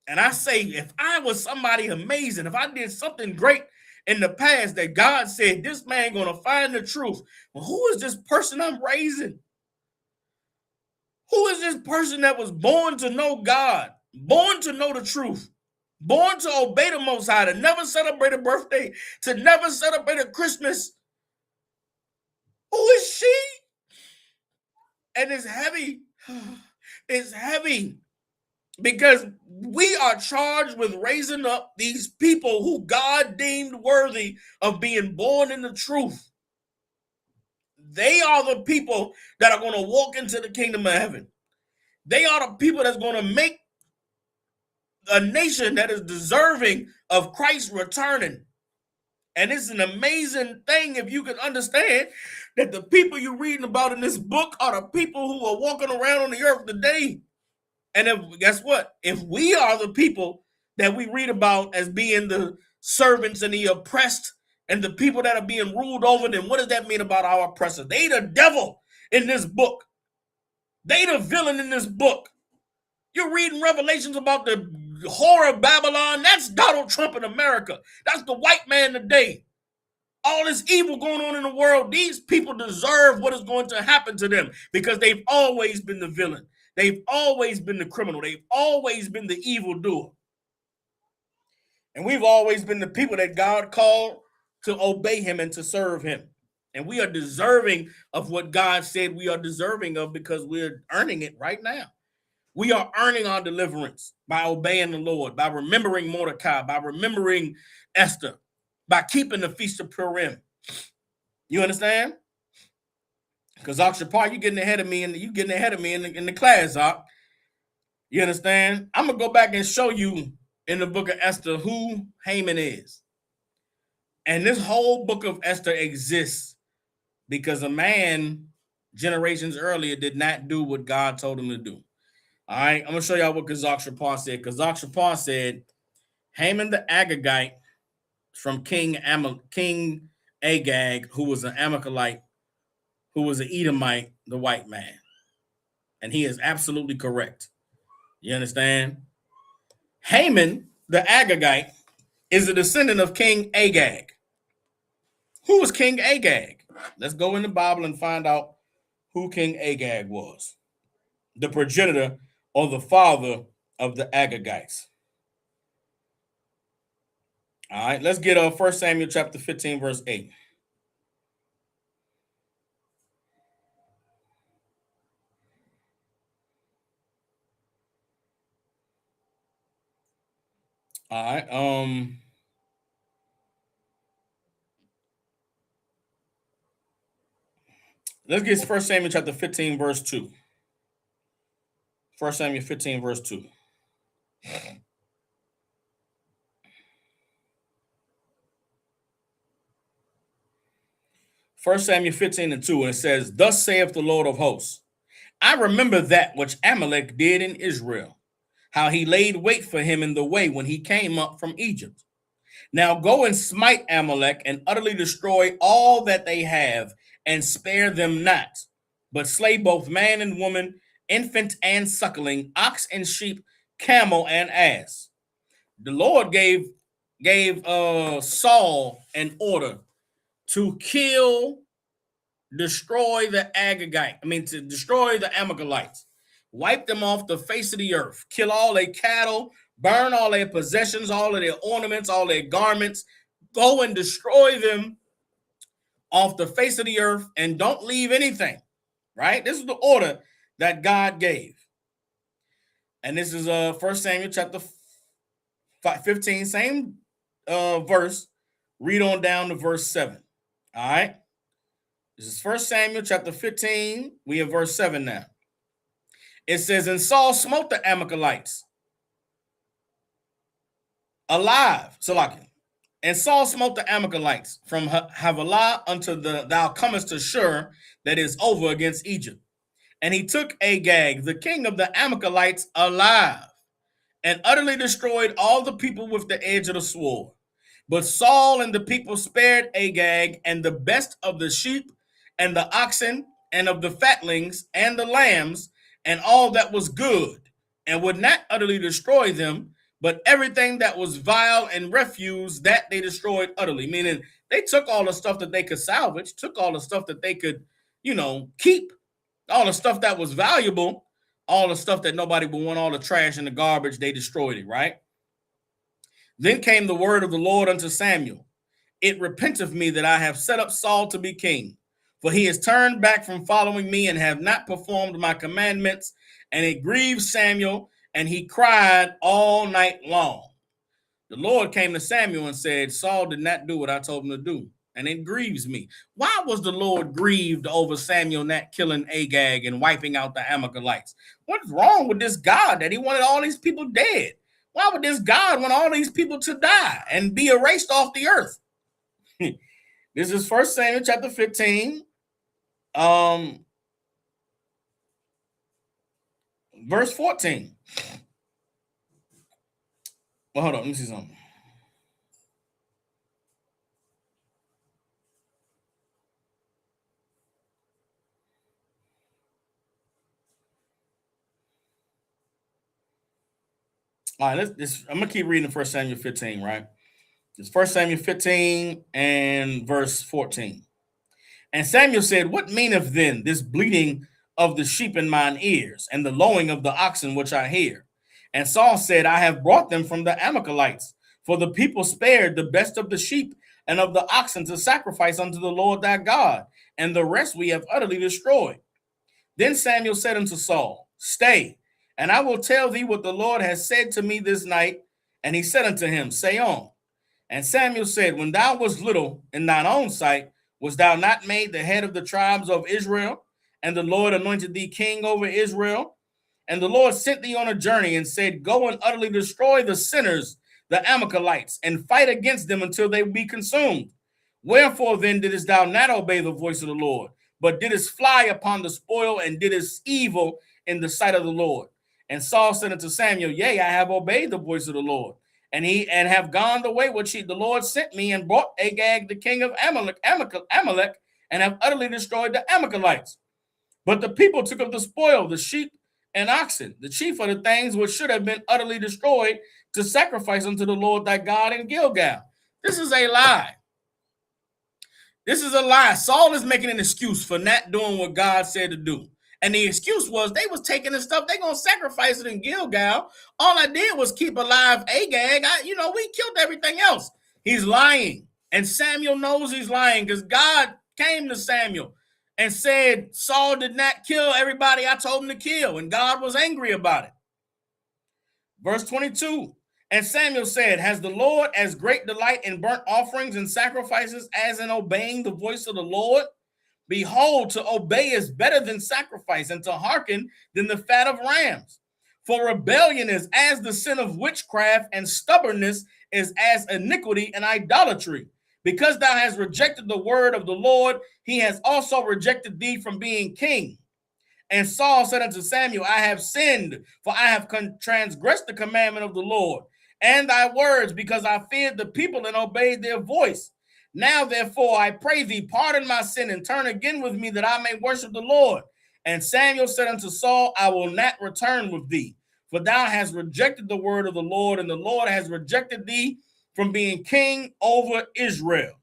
And I say, if I was somebody amazing, if I did something great in the past that God said, this man going to find the truth. Well, who is this person I'm raising? Who is this person that was born to know God, born to know the truth, born to obey the Most High, to never celebrate a birthday, to never celebrate a Christmas? Who is she? And it's heavy. It's heavy. Because we are charged with raising up these people who God deemed worthy of being born in the truth. They are the people that are going to walk into the kingdom of heaven. They are the people that's going to make a nation that is deserving of Christ returning. And it's an amazing thing if you can understand that the people you're reading about in this book are the people who are walking around on the earth today. And guess what? If we are the people that we read about as being the servants and the oppressed and the people that are being ruled over, then what does that mean about our oppressor? They the devil in this book. They the villain in this book. You're reading Revelations about the horror of Babylon. That's Donald Trump in America. That's the white man today. All this evil going on in the world, these people deserve what is going to happen to them because they've always been the villain. They've always been the criminal. They've always been the evildoer. And we've always been the people that God called to obey him and to serve him. And we are deserving of what God said we are deserving of because we're earning it right now. We are earning our deliverance by obeying the Lord, by remembering Mordecai, by remembering Esther, by keeping the Feast of Purim. You understand? Because Akshapar, you're getting ahead of me, and you getting ahead of me in the class, Ak. You understand? I'm gonna go back and show you in the book of Esther who Haman is. And this whole book of Esther exists because a man generations earlier did not do what God told him to do. All right, I'm gonna show y'all what Kazak Shapar said. Kazak Shapar said, Haman the Agagite from King Agag, who was an Amalekite, who was an Edomite, the white man. And he is absolutely correct. You understand? Haman, the Agagite, is a descendant of King Agag. Who was King Agag? Let's go in the Bible and find out who King Agag was. The progenitor or the father of the Agagites. All right, let's get 1 Samuel chapter 15, verse 8. All right. Let's get 1 Samuel chapter 15, verse 2. 1 Samuel 15, verse 2. 1 Samuel 15 and 2, and it says, Thus saith the Lord of hosts, I remember that which Amalek did in Israel, how he laid wait for him in the way when he came up from Egypt. Now go and smite Amalek and utterly destroy all that they have and spare them not, but slay both man and woman, infant and suckling, ox and sheep, camel and ass. The Lord gave Saul an order to destroy the to destroy the Amalekites, wipe them off the face of the earth, kill all their cattle, burn all their possessions, all of their ornaments, all their garments, go and destroy them off the face of the earth and don't leave anything, right? This is the order that God gave. And this is 1 Samuel chapter 15, same verse. Read on down to verse 7. All right. This is 1 Samuel chapter 15. We have verse 7 now. It says, and Saul smote the Amalekites alive, Salakia. And Saul smote the Amalekites from Havilah unto thou comest to Shur, that is over against Egypt. And he took Agag, the king of the Amalekites, alive, and utterly destroyed all the people with the edge of the sword. But Saul and the people spared Agag and the best of the sheep and the oxen and of the fatlings and the lambs and all that was good, and would not utterly destroy them, but everything that was vile and refuse, that they destroyed utterly. Meaning they took all the stuff that they could salvage, took all the stuff that they could, keep, all the stuff that was valuable, all the stuff that nobody would want, all the trash and the garbage, they destroyed it, right? Then came the word of the Lord unto Samuel. It repenteth me that I have set up Saul to be king, for he has turned back from following me and have not performed my commandments. And it grieved Samuel, and he cried all night long. The Lord came to Samuel and said, Saul did not do what I told him to do, and it grieves me. Why was the Lord grieved over Samuel not killing Agag and wiping out the Amalekites? What's wrong with this God that he wanted all these people dead? Why would this God want all these people to die and be erased off the earth? This is 1 Samuel chapter 15, verse 14. Well, hold on, let me see something. All right, I'm going to keep reading 1 Samuel 15, right? It's 1 Samuel 15 and verse 14. And Samuel said, what meaneth then this bleating of the sheep in mine ears, and the lowing of the oxen which I hear? And Saul said, I have brought them from the Amalekites, for the people spared the best of the sheep and of the oxen to sacrifice unto the Lord thy God, and the rest we have utterly destroyed. Then Samuel said unto Saul, stay, and I will tell thee what the Lord has said to me this night. And he said unto him, say on. And Samuel said, when thou wast little in thine own sight, wast thou not made the head of the tribes of Israel? And the Lord anointed thee king over Israel. And the Lord sent thee on a journey and said, go and utterly destroy the sinners, the Amalekites, and fight against them until they be consumed. Wherefore then didst thou not obey the voice of the Lord, but didst fly upon the spoil and didst evil in the sight of the Lord? And Saul said unto Samuel, yea, I have obeyed the voice of the Lord, and have gone the way which the Lord sent me, and brought Agag the king of Amalek, and have utterly destroyed the Amalekites. But the people took of the spoil, the sheep and oxen, the chief of the things which should have been utterly destroyed, to sacrifice unto the Lord thy God in Gilgal. This is a lie. This is a lie. Saul is making an excuse for not doing what God said to do. And the excuse was they was taking the stuff, they going to sacrifice it in Gilgal. All I did was keep alive Agag. We killed everything else. He's lying. And Samuel knows he's lying because God came to Samuel and said, Saul did not kill everybody I told him to kill. And God was angry about it. Verse 22. And Samuel said, has the Lord as great delight in burnt offerings and sacrifices as in obeying the voice of the Lord? Behold, to obey is better than sacrifice, and to hearken than the fat of rams. For rebellion is as the sin of witchcraft, and stubbornness is as iniquity and idolatry. Because thou hast rejected the word of the Lord, he has also rejected thee from being king. And Saul said unto Samuel, I have sinned, for I have transgressed the commandment of the Lord, and thy words, because I feared the people and obeyed their voice. Now, therefore, I pray thee, pardon my sin and turn again with me, that I may worship the Lord. And Samuel said unto Saul, I will not return with thee, for thou hast rejected the word of the Lord, and the Lord has rejected thee from being king over Israel.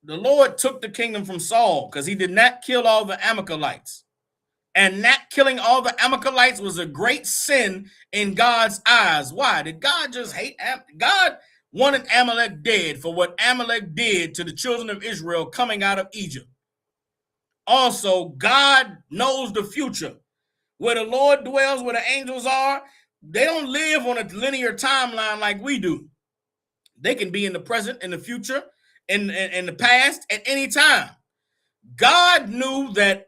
The Lord took the kingdom from Saul because he did not kill all the Amalekites. And not killing all the Amalekites was a great sin in God's eyes. Why? Did God just hate God? Wanted Amalek dead for what Amalek did to the children of Israel coming out of Egypt. Also, God knows the future. Where the Lord dwells, where the angels are, they don't live on a linear timeline like we do. They can be in the present, in the future, in the past, at any time. God knew that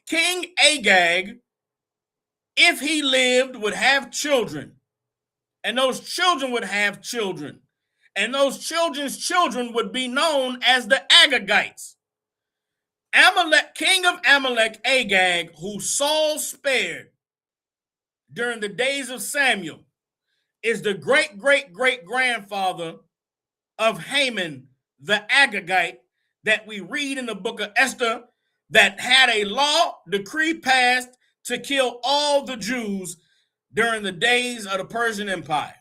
King Agag if he lived, would have children, and those children would have children, and those children's children would be known as the Agagites. Amalek, king of Amalek, Agag, who Saul spared during the days of Samuel, is the great-great-great-grandfather of Haman, the Agagite, that we read in the book of Esther, that had a law decree passed to kill all the Jews during the days of the Persian Empire.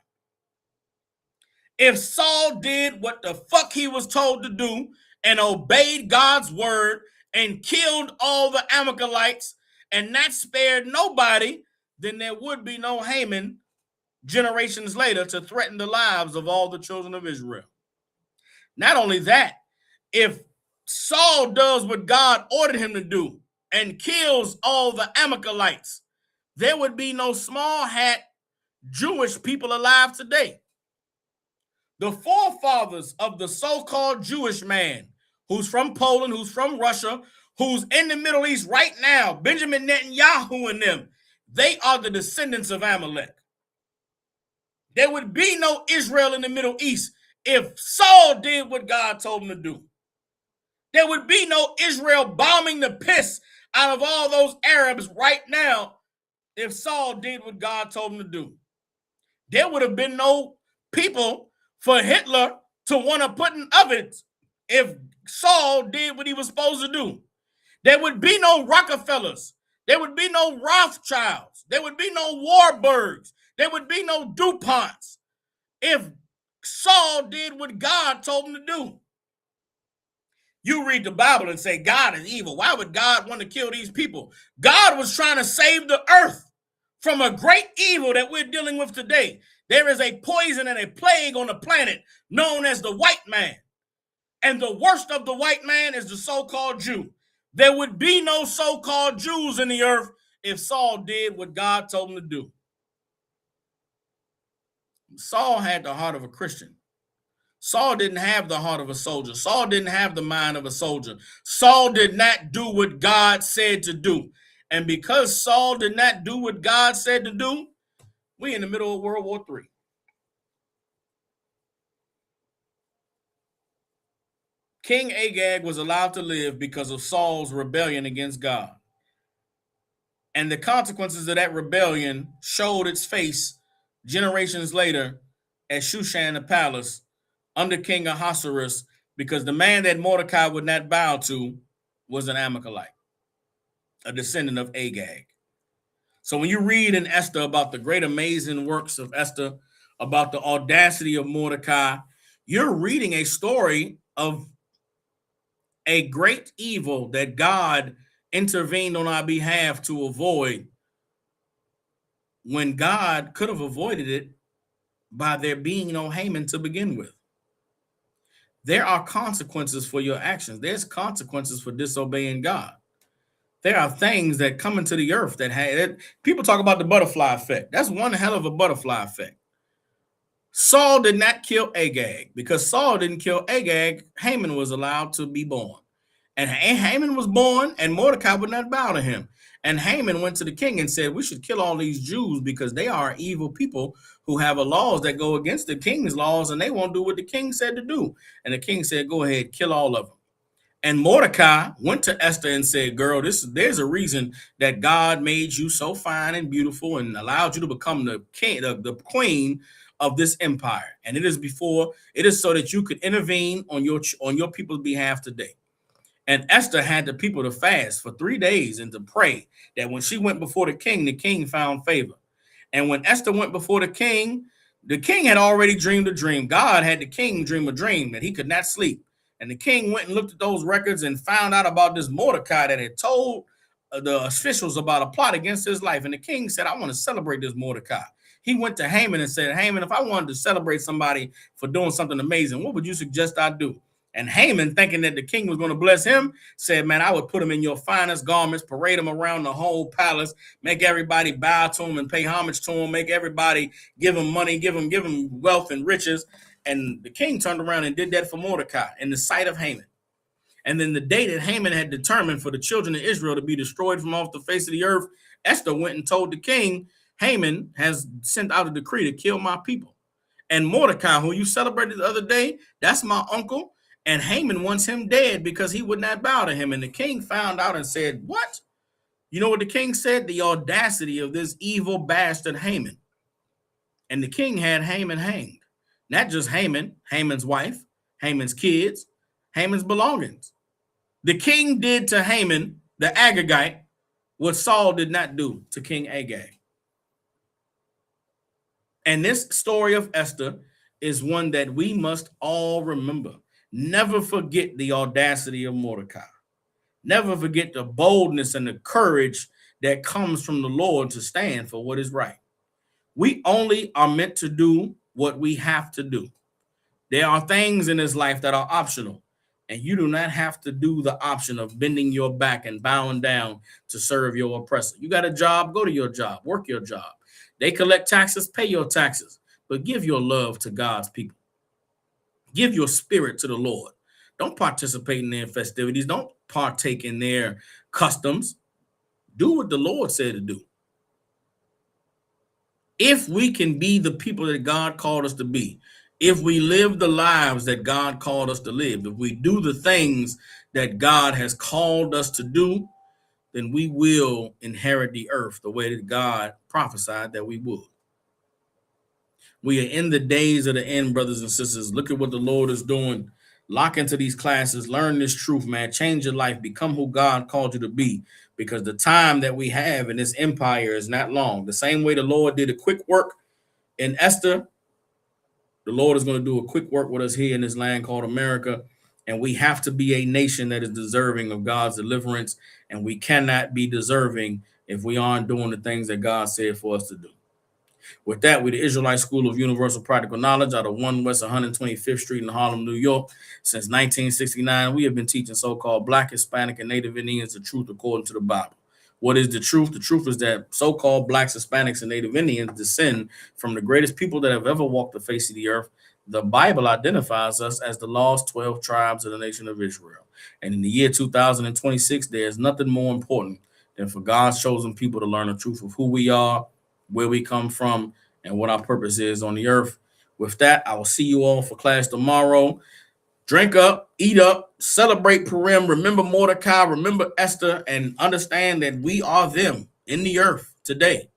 If Saul did what the fuck he was told to do and obeyed God's word and killed all the Amalekites and not spared nobody, then there would be no Haman generations later to threaten the lives of all the children of Israel. Not only that, if Saul does what God ordered him to do and kills all the Amalekites, there would be no small hat Jewish people alive today. The forefathers of the so-called Jewish man who's from Poland, who's from Russia, who's in the Middle East right now, Benjamin Netanyahu and them, they are the descendants of Amalek. There would be no Israel in the Middle East if Saul did what God told him to do. There would be no Israel bombing the piss out of all those Arabs right now if Saul did what God told him to do. There would have been no people for Hitler to want to put in ovens if Saul did what he was supposed to do. There would be no Rockefellers. There would be no Rothschilds. There would be no Warburgs. There would be no DuPonts if Saul did what God told him to do. You read the Bible and say God is evil. Why would God want to kill these people? God was trying to save the earth from a great evil that we're dealing with today. There is a poison and a plague on the planet known as the white man. And the worst of the white man is the so-called Jew. There would be no so-called Jews in the earth if Saul did what God told him to do. Saul had the heart of a Christian. Saul didn't have the heart of a soldier. Saul didn't have the mind of a soldier. Saul did not do what God said to do. And because Saul did not do what God said to do, we're in the middle of World War III. King Agag was allowed to live because of Saul's rebellion against God. And the consequences of that rebellion showed its face generations later at Shushan the palace under King Ahasuerus, because the man that Mordecai would not bow to was an Amalekite, a descendant of Agag. So when you read in Esther about the great amazing works of Esther, about the audacity of Mordecai, you're reading a story of a great evil that God intervened on our behalf to avoid, when God could have avoided it by there being no Haman to begin with. There are consequences for your actions. There's consequences for disobeying God. There are things that come into the earth that have, people talk about the butterfly effect. That's one hell of a butterfly effect. Saul did not kill Agag. Because Saul didn't kill Agag, Haman was allowed to be born. And Haman was born, and Mordecai would not bow to him. And Haman went to the king and said, we should kill all these Jews because they are evil people who have laws that go against the king's laws, and they won't do what the king said to do. And the king said, go ahead, kill all of them. And Mordecai went to Esther and said, girl, there's a reason that God made you so fine and beautiful and allowed you to become the king, the queen of this empire. And it is so that you could intervene on your people's behalf today. And Esther had the people to fast for 3 days and to pray that when she went before the king found favor. And when Esther went before the king had already dreamed a dream. God had the king dream a dream that he could not sleep. And the king went and looked at those records and found out about this Mordecai that had told the officials about a plot against his life. And the king said, I want to celebrate this Mordecai. He went to Haman and said, Haman, if I wanted to celebrate somebody for doing something amazing, what would you suggest I do? And Haman, thinking that the king was going to bless him, said, man, I would put him in your finest garments, parade him around the whole palace, make everybody bow to him and pay homage to him, make everybody give him money, give him wealth and riches. And the king turned around and did that for Mordecai in the sight of Haman. And then the day that Haman had determined for the children of Israel to be destroyed from off the face of the earth, Esther went and told the king, Haman has sent out a decree to kill my people. And Mordecai, who you celebrated the other day, that's my uncle. And Haman wants him dead because he would not bow to him. And the king found out and said, what? You know what the king said? The audacity of this evil bastard Haman. And the king had Haman hanged. Not just Haman, Haman's wife, Haman's kids, Haman's belongings. The king did to Haman, the Agagite, what Saul did not do to King Agag. And this story of Esther is one that we must all remember. Never forget the audacity of Mordecai. Never forget the boldness and the courage that comes from the Lord to stand for what is right. We only are meant to do what we have to do. There are things in this life that are optional, and you do not have to do the option of bending your back and bowing down to serve your oppressor. You got a job, go to your job, work your job. They collect taxes, pay your taxes, but give your love to God's people. Give your spirit to the Lord. Don't participate in their festivities. Don't partake in their customs. Do what the Lord said to do. If we can be the people that God called us to be, if we live the lives that God called us to live, if we do the things that God has called us to do, then we will inherit the earth the way that God prophesied that we would. We are in the days of the end, brothers and sisters. Look at what the Lord is doing. Lock into these classes. Learn this truth, man. Change your life. Become who God called you to be, because the time that we have in this empire is not long. The same way the Lord did a quick work in Esther, the Lord is going to do a quick work with us here in this land called America. And we have to be a nation that is deserving of God's deliverance. And we cannot be deserving if we aren't doing the things that God said for us to do. With that, we're the Israelite School of Universal Practical Knowledge out of 1 West 125th Street in Harlem, New York. Since 1969, we have been teaching so-called Black, Hispanic, and Native Indians the truth according to the Bible. What is the truth? The truth is that so-called Blacks, Hispanics, and Native Indians descend from the greatest people that have ever walked the face of the earth. The Bible identifies us as the lost 12 tribes of the nation of Israel. And in the year 2026, there's nothing more important than for God's chosen people to learn the truth of who we are, where we come from, and what our purpose is on the earth. With that, I will see you all for class tomorrow. Drink up, eat up, celebrate Purim, remember Mordecai, remember Esther, and understand that we are them in the earth today.